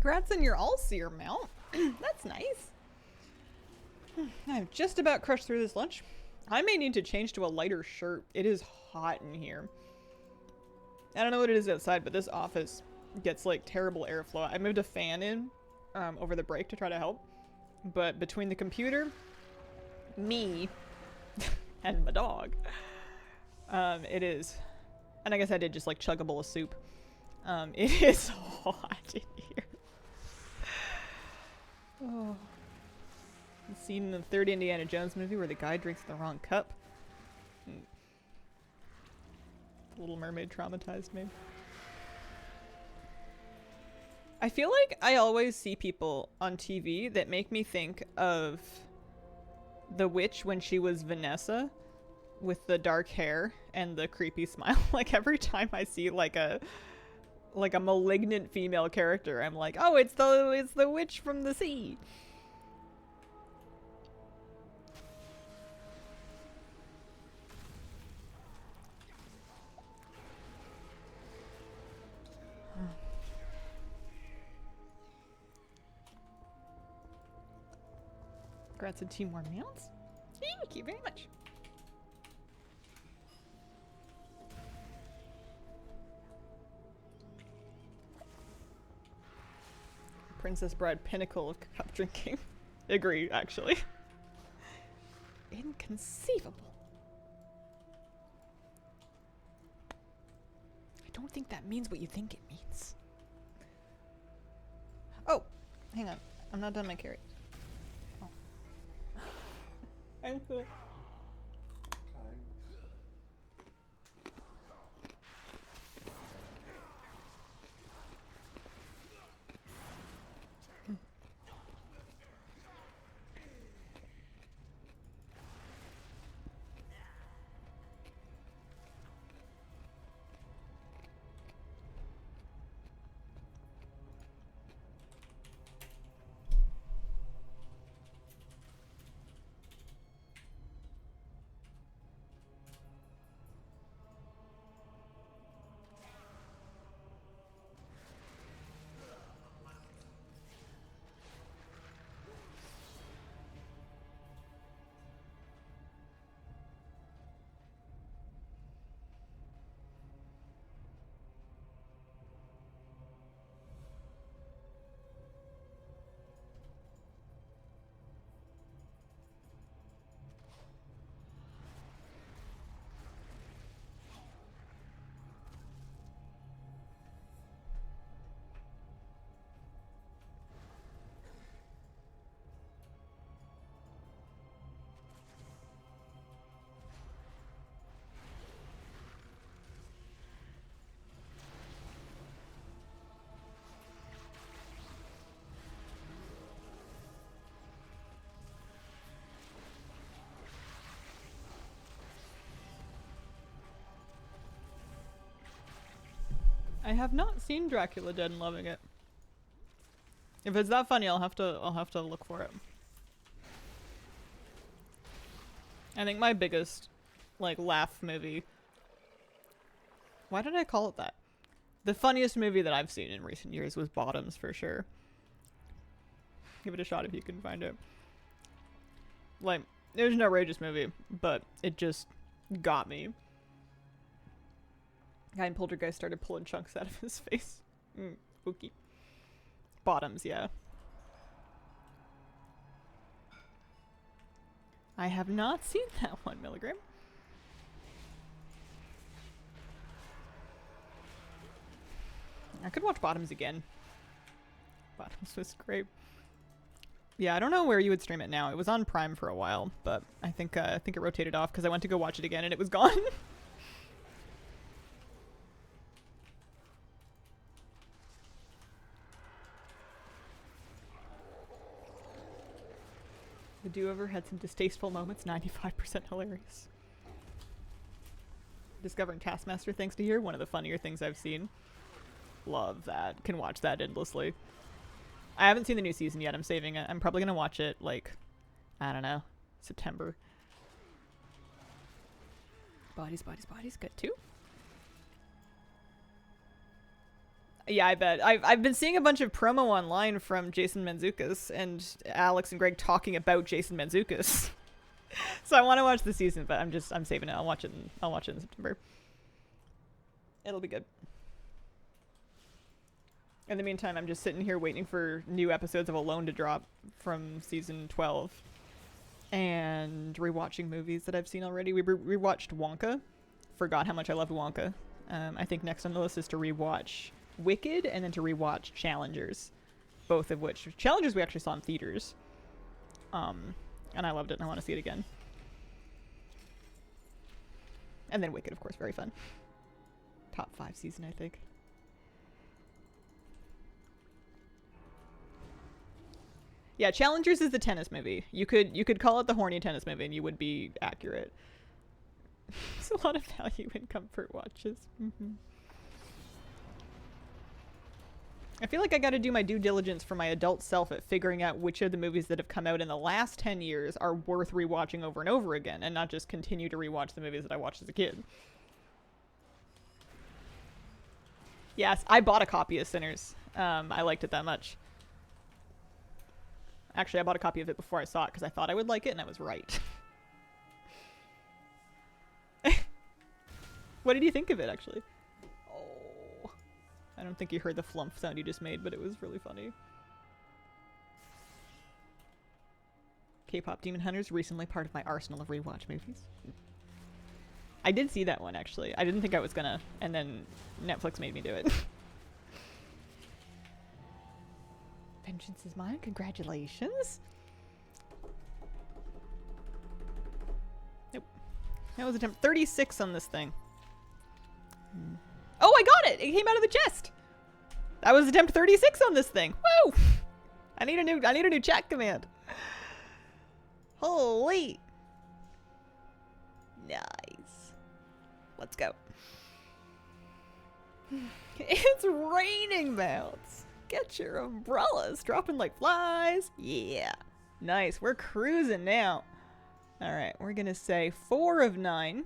Congrats on your all-seer mount. That's nice. I've just about crushed through this lunch. I may need to change to a lighter shirt. It is hot in here. I don't know what it is outside, but this office gets like terrible airflow. I moved a fan in over the break to try to help. But between the computer, me, and my dog, it is. And I guess I did just like chug a bowl of soup. It is hot in here. Oh. The scene in the third Indiana Jones movie where the guy drinks the wrong cup. The Little Mermaid traumatized me. I feel like I always see people on TV that make me think of the witch when she was Vanessa with the dark hair and the creepy smile. Like every time I see like a malignant female character, I'm like, oh, it's the witch from the sea. Congrats on 2 more meals. Thank you very much. Princess Bride, pinnacle of cup drinking. Agree, actually. Inconceivable. I don't think that means what you think it means. Oh, hang on. I'm not done my carry. Oh. I'm cool. I have not seen Dracula Dead and loving it. If it's that funny, I'll have to look for it. I think my biggest like laugh movie. Why did I call it that? The funniest movie that I've seen in recent years was Bottoms for sure. Give it a shot if you can find it. Like, it was an outrageous movie, but it just got me. Guy in Poltergeist started pulling chunks out of his face. Spooky. Bottoms, yeah. I have not seen that one, Milligram. I could watch Bottoms again. Bottoms was great. Yeah, I don't know where you would stream it now. It was on Prime for a while, but I think it rotated off because I went to go watch it again and it was gone. The do-over had some distasteful moments, 95% hilarious. Discovering Taskmaster thanks to here, one of the funnier things I've seen. Love that. Can watch that endlessly. I haven't seen the new season yet. I'm saving it. I'm probably going to watch it, like, I don't know, September. Bodies, bodies, bodies. Good, too. Yeah, I bet. I've been seeing a bunch of promo online from Jason Mantzoukas and Alex and Greg talking about Jason Mantzoukas. So I want to watch the season, but I'm saving it. I'll watch it in September. It'll be good. In the meantime, I'm just sitting here waiting for new episodes of Alone to drop from season 12. And rewatching movies that I've seen already. We rewatched Wonka. Forgot how much I loved Wonka. I think next on the list is to rewatch Wicked and then to rewatch Challengers. Both of which... Challengers we actually saw in theaters. And I loved it and I want to see it again. And then Wicked, of course, very fun. Top 5 season, I think. Yeah, Challengers is the tennis movie. You could call it the horny tennis movie and you would be accurate. There's a lot of value in comfort watches. I feel like I gotta do my due diligence for my adult self at figuring out which of the movies that have come out in the last 10 years are worth rewatching over and over again, and not just continue to rewatch the movies that I watched as a kid. Yes, I bought a copy of Sinners. I liked it that much. Actually, I bought a copy of it before I saw it because I thought I would like it, and I was right. What did you think of it, actually? I don't think you heard the flump sound you just made, but it was really funny. K-pop Demon Hunters, recently part of my arsenal of rewatch movies. I did see that one, actually. I didn't think I was gonna, and then Netflix made me do it. Vengeance is mine. Congratulations. Nope. That was attempt 36 on this thing. Oh, I got it! It came out of the chest! That was attempt 36 on this thing. Woo! I need a new chat command. Holy! Nice. Let's go. It's raining mounts. Get your umbrellas. Dropping like flies. Yeah. Nice. We're cruising now. Alright, we're gonna say 4 of 9.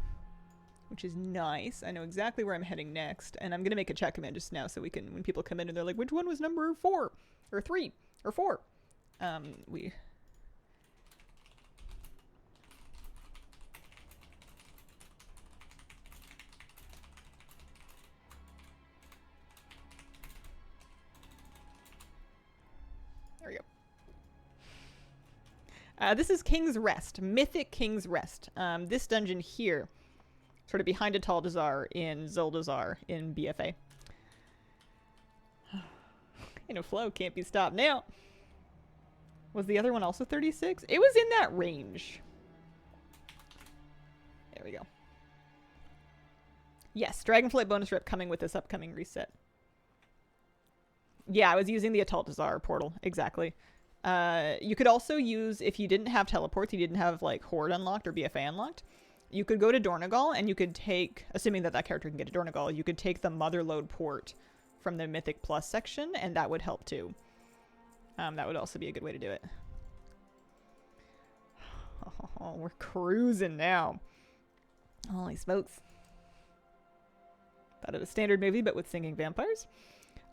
Which is nice. I know exactly where I'm heading next. And I'm going to make a chat command just now so we can, when people come in and they're like, which one was number 4? Or 3? Or 4? There we go. This is King's Rest. Mythic King's Rest. This dungeon here, sort of behind a Taldazar in Zuldazar in BFA. In a flow, can't be stopped now. Was the other one also 36? It was in that range. There we go. Yes, Dragonflight bonus rep coming with this upcoming reset. Yeah, I was using the Ataltazar portal, exactly. You could also use, if you didn't have teleports, you didn't have like Horde unlocked or BFA unlocked, you could go to Dornagal and you could take, assuming that that character can get to Dornagal, you could take the Motherlode port from the Mythic Plus section, and that would help too. That would also be a good way to do it. Oh, we're cruising now. Holy smokes. Thought of a standard movie, but with singing vampires.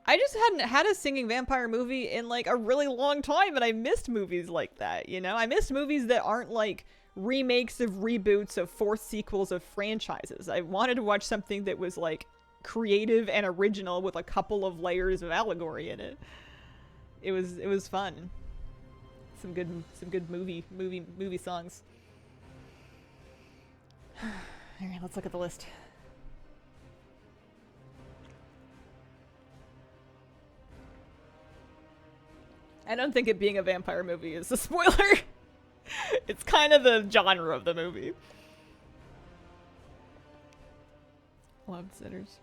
I just hadn't had a singing vampire movie in like a really long time, and I missed movies like that, you know? I missed movies that aren't like remakes of reboots of fourth sequels of franchises. I wanted to watch something that was like creative and original with a couple of layers of allegory in it. It was fun. Some good movie songs. All right, let's look at the list. I don't think it being a vampire movie is a spoiler. It's kind of the genre of the movie. Loved Sinners.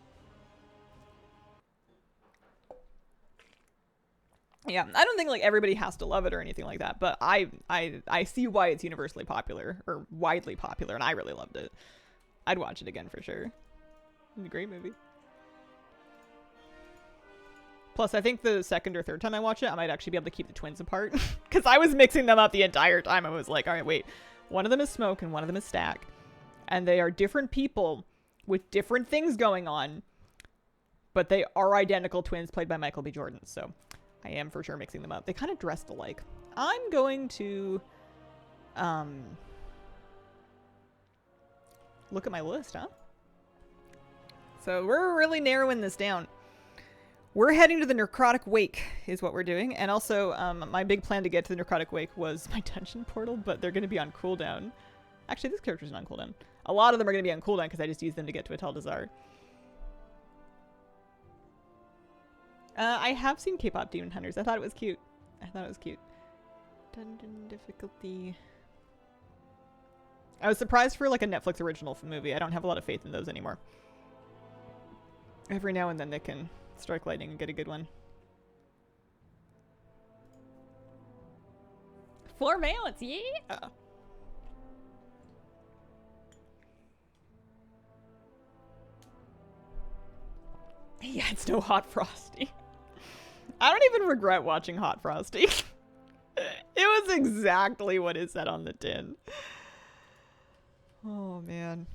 Yeah, I don't think like everybody has to love it or anything like that, but I see why it's universally popular or widely popular, and I really loved it. I'd watch it again for sure. It's a great movie. Plus, I think the second or third time I watch it, I might actually be able to keep the twins apart. Because I was mixing them up the entire time. I was like, all right, wait. One of them is Smoke and one of them is Stack. And they are different people with different things going on. But they are identical twins played by Michael B. Jordan, so I am for sure mixing them up. They kind of dressed alike. I'm going to look at my list, huh? So we're really narrowing this down. We're heading to the Necrotic Wake is what we're doing. And also, my big plan to get to the Necrotic Wake was my dungeon portal, but they're going to be on cooldown. Actually, this character's not on cooldown. A lot of them are going to be on cooldown because I just used them to get to Atal Dazar. I have seen K-pop Demon Hunters. I thought it was cute. Dungeon difficulty. I was surprised for like a Netflix original movie. I don't have a lot of faith in those anymore. Every now and then they can strike lightning and get a good one. 4 valence, yeah! Yeah, it's no Hot Frosty. I don't even regret watching Hot Frosty. It was exactly what it said on the tin. Oh, man.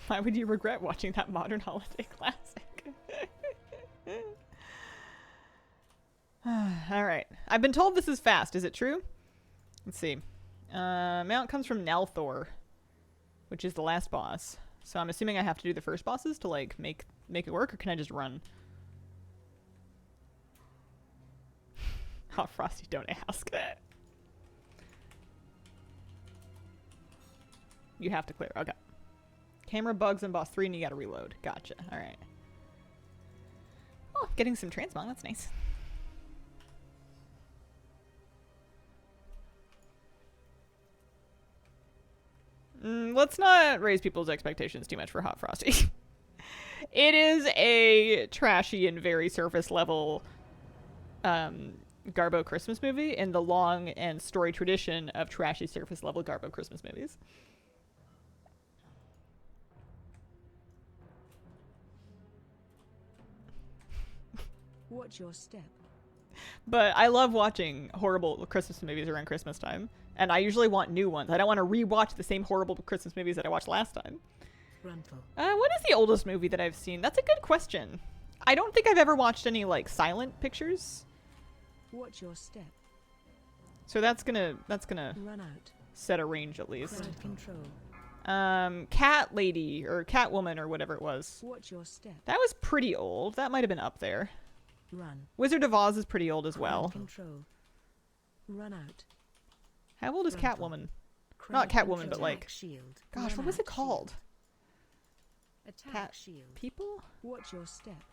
Why would you regret watching that modern holiday classic? Alright. I've been told this is fast. Is it true? Let's see. Mount comes from Nalthor, which is the last boss. So I'm assuming I have to do the first bosses to like make it work, or can I just run? Hot Frosty, don't ask. You have to clear. Okay. Camera bugs in boss 3 and you gotta reload. Gotcha. Alright. Oh, getting some transmog. That's nice. Let's not raise people's expectations too much for Hot Frosty. It is a trashy and very surface level Garbo Christmas movie in the long and story tradition of trashy surface level Garbo Christmas movies. Watch your step. But I love watching horrible Christmas movies around Christmas time. And I usually want new ones. I don't want to rewatch the same horrible Christmas movies that I watched last time. What is the oldest movie that I've seen? That's a good question. I don't think I've ever watched any, like, silent pictures. Watch your step. So that's gonna Run out. set a range at least. Control. Cat Lady, or Catwoman, or whatever it was. Watch your step. That was pretty old. That might have been up there. Run. Wizard of Oz is pretty old as well. Control. Run out. How old is Catwoman? Not Catwoman, but like... Shield. Gosh, what was it called? Attack Cat shield. People? Watch your step.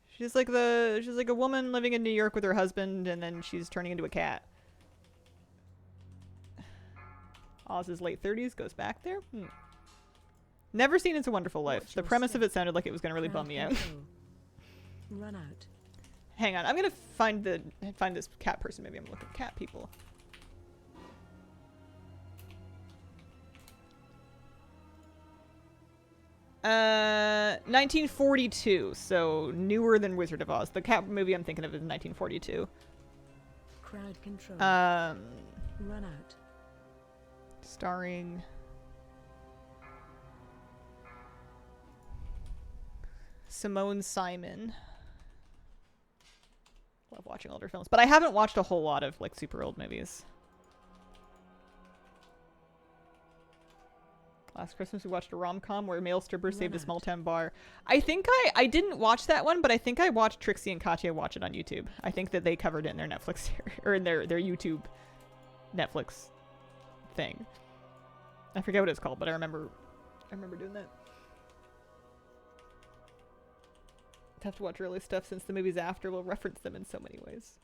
She's like a woman living in New York with her husband, and then she's turning into a cat. Oz's late 30s goes back there. Never seen It's a Wonderful Life. The premise of it sounded like it was gonna really bum me out. Run out. Hang on, I'm gonna find this cat person. Maybe I'm looking at cat people. 1942, so newer than Wizard of Oz. The cat movie I'm thinking of is 1942. Crowd control. Run out. Starring Simone Simon. Love watching older films, but I haven't watched a whole lot of like super old movies. Last Christmas we watched a rom-com where a male stripper saved a small town bar. I think I didn't watch that one, but I think I watched Trixie and Katya watch it on YouTube. I think that they covered it in their Netflix or in their YouTube Netflix thing. I forget what it's called, but I remember doing that. I have to watch early stuff since the movies after will reference them in so many ways.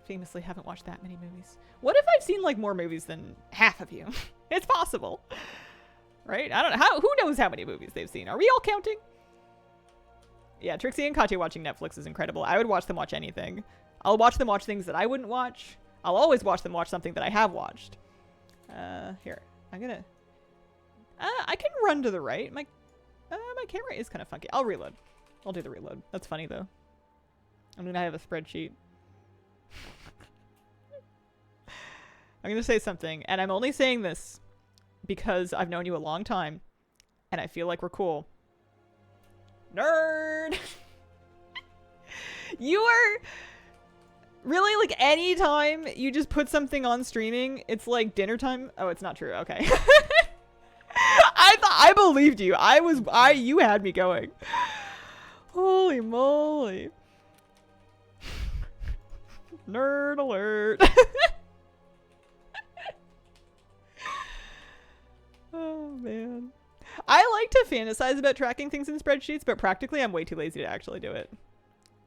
Famously haven't watched that many movies. What if I've seen like more movies than half of you? It's possible, right? I don't know. Who knows how many movies they've seen? Are we all counting? Yeah, Trixie and Katya watching Netflix is incredible. I would watch them watch anything. I'll watch them watch things that I wouldn't watch. I'll always watch them watch something that I have watched. Here. I'm gonna... I can run to the right. My camera is kind of funky. I'll reload. I'll do the reload. That's funny, though. I mean, I have a spreadsheet. I'm gonna say something, and I'm only saying this because I've known you a long time, and I feel like we're cool. Nerd! You are... Really, like, anytime you just put something on streaming, it's like dinner time. Oh, it's not true. Okay. I believed you. You had me going. Holy moly. Nerd alert. Oh, man. I like to fantasize about tracking things in spreadsheets, but practically I'm way too lazy to actually do it.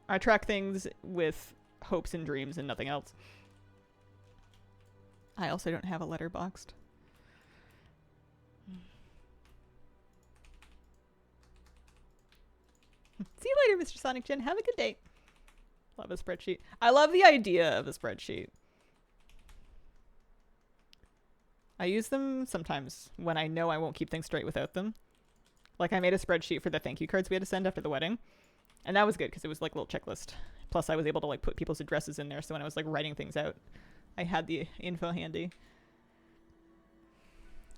I track things with hopes and dreams and nothing else. I also don't have a letterboxed. See you later, Mr. Sonic Gen. Have a good day. Love a spreadsheet. I love the idea of a spreadsheet. I use them sometimes when I know I won't keep things straight without them. Like I made a spreadsheet for the thank you cards we had to send after the wedding. And that was good because it was like a little checklist. Plus I was able to like put people's addresses in there. So when I was like writing things out, I had the info handy.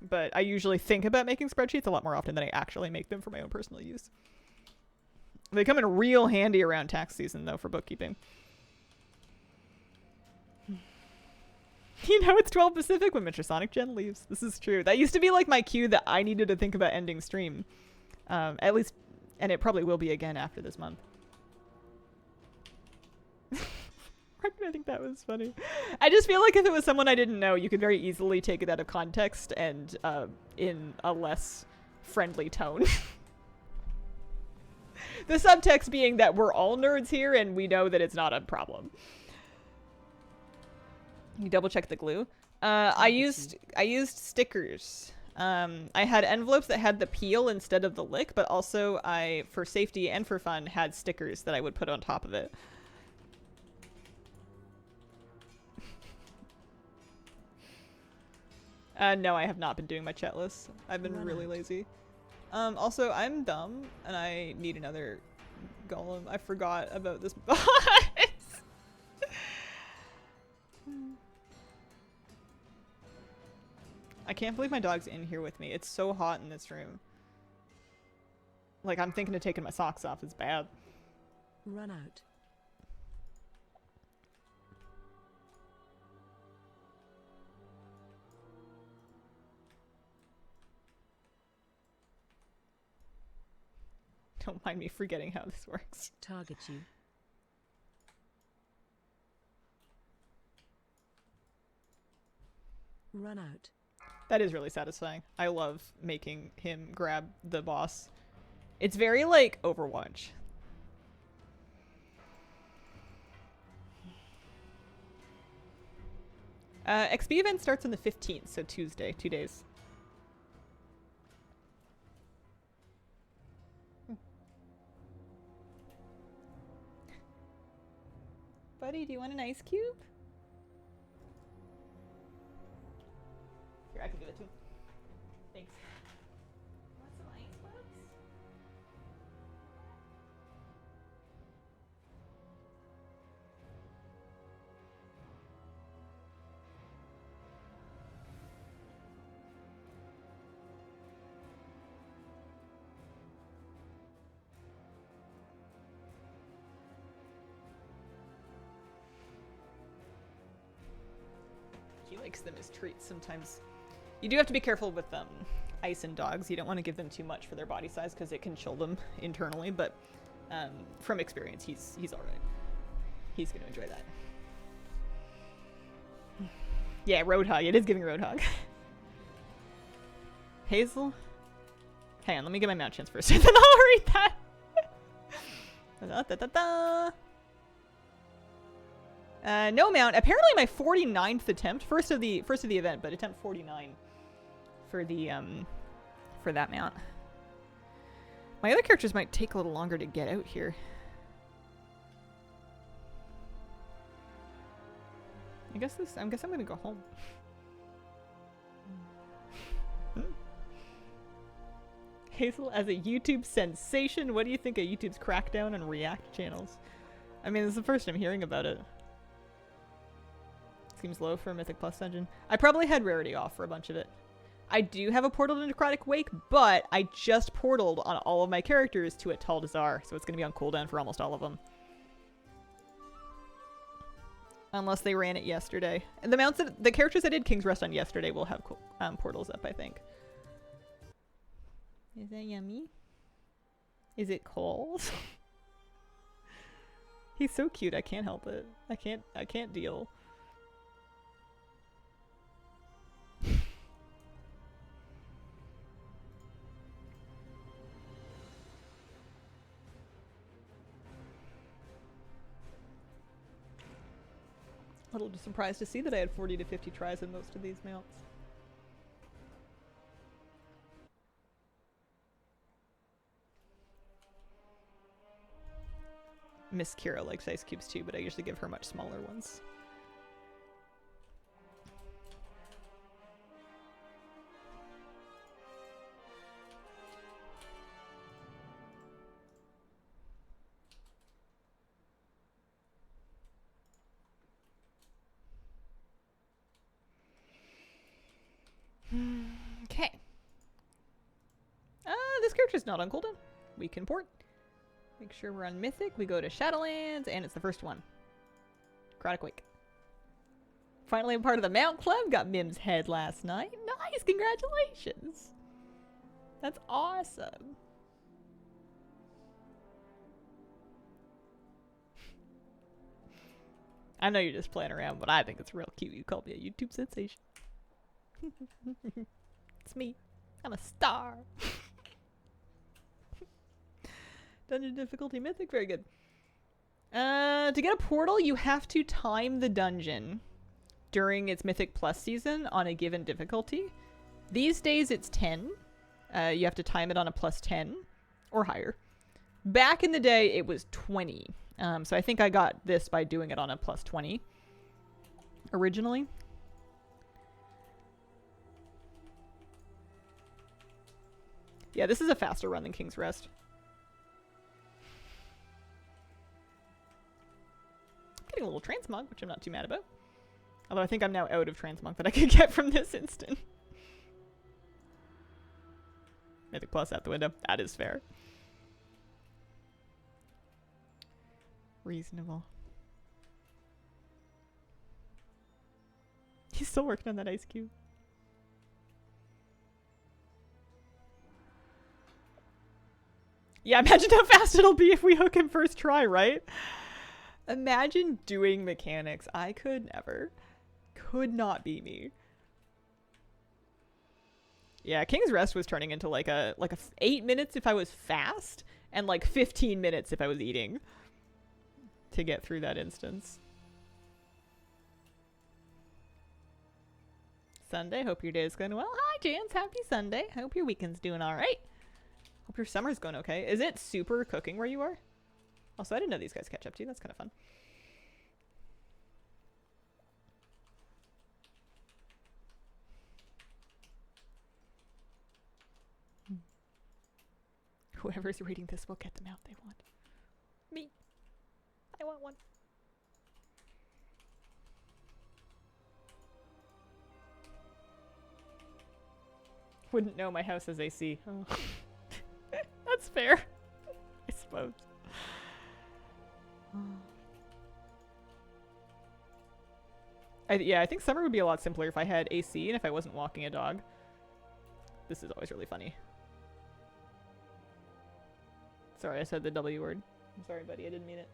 But I usually think about making spreadsheets a lot more often than I actually make them for my own personal use. They come in real handy around tax season though for bookkeeping. You know it's 12 Pacific when Mr. Sonic Gen leaves. This is true. That used to be like my cue that I needed to think about ending stream. At least, and it probably will be again after this month. I think that was funny. I just feel like if it was someone I didn't know, you could very easily take it out of context and in a less friendly tone. The subtext being that we're all nerds here and we know that it's not a problem. You double check the glue. I used stickers. I had envelopes that had the peel instead of the lick, but also I, for safety and for fun, had stickers that I would put on top of it. No, I have not been doing my chat lists. I've been really lazy. Also, I'm dumb, and I need another golem. I forgot about this box. I can't believe my dog's in here with me. It's so hot in this room. Like, I'm thinking of taking my socks off. It's bad. Run out. Don't mind me forgetting how this works. Target you. Run out. That is really satisfying. I love making him grab the boss. It's very like Overwatch. XP event starts on the 15th, so Tuesday, 2 days. Buddy, do you want an ice cube? Here, I can give it to him. Thanks. Want some ice, buds? He likes them as treats sometimes. You do have to be careful with ice and dogs. You don't want to give them too much for their body size because it can chill them internally, but from experience, he's all right. He's going to enjoy that. Yeah, Roadhog. It is giving Roadhog. Hazel? Hang on, let me get my mount chance first, and then I'll read that. Da, da, da, da. No mount. Apparently my 49th attempt, first of the event, but attempt 49 for the for that mount. My other characters might take a little longer to get out here. I guess I'm gonna go home. Hazel as a YouTube sensation. What do you think of YouTube's crackdown on React channels? I mean, this is the first I'm hearing about it. Seems low for a Mythic Plus dungeon. I probably had rarity off for a bunch of it. I do have a portal to Necrotic Wake, but I just portaled on all of my characters to a Taldazar, so it's going to be on cooldown for almost all of them. Unless they ran it yesterday. And the characters I did King's Rest on yesterday will have portals up, I think. Is that yummy? Is it cold? He's so cute, I can't help it. I can't deal. A little surprised to see that I had 40 to 50 tries in most of these mounts. Miss Kira likes ice cubes too, but I usually give her much smaller ones. Okay. This character's not on cooldown. We can port. Make sure we're on Mythic. We go to Shadowlands, and it's the first one. Necrotic Wake. Finally, I'm part of the Mount Club. Got Mim's head last night. Nice, congratulations. That's awesome. I know you're just playing around, but I think it's real cute. You called me a YouTube sensation. It's me. I'm a star. Dungeon difficulty Mythic, very good. To get a portal, you have to time the dungeon during its Mythic Plus season on a given difficulty. These days it's 10. You have to time it on a plus 10 or higher. Back in the day it was 20. So I think I got this by doing it on a plus 20 originally. Yeah, this is a faster run than King's Rest. Getting a little transmog, which I'm not too mad about. Although I think I'm now out of transmog that I could get from this instant. Mythic Plus out the window. That is fair. Reasonable. He's still working on that ice cube. Yeah, imagine how fast it'll be if we hook him first try, right? Imagine doing mechanics. I could never. Could not be me. Yeah, King's Rest was turning into like a 8 minutes if I was fast, and like 15 minutes if I was eating to get through that instance. Sunday, hope your day is going well. Hi, Jans, happy Sunday. Hope your weekend's doing all right. Hope your summer's going okay. Is it super cooking where you are? Also, I didn't know these guys catch up to you. That's kind of fun. Whoever's reading this will get the mount they want. Me. I want one. Wouldn't know my house has AC. Oh. That's fair. I suppose. Yeah, I think summer would be a lot simpler if I had AC and if I wasn't walking a dog. This is always really funny. Sorry, I said the W word. I'm sorry, buddy. I didn't mean it.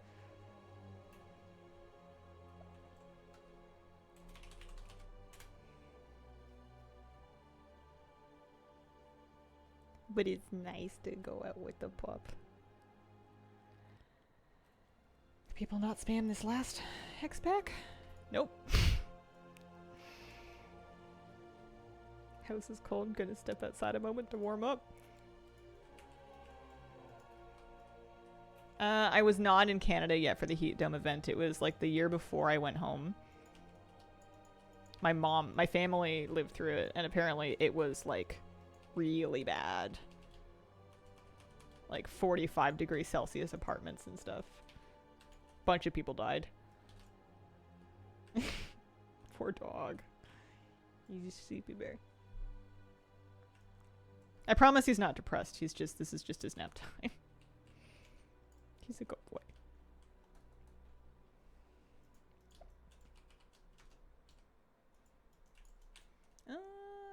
But it's nice to go out with the pup. People not spam this last hex pack? Nope. House is cold. Gonna step outside a moment to warm up. I was not in Canada yet for the Heat Dome event. It was like the year before I went home. My family lived through it, and apparently it was like really bad. like 45 degrees Celsius apartments and stuff. Bunch of people died. Poor dog. He's a sleepy bear. I promise he's not depressed. He's just, this is just his nap time. He's a good boy.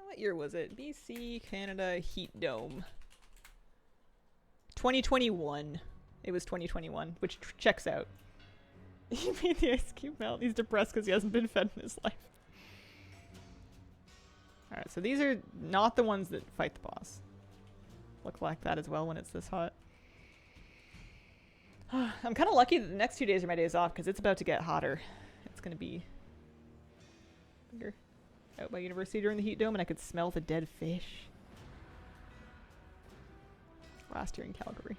What year was it? BC, Canada, heat dome. 2021. It was 2021, which checks out. He made the ice cube melt. He's depressed because he hasn't been fed in his life. Alright, so these are not the ones that fight the boss. Look like that as well when it's this hot. I'm kind of lucky that the next 2 days are my days off because it's about to get hotter. It's going to be bigger. Out by university during the heat dome and I could smell the dead fish. Last year in Calgary.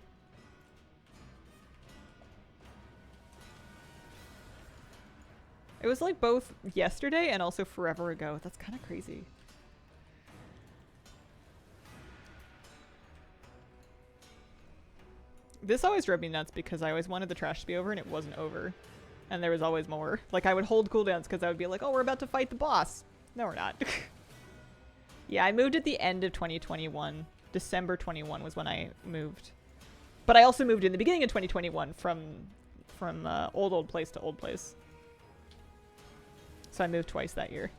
It was like both yesterday and also forever ago. That's kind of crazy. This always drove me nuts because I always wanted the trash to be over and it wasn't over. And there was always more. Like I would hold cooldowns because I would be like, oh, we're about to fight the boss. No, we're not. Yeah, I moved at the end of 2021. December 21 was when I moved. But I also moved in the beginning of 2021 from old place to old place. So I moved twice that year.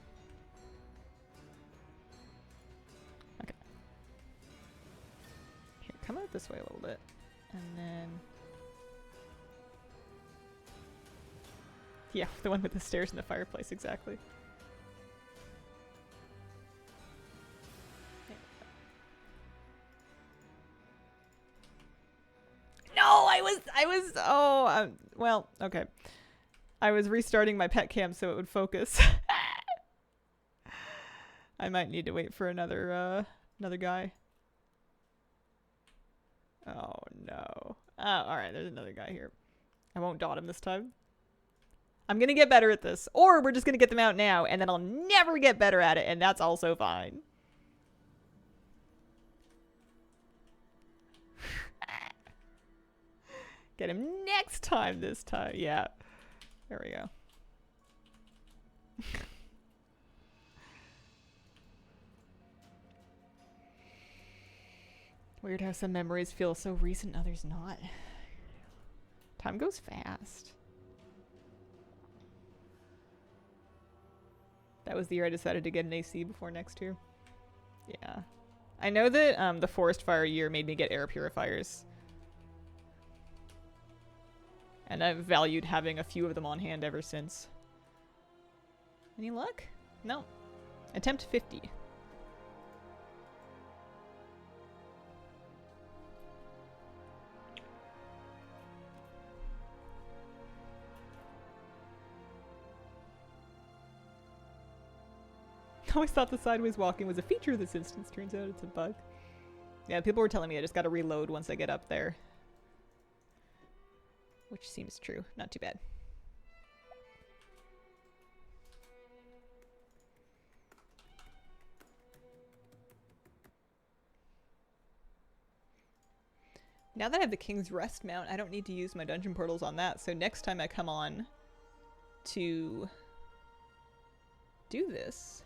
Okay. Here, come out this way a little bit. And then... yeah, the one with the stairs and the fireplace, exactly. No, well, okay. I was restarting my pet cam so it would focus. I might need to wait for another guy. Oh no. Alright, there's another guy here. I won't dot him this time. I'm gonna get better at this. Or we're just gonna get them out now and then I'll never get better at it and that's also fine. Get him next time this time. Yeah. There we go. Weird how some memories feel so recent, others not. Time goes fast. That was the year I decided to get an AC before next year. Yeah. I know that the forest fire year made me get air purifiers. And I've valued having a few of them on hand ever since. Any luck? No. Attempt 50. I always thought the sideways walking was a feature of this instance. Turns out it's a bug. Yeah, people were telling me I just gotta reload once I get up there. Which seems true. Not too bad. Now that I have the King's Rest mount, I don't need to use my dungeon portals on that. So next time I come on to do this,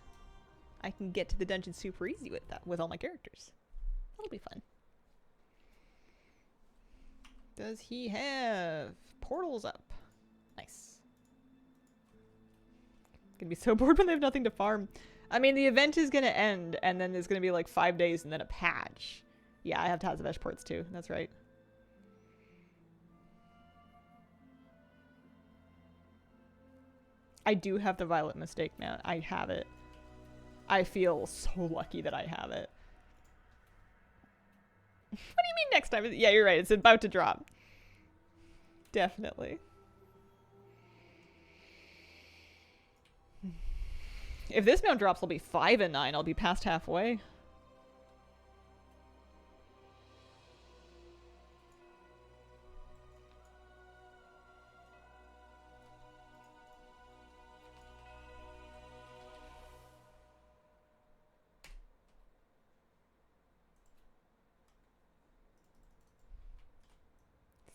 I can get to the dungeon super easy with that, with all my characters. That'll be fun. Does he have portals up? Nice. Gonna be so bored when they have nothing to farm. I mean, the event is gonna end, and then there's gonna be like 5 days and then a patch. Yeah, I have Tazavesh ports too. That's right. I do have the Violet Mistake mount. I have it. I feel so lucky that I have it. What do you mean next time? Yeah, you're right. It's about to drop. Definitely. If this mount drops, I'll be 5 and 9. I'll be past halfway.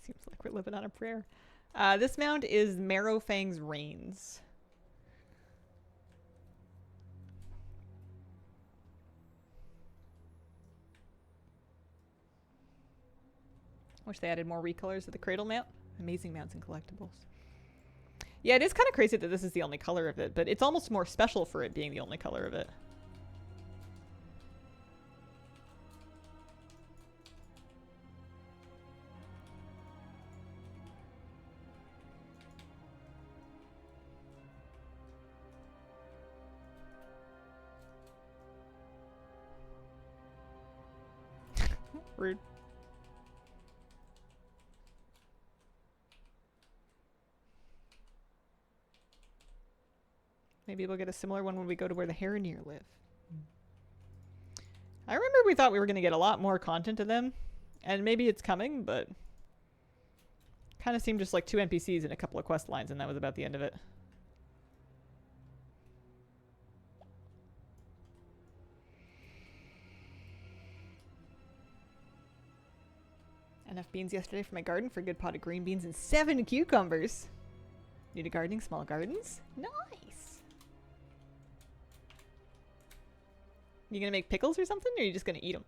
Seems like we're living on a prayer. This mount is Marrowfang's Reigns. Wish they added more recolors of the cradle mount. Amazing mounts and collectibles. Yeah, it is kind of crazy that this is the only color of it, but it's almost more special for it being the only color of it. Rude. Maybe we'll get a similar one when we go to where the Heronir live. I remember we thought we were going to get a lot more content of them. And maybe it's coming, but... kind of seemed just like 2 NPCs and a couple of quest lines, and that was about the end of it. Enough beans yesterday for my garden for a good pot of green beans and 7 cucumbers. New to gardening, small gardens? Nice! You gonna make pickles or something, or are you just gonna eat them?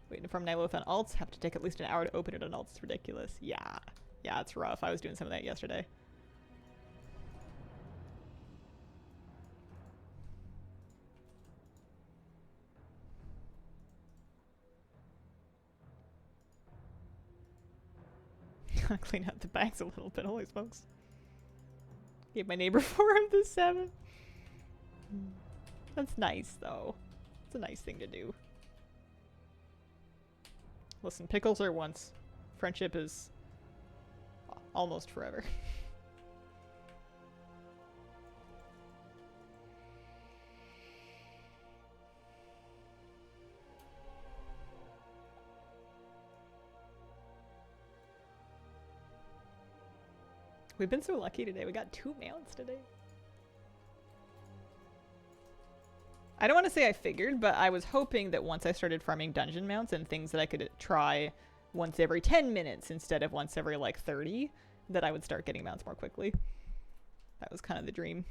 Waiting to farm Niloth on alts. Have to take at least an hour to open it on alts. It's ridiculous. Yeah. Yeah, it's rough. I was doing some of that yesterday. Clean out the bags a little bit. Holy smokes. Gave my neighbor 4 of the 7. That's nice, though. It's a nice thing to do. Listen, pickles are once. Friendship is almost forever. We've been so lucky today. We got 2 mounts today. I don't want to say I figured, but I was hoping that once I started farming dungeon mounts and things that I could try once every 10 minutes instead of once every like 30, that I would start getting mounts more quickly. That was kind of the dream.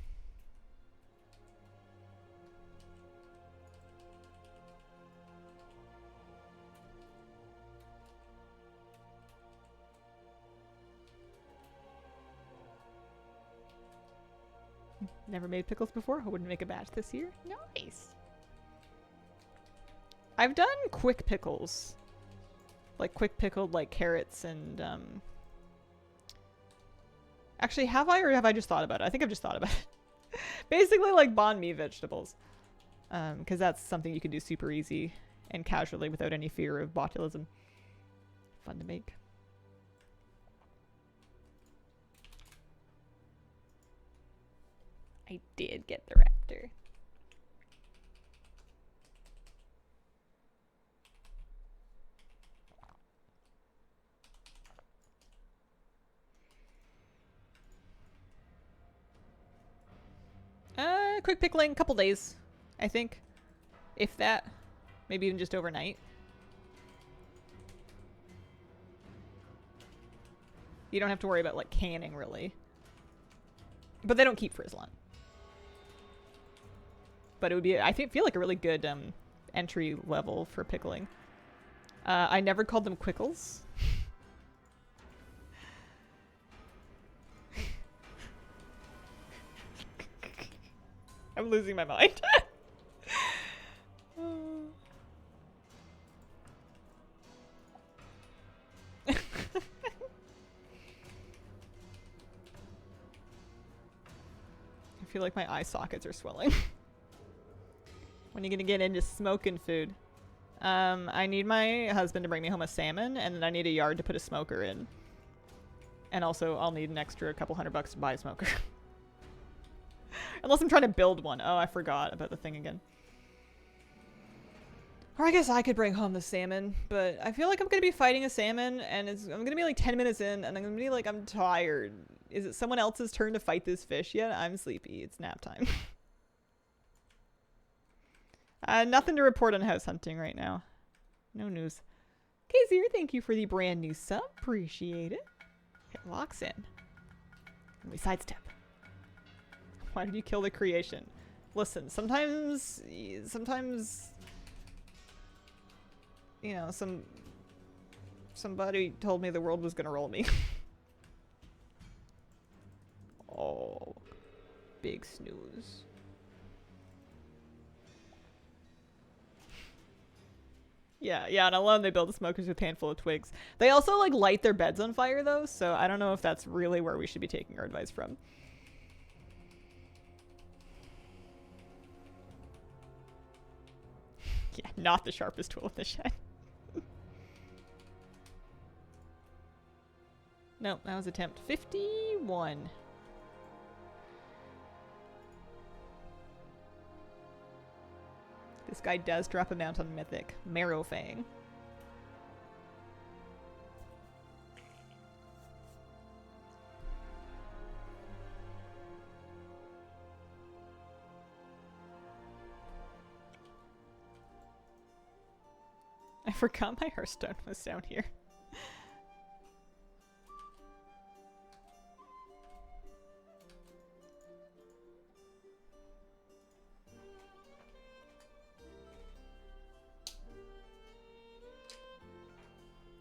Never made pickles before. I wouldn't make a batch this year. Nice. I've done quick pickles. Like quick pickled like carrots and actually, have I, or have I just thought about it? I think I've just thought about it. Basically like banh mi vegetables. Because that's something you can do super easy and casually without any fear of botulism. Fun to make. I did get the raptor. Quick pickling, couple days, I think. If that. Maybe even just overnight. You don't have to worry about like canning really. But they don't keep for as long. But it would be, I feel like a really good entry level for pickling. I never called them quickles. I'm losing my mind. I feel like my eye sockets are swelling. When are you gonna get into smoking food? I need my husband to bring me home a salmon, and then I need a yard to put a smoker in. And also, I'll need an extra couple $100 to buy a smoker. Unless I'm trying to build one. Oh, I forgot about the thing again. Or I guess I could bring home the salmon, but I feel like I'm gonna be fighting a salmon, and I'm gonna be like 10 minutes in, and I'm gonna be like, I'm tired. Is it someone else's turn to fight this fish yet? I'm sleepy. It's nap time. Nothing to report on house hunting right now. No news. Kazier, thank you for the brand new sub. Appreciate it. It locks in. And we sidestep. Why did you kill the creation? Listen, sometimes, you know, somebody told me the world was gonna roll me. Oh, big snooze. Yeah, and alone they build the smokers with a handful of twigs. They also, like, light their beds on fire, though, so I don't know if that's really where we should be taking our advice from. Yeah, not the sharpest tool in the shed. No, that was attempt 51. This guy does drop a mount on Mythic. Marrowfang. I forgot my Hearthstone was down here.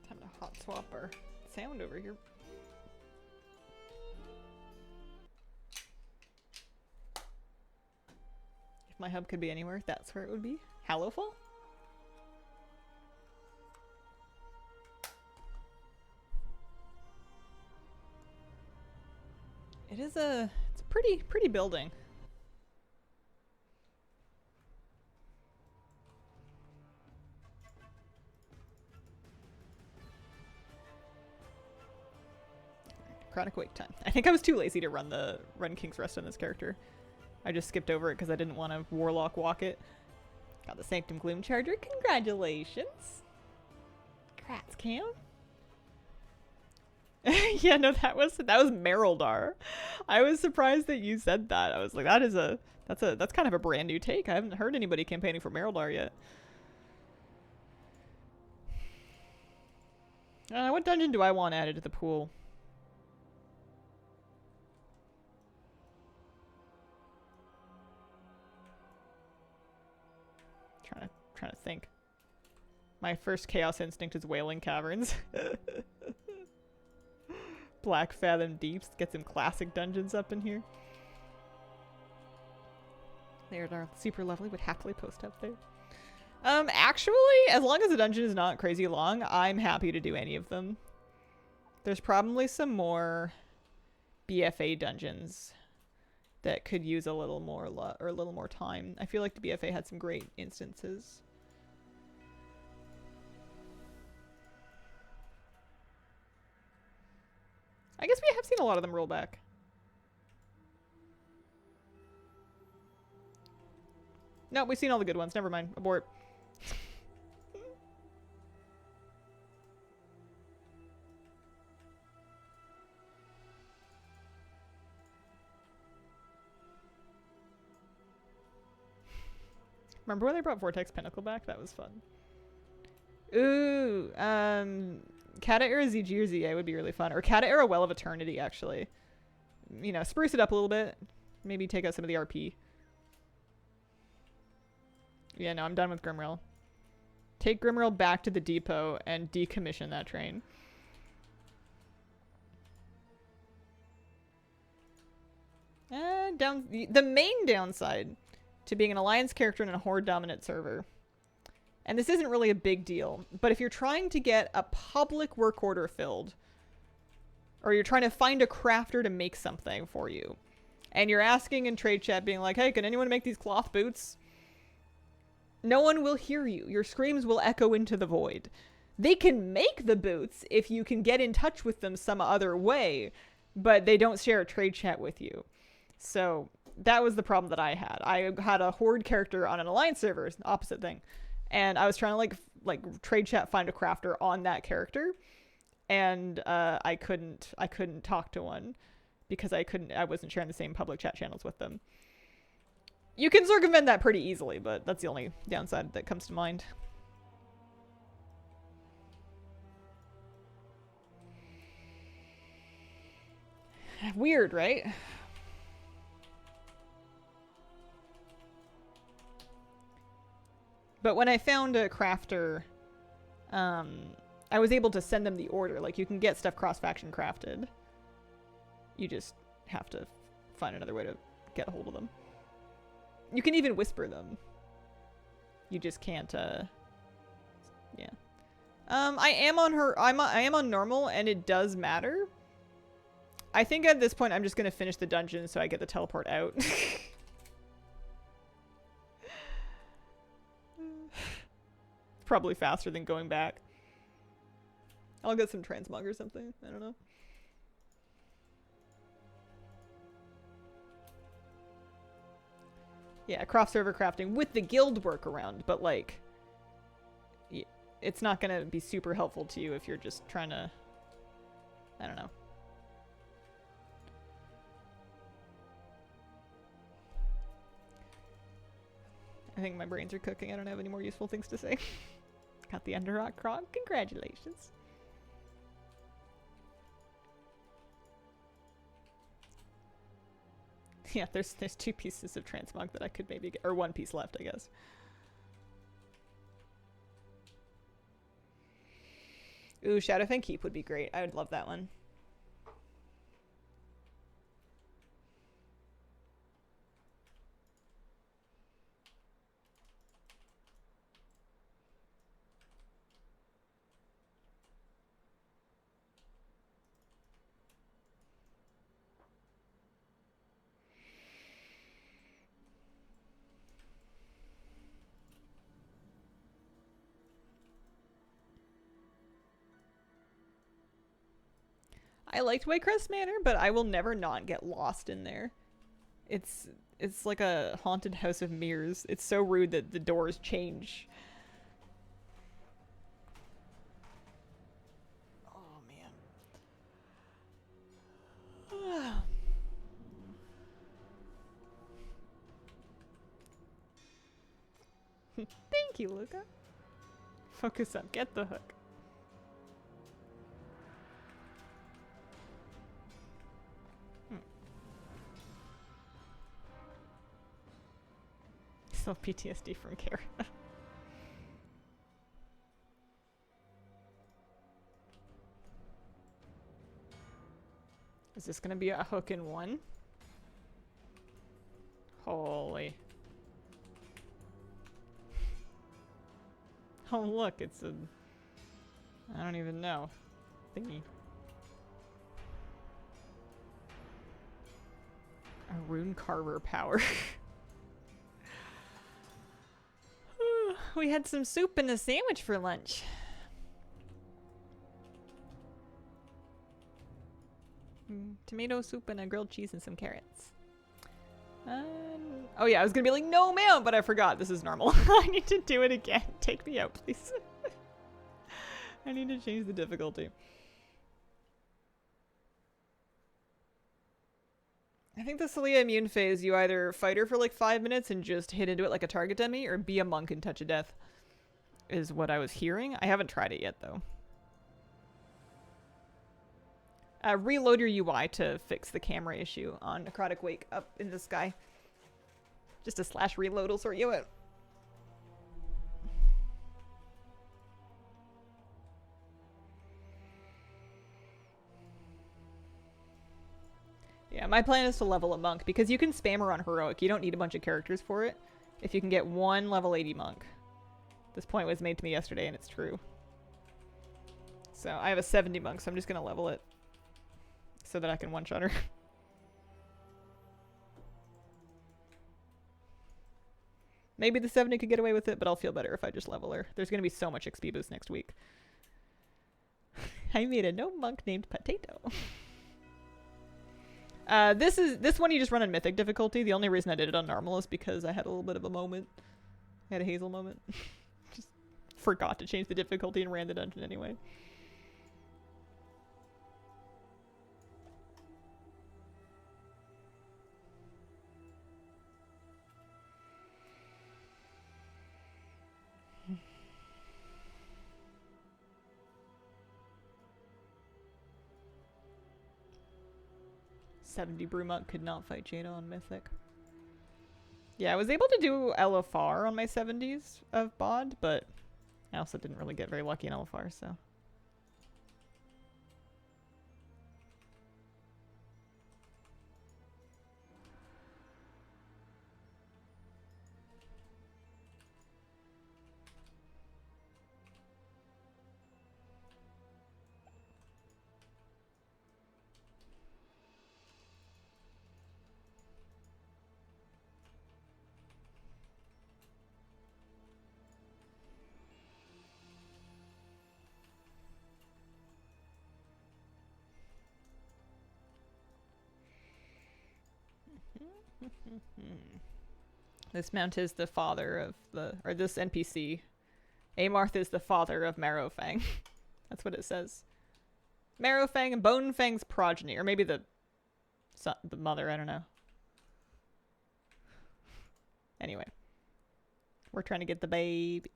Time to hot swap our sound over here. If my hub could be anywhere, that's where it would be. Hallowfall? It's a pretty building. Chronic wait time. I think I was too lazy to run King's Rest on this character. I just skipped over it because I didn't want to Warlock walk it. Got the Sanctum Gloomcharger. Congratulations. Congrats, Cam. Yeah, no, that was Merildar. I was surprised that you said that. I was like, that's kind of a brand new take. I haven't heard anybody campaigning for Merildar yet. What dungeon do I want added to the pool? Trying to think. My first Chaos Instinct is Wailing Caverns. Black Fathom Deeps. Get some classic dungeons up in here. They're super lovely. Would happily post up there. Actually, as long as the dungeon is not crazy long, I'm happy to do any of them. There's probably some more BFA dungeons that could use a little more time. I feel like the BFA had some great instances. I guess we have seen a lot of them roll back. No, we've seen all the good ones. Never mind. Abort. Remember when they brought Vortex Pinnacle back? That was fun. Ooh, Kata Era ZG or ZA would be really fun. Or Kata Era Well of Eternity, actually. You know, spruce it up a little bit. Maybe take out some of the RP. Yeah, no, I'm done with Grimrail. Take Grimrail back to the depot and decommission that train. The main downside to being an Alliance character in a Horde dominant server, and this isn't really a big deal, but if you're trying to get a public work order filled, or you're trying to find a crafter to make something for you, and you're asking in trade chat being like, hey, can anyone make these cloth boots? No one will hear you. Your screams will echo into the void. They can make the boots if you can get in touch with them some other way, but they don't share a trade chat with you. So that was the problem that I had. I had a Horde character on an Alliance server, it's the opposite thing. And I was trying to like trade chat find a crafter on that character, and I couldn't talk to one because I wasn't sharing the same public chat channels with them. You can circumvent that pretty easily, but that's the only downside that comes to mind. Weird, right? But when I found a crafter, I was able to send them the order. Like, you can get stuff cross-faction crafted. You just have to find another way to get a hold of them. You can even whisper them. You just can't, yeah. I am on normal, and it does matter. I think at this point I'm just gonna finish the dungeon so I get the teleport out. Probably faster than going back. I'll get some transmog or something. I don't know. Yeah, cross-server crafting with the guild workaround, but like, it's not gonna be super helpful to you if you're just trying to, I don't know. I think my brains are cooking. I don't have any more useful things to say. Got the Underrock Krog. Congratulations. Yeah, there's 2 pieces of transmog that I could maybe get, or 1 piece left, I guess. Ooh, Shadowfang Keep would be great. I would love that one. I liked Waycrest Manor, but I will never not get lost in there. It's like a haunted house of mirrors. It's so rude that the doors change. Oh man. Thank you, Luca. Focus up. Get the hook. Still PTSD from Kara. Is this gonna be a hook in one? Holy. Oh look, it's a... I don't even know. Thingy. A rune carver power. We had some soup and a sandwich for lunch. Tomato soup and a grilled cheese and some carrots. Oh yeah, I was gonna be like, no ma'am, but I forgot this is normal. I need to do it again. Take me out, please. I need to change the difficulty. I think the Celia immune phase, you either fight her for like 5 minutes and just hit into it like a target dummy, or be a monk and touch of death, is what I was hearing. I haven't tried it yet, though. Reload your UI to fix the camera issue on Necrotic Wake up in the sky. Just a slash reload will sort you out. Yeah, my plan is to level a monk, because you can spam her on heroic. You don't need a bunch of characters for it. If you can get 1 level 80 monk. This point was made to me yesterday, and it's true. So I have a 70 monk, so I'm just going to level it so that I can one-shot her. Maybe the 70 could get away with it, but I'll feel better if I just level her. There's going to be so much XP boost next week. I made a no monk named Potato. This one you just run on mythic difficulty. The only reason I did it on normal is because I had a little bit of a moment. I had a Hazel moment. Just forgot to change the difficulty and ran the dungeon anyway. 70 Brewmonk could not fight Jaina on Mythic. Yeah, I was able to do LFR on my 70s of Bod, but I also didn't really get very lucky in LFR, so. This mount is the father of the, or this NPC. Amarth is the father of Marrowfang. That's what it says. Marrowfang and Bonefang's progeny, or maybe the mother, I don't know. Anyway. We're trying to get the baby.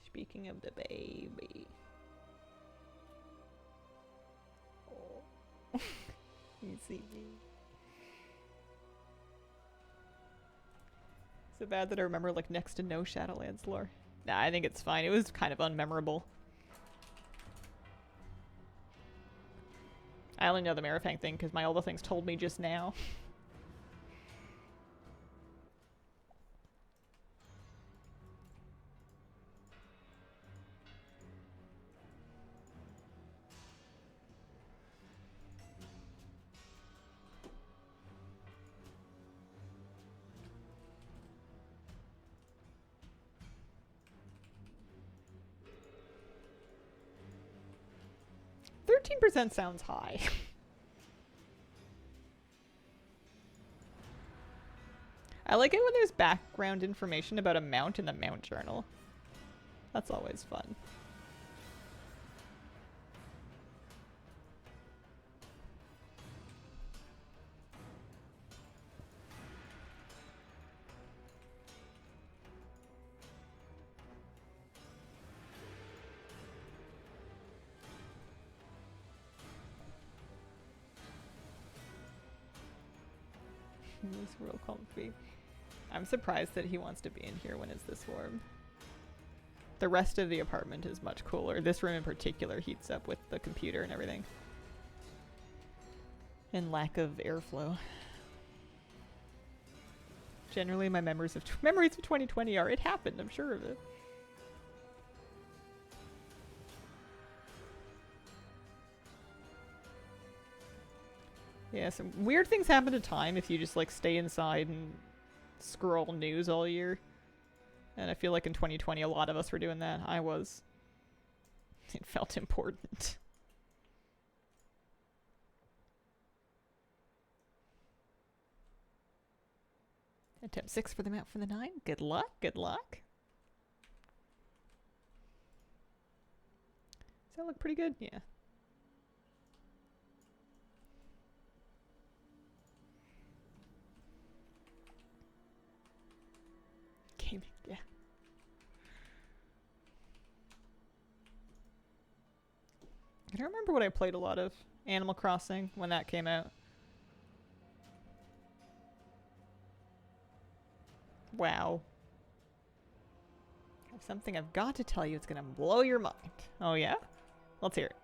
Speaking of the baby. Oh. You see me. So bad that I remember like next to no Shadowlands lore. Nah, I think it's fine. It was kind of unmemorable. I only know the Marrowfang thing because my older things told me just now. %, sounds high. I like it when there's background information about a mount in the mount journal. That's always fun. This real comfy. I'm surprised that he wants to be in here when it's this warm. The rest of the apartment is much cooler. This room in particular heats up with the computer and everything. And lack of airflow. Generally my memories of 2020 are, it happened, I'm sure of it. Yeah, some weird things happen to time if you just like stay inside and scroll news all year. And I feel like in 2020 a lot of us were doing that. I was. It felt important. Attempt 6 for the mount for the 9. Good luck, good luck. Does that look pretty good? Yeah. Yeah. I don't remember what I played a lot of. Animal Crossing, when that came out. Wow. I have something I've got to tell you. It's gonna blow your mind. Oh yeah? Let's hear it.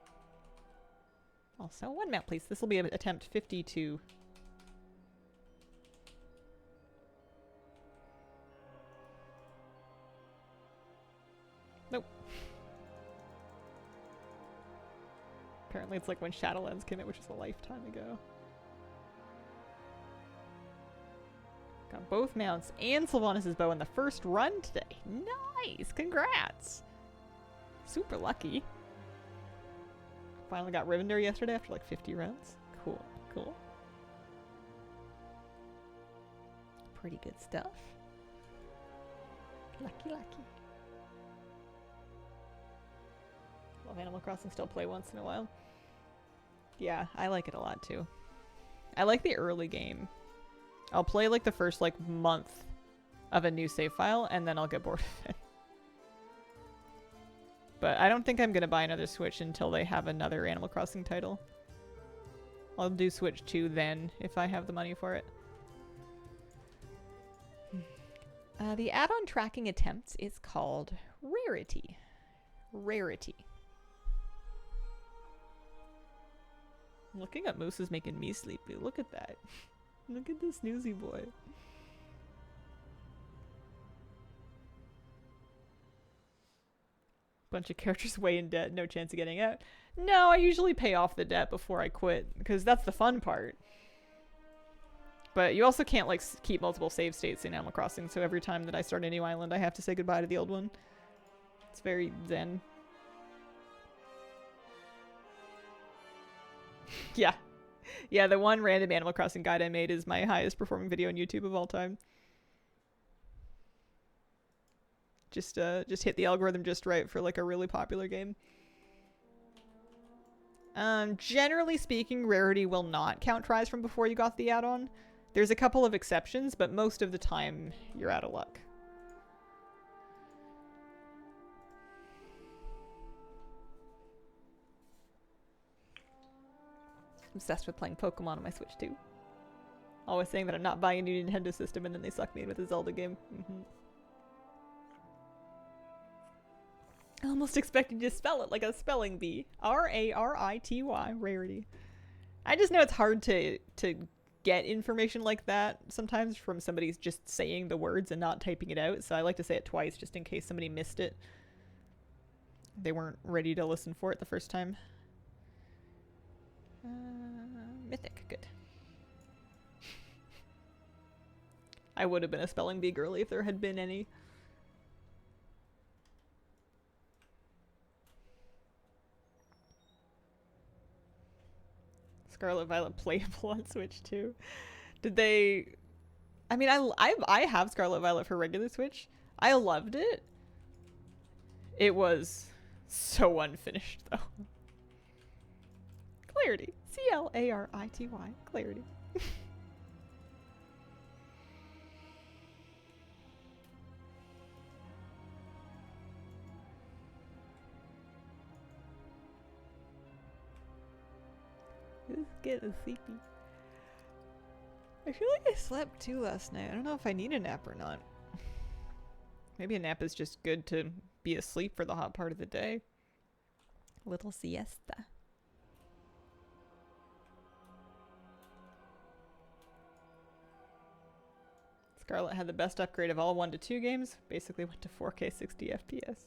Also, one mount please. This will be attempt 52. Nope. Apparently it's like when Shadowlands came out, which was a lifetime ago. Got both mounts and Sylvanas' bow in the first run today. Nice! Congrats! Super lucky. Finally got Rivendell yesterday after like 50 runs. Cool, cool. Pretty good stuff. Lucky, lucky. Love Animal Crossing, still play once in a while. Yeah, I like it a lot too. I like the early game. I'll play like the first like month of a new save file and then I'll get bored of it. But I don't think I'm going to buy another Switch until they have another Animal Crossing title. I'll do Switch 2 then, if I have the money for it. The add-on tracking attempts is called Rarity. Rarity. Looking up Moose is making me sleepy. Look at that. Look at this snoozy boy. Bunch of characters way in debt, no chance of getting out. No, I usually pay off the debt before I quit, because that's the fun part. But you also can't like keep multiple save states in Animal Crossing, so every time that I start a new island, I have to say goodbye to the old one. It's very zen. Yeah. Yeah, the one random Animal Crossing guide I made is my highest performing video on YouTube of all time. Just hit the algorithm just right for like a really popular game. Generally speaking, Rarity will not count tries from before you got the add-on. There's a couple of exceptions, but most of the time, you're out of luck. Obsessed with playing Pokemon on my Switch too. Always saying that I'm not buying a new Nintendo system and then they suck me in with a Zelda game. I almost expected you to spell it like a spelling bee. R-A-R-I-T-Y, Rarity. I just know it's hard to get information like that sometimes from somebody just saying the words and not typing it out, so I like to say it twice just in case somebody missed it. They weren't ready to listen for it the first time. Mythic, good. I would have been a spelling bee girly if there had been any. Scarlet Violet playable on Switch too. Did they? I mean, I have Scarlet Violet for regular Switch. I loved it. It was so unfinished though. Clarity. C-L-A-R-I-T-Y. Clarity. Just getting sleepy. I feel like I slept too last night. I don't know if I need a nap or not. Maybe a nap is just good to be asleep for the hot part of the day. Little siesta. Scarlet had the best upgrade of all 1 to 2 games. Basically went to 4K 60 FPS.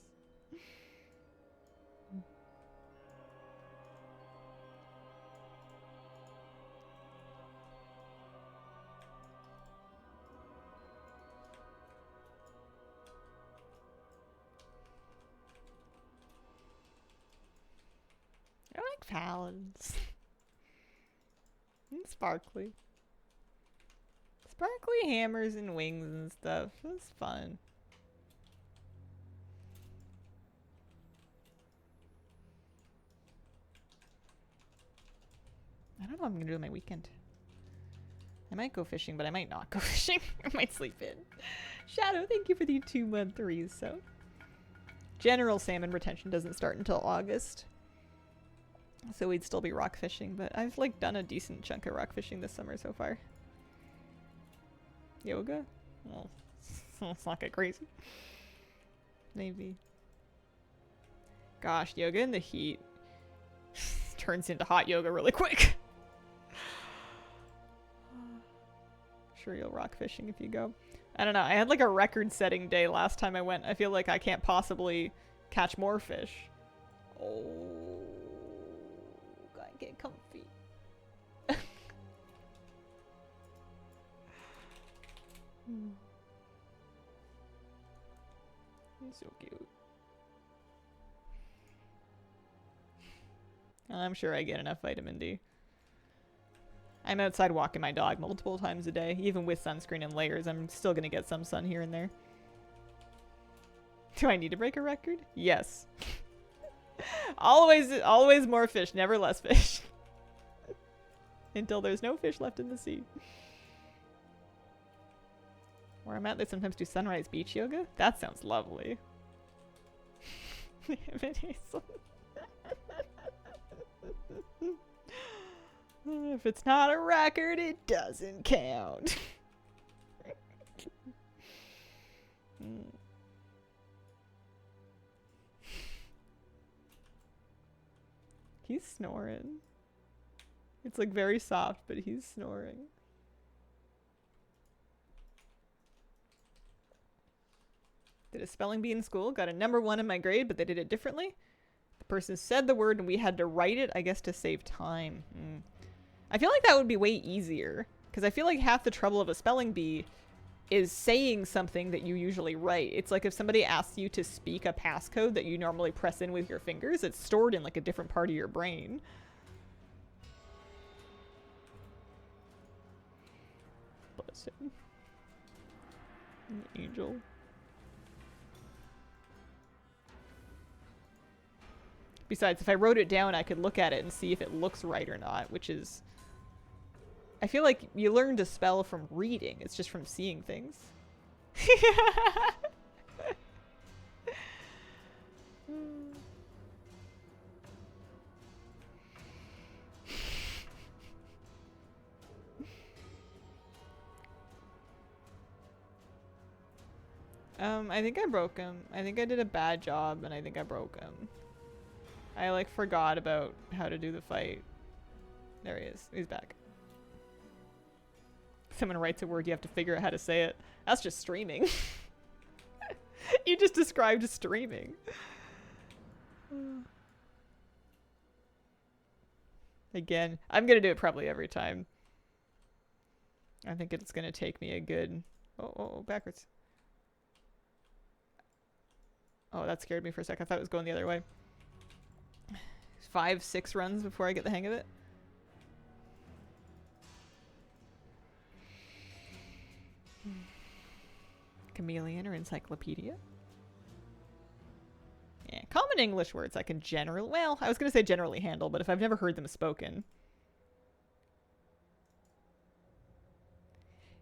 I like Talons. And sparkly. Sparkly hammers and wings and stuff. It's fun. I don't know what I'm gonna do on my weekend. I might go fishing, but I might not go fishing. I might sleep in. Shadow, thank you for the 2-month reso. General salmon retention doesn't start until August. So we'd still be rock fishing, but I've like done a decent chunk of rock fishing this summer so far. Yoga? Well, let's not get crazy. Maybe. Gosh, yoga in the heat turns into hot yoga really quick. Sure you'll rock fishing if you go. I don't know. I had like a record-setting day last time I went. I feel like I can't possibly catch more fish. Oh, gotta get comfy. He's so cute. I'm sure I get enough vitamin D. I'm outside walking my dog multiple times a day. Even with sunscreen and layers, I'm still gonna get some sun here and there. Do I need to break a record? Yes. Always more fish, never less fish. Until there's no fish left in the sea. Where I'm at, they sometimes do sunrise beach yoga. That sounds lovely. If it's not a record, it doesn't count. He's snoring. It's like very soft, but he's snoring. Did a spelling bee in school, got a #1 in my grade, but they did it differently. The person said the word and we had to write it, I guess, to save time. I feel like that would be way easier, because I feel like half the trouble of a spelling bee is saying something that you usually write. It's like if somebody asks you to speak a passcode that you normally press in with your fingers, it's stored in like a different part of your brain. Bless him. An angel. Besides, if I wrote it down, I could look at it and see if it looks right or not, which is... I feel like you learn to spell from reading. It's just from seeing things. I think I broke him. I think I did a bad job and I think I broke him. I like forgot about how to do the fight. There he is. He's back. Someone writes a word, you have to figure out how to say it. That's just streaming. You just described streaming. Again, I'm gonna do it probably every time. I think it's gonna take me a good... Oh, backwards. Oh, that scared me for a sec. I thought it was going the other way. 5, 6 runs before I get the hang of it. Chameleon or encyclopedia? Yeah, common English words I can generally... Well, I was going to say generally handle, but if I've never heard them spoken...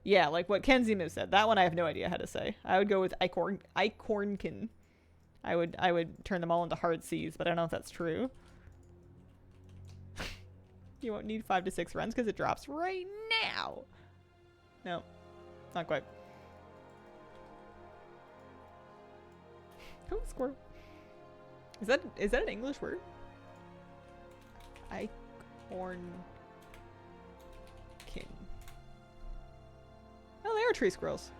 Yeah, like what Kenzimu said. That one I have no idea how to say. I would go with Icornkin. I would turn them all into hard C's, but I don't know if that's true. You won't need 5 to 6 runs because it drops right now. No, not quite. Oh, squirrel. Is that an English word? Icornkin. Oh, they are tree squirrels.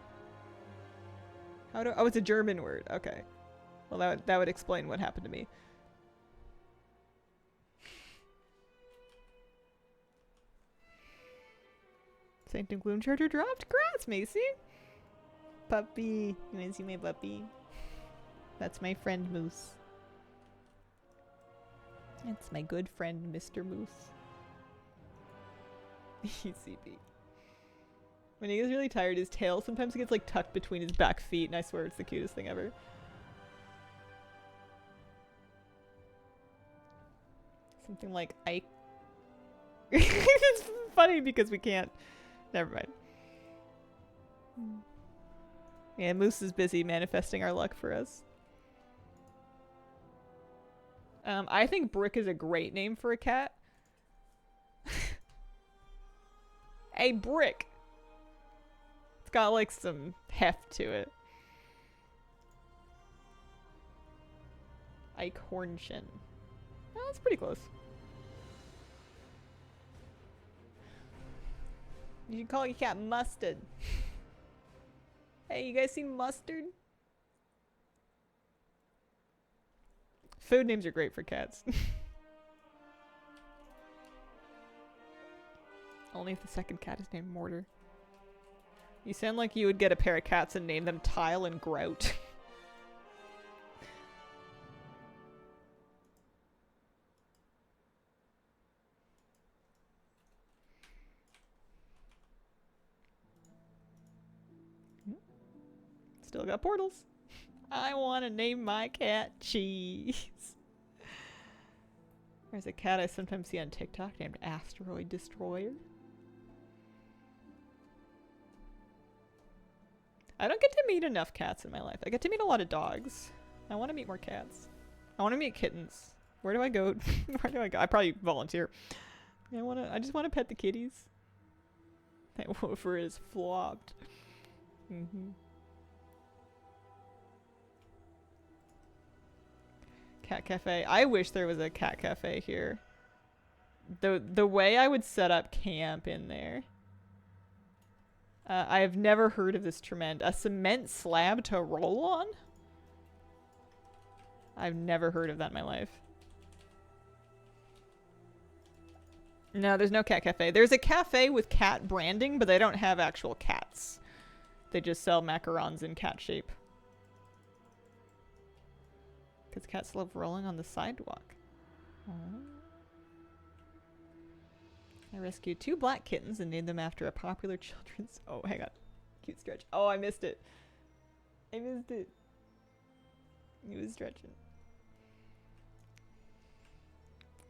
Oh, it's a German word. Okay. Well, that would explain what happened to me. Sanctum Gloomcharger dropped? Congrats, Macy! Puppy. You want to see my puppy? That's my friend Moose. It's my good friend, Mr. Moose. ECP. When he gets really tired, his tail sometimes gets like tucked between his back feet, and I swear it's the cutest thing ever. Something like Ike. It's funny because we can't. Never mind. Yeah, Moose is busy manifesting our luck for us. I think Brick is a great name for a cat. Hey, Brick! It's got like some heft to it. Eichhornchen. Oh, that's pretty close. You should call your cat Mustard. Hey, you guys seen Mustard? Food names are great for cats. Only if the second cat is named Mortar. You sound like you would get a pair of cats and name them Tile and Grout. Still got portals. I want to name my cat Cheese. There's a cat I sometimes see on TikTok named Asteroid Destroyer. I don't get to meet enough cats in my life. I get to meet a lot of dogs. I want to meet more cats. I want to meet kittens. Where do I go? Where do I go? I probably volunteer. I just want to pet the kitties. That woofer is flopped. Cat cafe. I wish there was a cat cafe here. The way I would set up camp in there. I have never heard of this tremend. A cement slab to roll on? I've never heard of that in my life. No, there's no cat cafe. There's a cafe with cat branding, but they don't have actual cats. They just sell macarons in cat shape. Because cats love rolling on the sidewalk. Aww. I rescued 2 black kittens and named them after a popular children's... Oh, hang on. Cute stretch. Oh, I missed it. I missed it. He was stretching.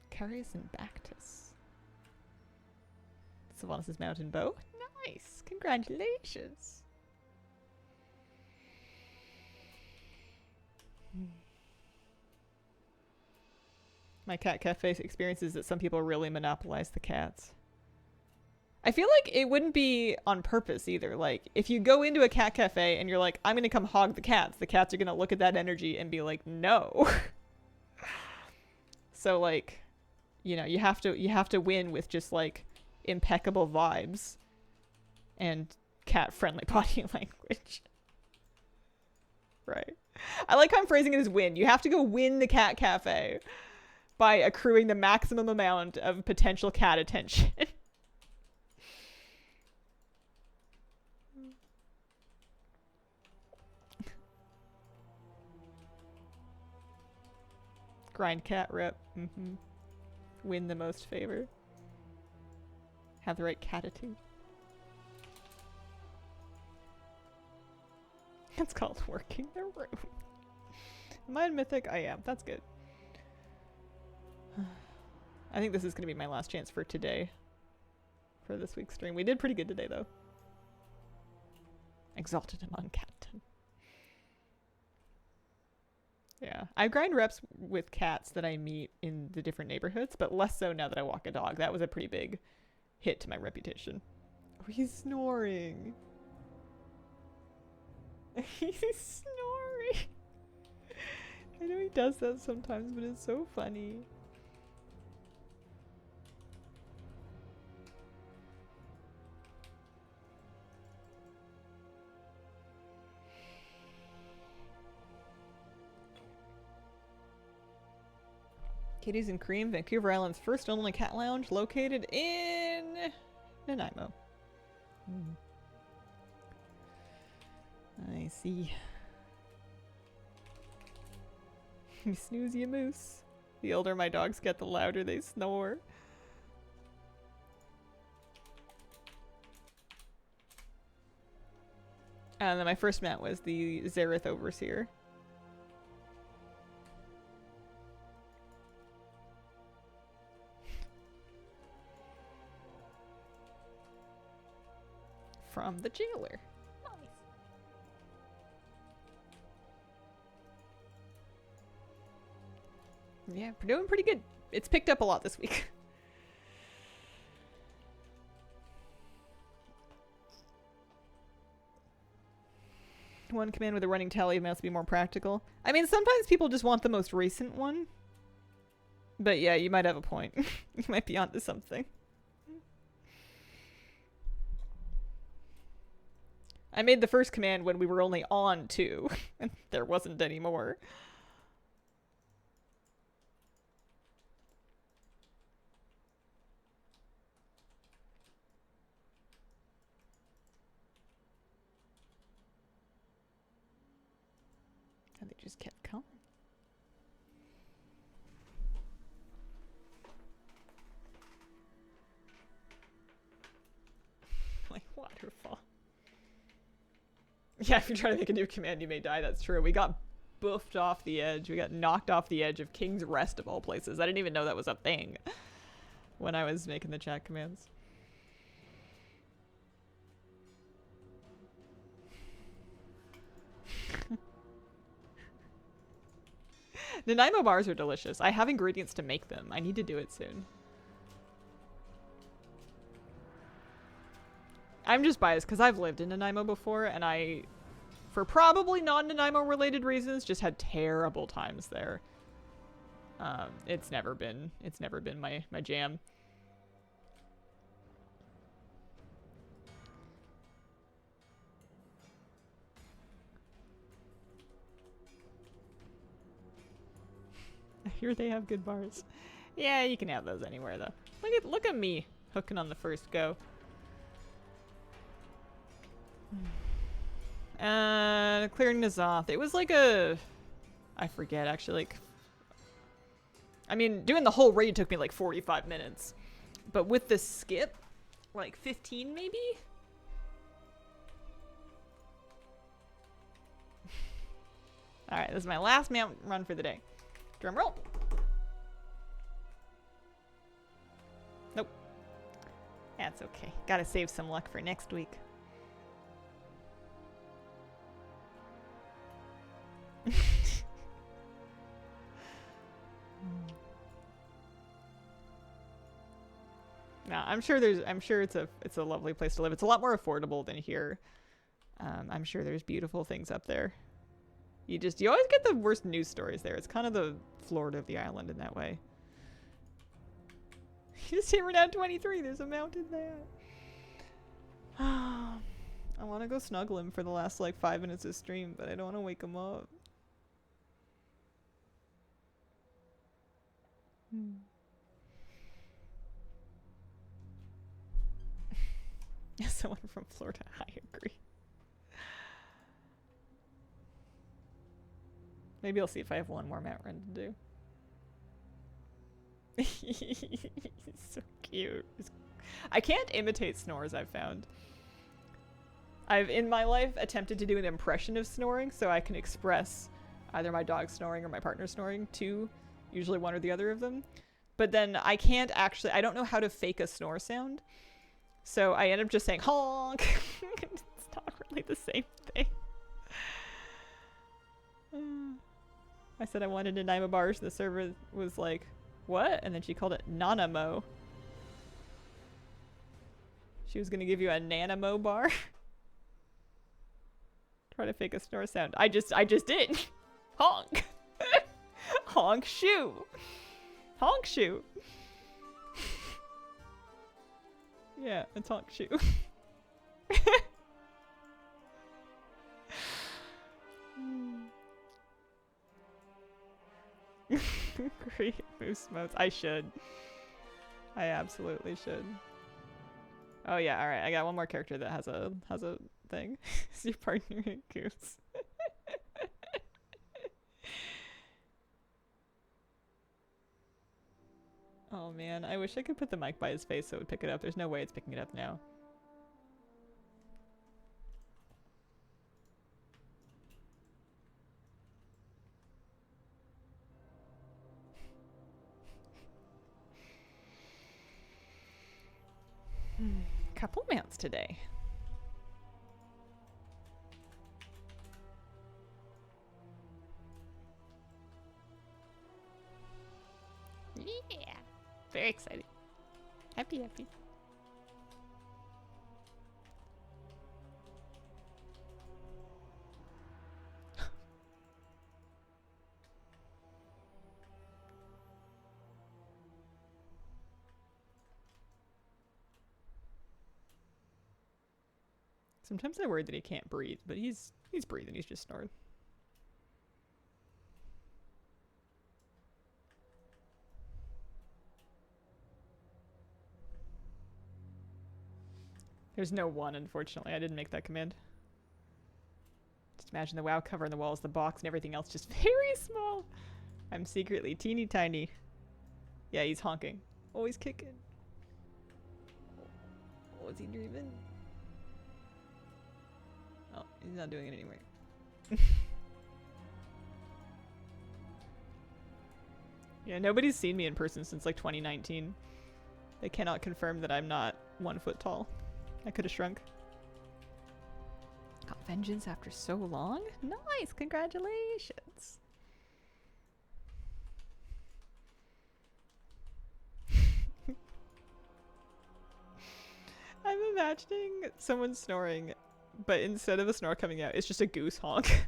Carius and Bactus. Sylvanas' mountain bow. Nice. Congratulations. My cat cafe experience is that some people really monopolize the cats. I feel like it wouldn't be on purpose either. Like, if you go into a cat cafe and you're like, I'm gonna come hog the cats are gonna look at that energy and be like, no. So like, you know, you have to win with just like impeccable vibes and cat friendly body language. Right. I like how I'm phrasing it as win. You have to go win the cat cafe by accruing the maximum amount of potential cat attention. Grind cat rep. Win the most favor. Have the right catitude. It's called working the room. Am I in Mythic? I am. That's good. I think this is going to be my last chance for today. For this week's stream. We did pretty good today, though. Exalted among Captain. Yeah. I grind reps with cats that I meet in the different neighborhoods, but less so now that I walk a dog. That was a pretty big hit to my reputation. Oh, he's snoring. He's snoring. I know he does that sometimes, but it's so funny. Kitties and Cream, Vancouver Island's first and only cat lounge, located in Nanaimo. I see. You snooze, you moose. The older my dogs get, the louder they snore. And then my first mat was the Zareth Overseer. From the jailer. Nice. Yeah, we're doing pretty good. It's picked up a lot this week. One command with a running tally must be more practical. I mean, sometimes people just want the most recent one. But yeah, you might have a point. You might be onto something. I made the first command when we were only on 2, and there wasn't any more. And they just kept coming. Like waterfall. Yeah, if you try to make a new command, you may die. That's true. We got buffed off the edge. We got knocked off the edge of King's Rest of all places. I didn't even know that was a thing when I was making the chat commands. Nanaimo bars are delicious. I have ingredients to make them. I need to do it soon. I'm just biased because I've lived in Nanaimo before, and I, for probably non-Nanaimo related reasons, just had terrible times there. It's never been my jam. I hear they have good bars. Yeah, you can have those anywhere though. Look at me hooking on the first go. Clearing Nazoth. It was like a, I forget actually. Like, I mean, doing the whole raid took me like 45 minutes, but with the skip, like 15 maybe. All right, this is my last mount run for the day. Drum roll. Nope. That's okay. Gotta save some luck for next week. No, I'm sure it's a lovely place to live. It's a lot more affordable than here. I'm sure there's beautiful things up there. You always get the worst news stories there. It's kind of the Florida of the island in that way. You just hit Renown 23. There's a mountain there. I want to go snuggle him for the last like 5 minutes of stream, but I don't want to wake him up. Someone from Florida, I agree. Maybe I'll see if I have one more mount run to do. He's so cute. I can't imitate snores, I've found. I've, in my life, attempted to do an impression of snoring so I can express either my dog snoring or my partner snoring to usually one or the other of them. But then I can't actually, I don't know how to fake a snore sound. So I end up just saying honk. It's not really the same thing. I said I wanted a Nanaimo bar, so the server was like, what? And then she called it Nanamo. She was gonna give you a Nanamo bar. Try to fake a snore sound. I just did. Honk. Honk shoe. Honk shoe. Yeah, it's honk shoe. Great moose modes. I should. I absolutely should. Oh yeah, alright. I got one more character that has a thing. Is your partner a goose? Oh man, I wish I could put the mic by his face so it would pick it up. There's no way it's picking it up now. Couple mounts today. Yeah. Very exciting. Happy. Sometimes I worry that he can't breathe, but he's breathing. He's just snoring. There's no one, unfortunately. I didn't make that command. Just imagine the WoW cover on the wall is the box and everything else just very small. I'm secretly teeny tiny. Yeah, he's honking. Oh, he's kicking. Oh, is he dreaming? Oh, he's not doing it anyway. Yeah, nobody's seen me in person since like 2019. They cannot confirm that I'm not 1 foot tall. I could have shrunk. Got vengeance after so long? Nice! Congratulations! imagining someone snoring, but instead of a snore coming out, it's just a goose honk.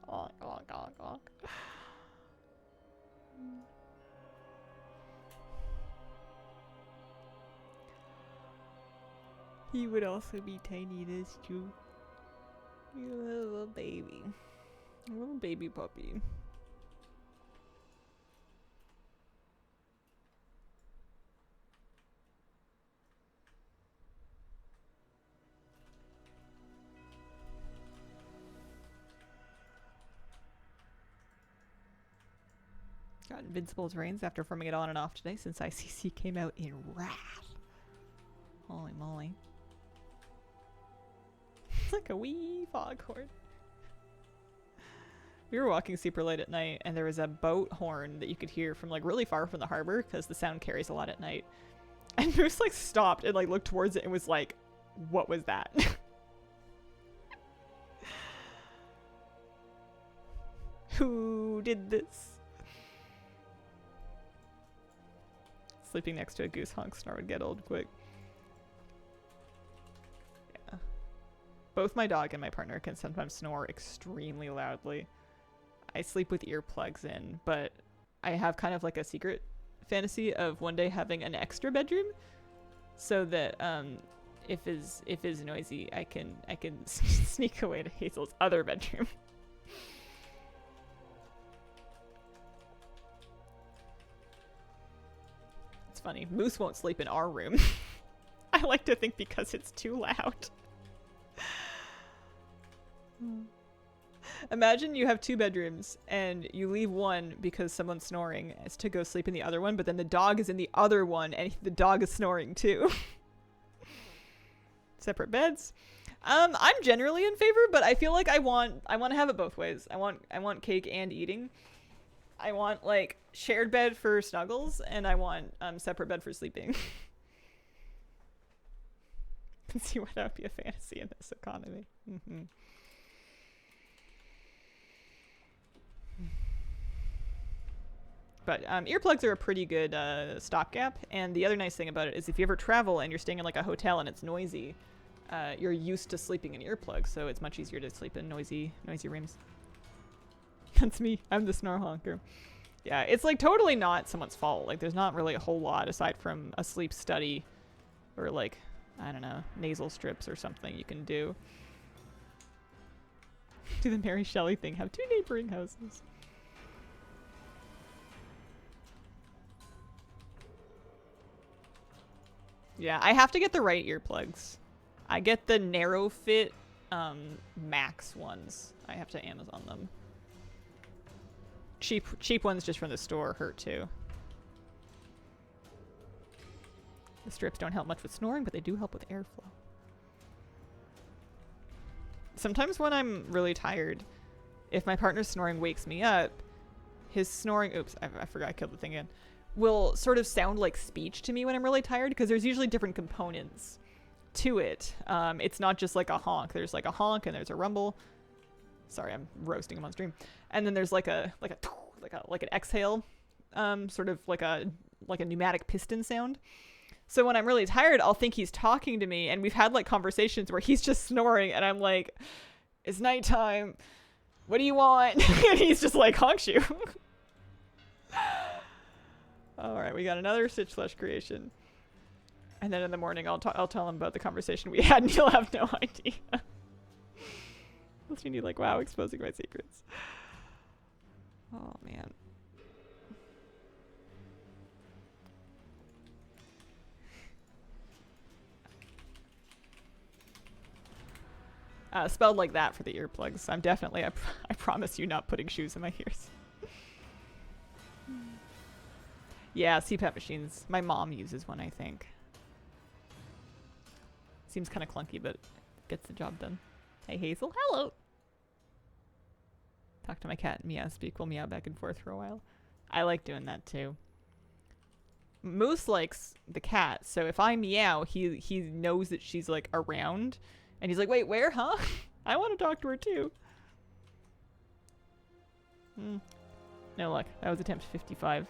Honk, honk, honk, honk. He would also be tiny, that's true. You're a little baby. A little baby puppy. Got Invincible's reigns after forming it on and off today since ICC came out in wrath. Holy moly. It's like a wee foghorn. We were walking super late at night and there was a boat horn that you could hear from like really far from the harbor because the sound carries a lot at night. And Moose like stopped and like looked towards it and was like, what was that? Who did this? Sleeping next to a goose honk snore would get old quick. Yeah. Both my dog and my partner can sometimes snore extremely loudly. I sleep with earplugs in, but I have kind of like a secret fantasy of one day having an extra bedroom so that if is noisy, I can sneak away to Hazel's other bedroom. It's funny. Moose won't sleep in our room. I like to think because it's too loud. Imagine you have two bedrooms and you leave one because someone's snoring as to go sleep in the other one, but then the dog is in the other one and the dog is snoring too. Separate beds. I'm generally in favor, but I feel like I want to have it both ways. I want cake and eating. I want like shared bed for snuggles and I want separate bed for sleeping. Can see why that would be a fantasy in this economy. Mm-hmm. But earplugs are a pretty good stopgap, and the other nice thing about it is if you ever travel and you're staying in like a hotel and it's noisy, you're used to sleeping in earplugs, so it's much easier to sleep in noisy rooms. That's me. I'm the snore honker. Yeah, it's like totally not someone's fault. Like there's not really a whole lot aside from a sleep study or like, I don't know, nasal strips or something you can do. Do the Mary Shelley thing, have two neighboring houses. Yeah, I have to get the right earplugs. I get the narrow fit max ones. I have to Amazon them. Cheap ones just from the store hurt too. The strips don't help much with snoring, but they do help with airflow. Sometimes when I'm really tired, if my partner's snoring wakes me up, his snoring, oops, I forgot I killed the thing again, will sort of sound like speech to me when I'm really tired because there's usually different components to it. It's not just like a honk. There's like a honk and there's a rumble. Sorry, I'm roasting him on stream. And then there's like an exhale, sort of like a pneumatic piston sound. So when I'm really tired, I'll think he's talking to me, and we've had like conversations where he's just snoring, and I'm like, "It's nighttime. What do you want?" And he's just like honks you. All right, we got another Stitch Flesh creation, and then in the morning I'll tell him about the conversation we had, and he'll have no idea. Unless you need like, wow, exposing my secrets. Oh man. Spelled like that for the earplugs. I'm definitely, I promise you, not putting shoes in my ears. Yeah, CPAP machines. My mom uses one, I think. Seems kind of clunky, but gets the job done. Hey, Hazel. Hello. Talk to my cat and meow speak. We'll meow back and forth for a while. I like doing that too. Moose likes the cat, so if I meow, he knows that she's like around, and he's like, "Wait, where? Huh? I want to talk to her too." No luck. That was attempt 55.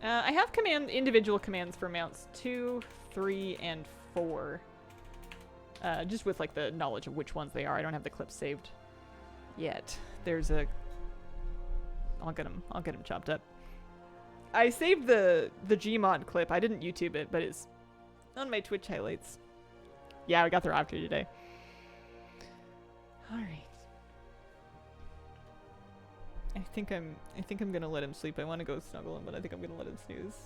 I have individual commands for mounts 2, 3, and 4. Just with like the knowledge of which ones they are. I don't have the clips saved yet. There's a... I'll get them chopped up. I saved the Gmod clip. I didn't YouTube it, but it's on my Twitch highlights. Yeah, we got the Raptor today. All right. I think I'm gonna let him sleep. I want to go snuggle him, but I think I'm gonna let him snooze.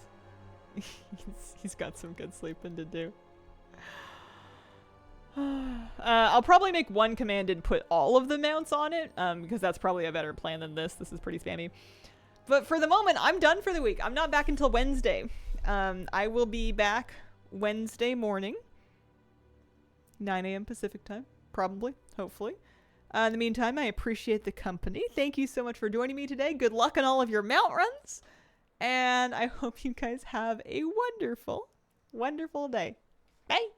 he's got some good sleeping to do. I'll probably make one command and put all of the mounts on it, because that's probably a better plan than this. This is pretty spammy. But for the moment, I'm done for the week. I'm not back until Wednesday. I will be back Wednesday morning, 9 a.m. Pacific time, probably, hopefully. In the meantime, I appreciate the company. Thank you so much for joining me today. Good luck on all of your mount runs. And I hope you guys have a wonderful, wonderful day. Bye.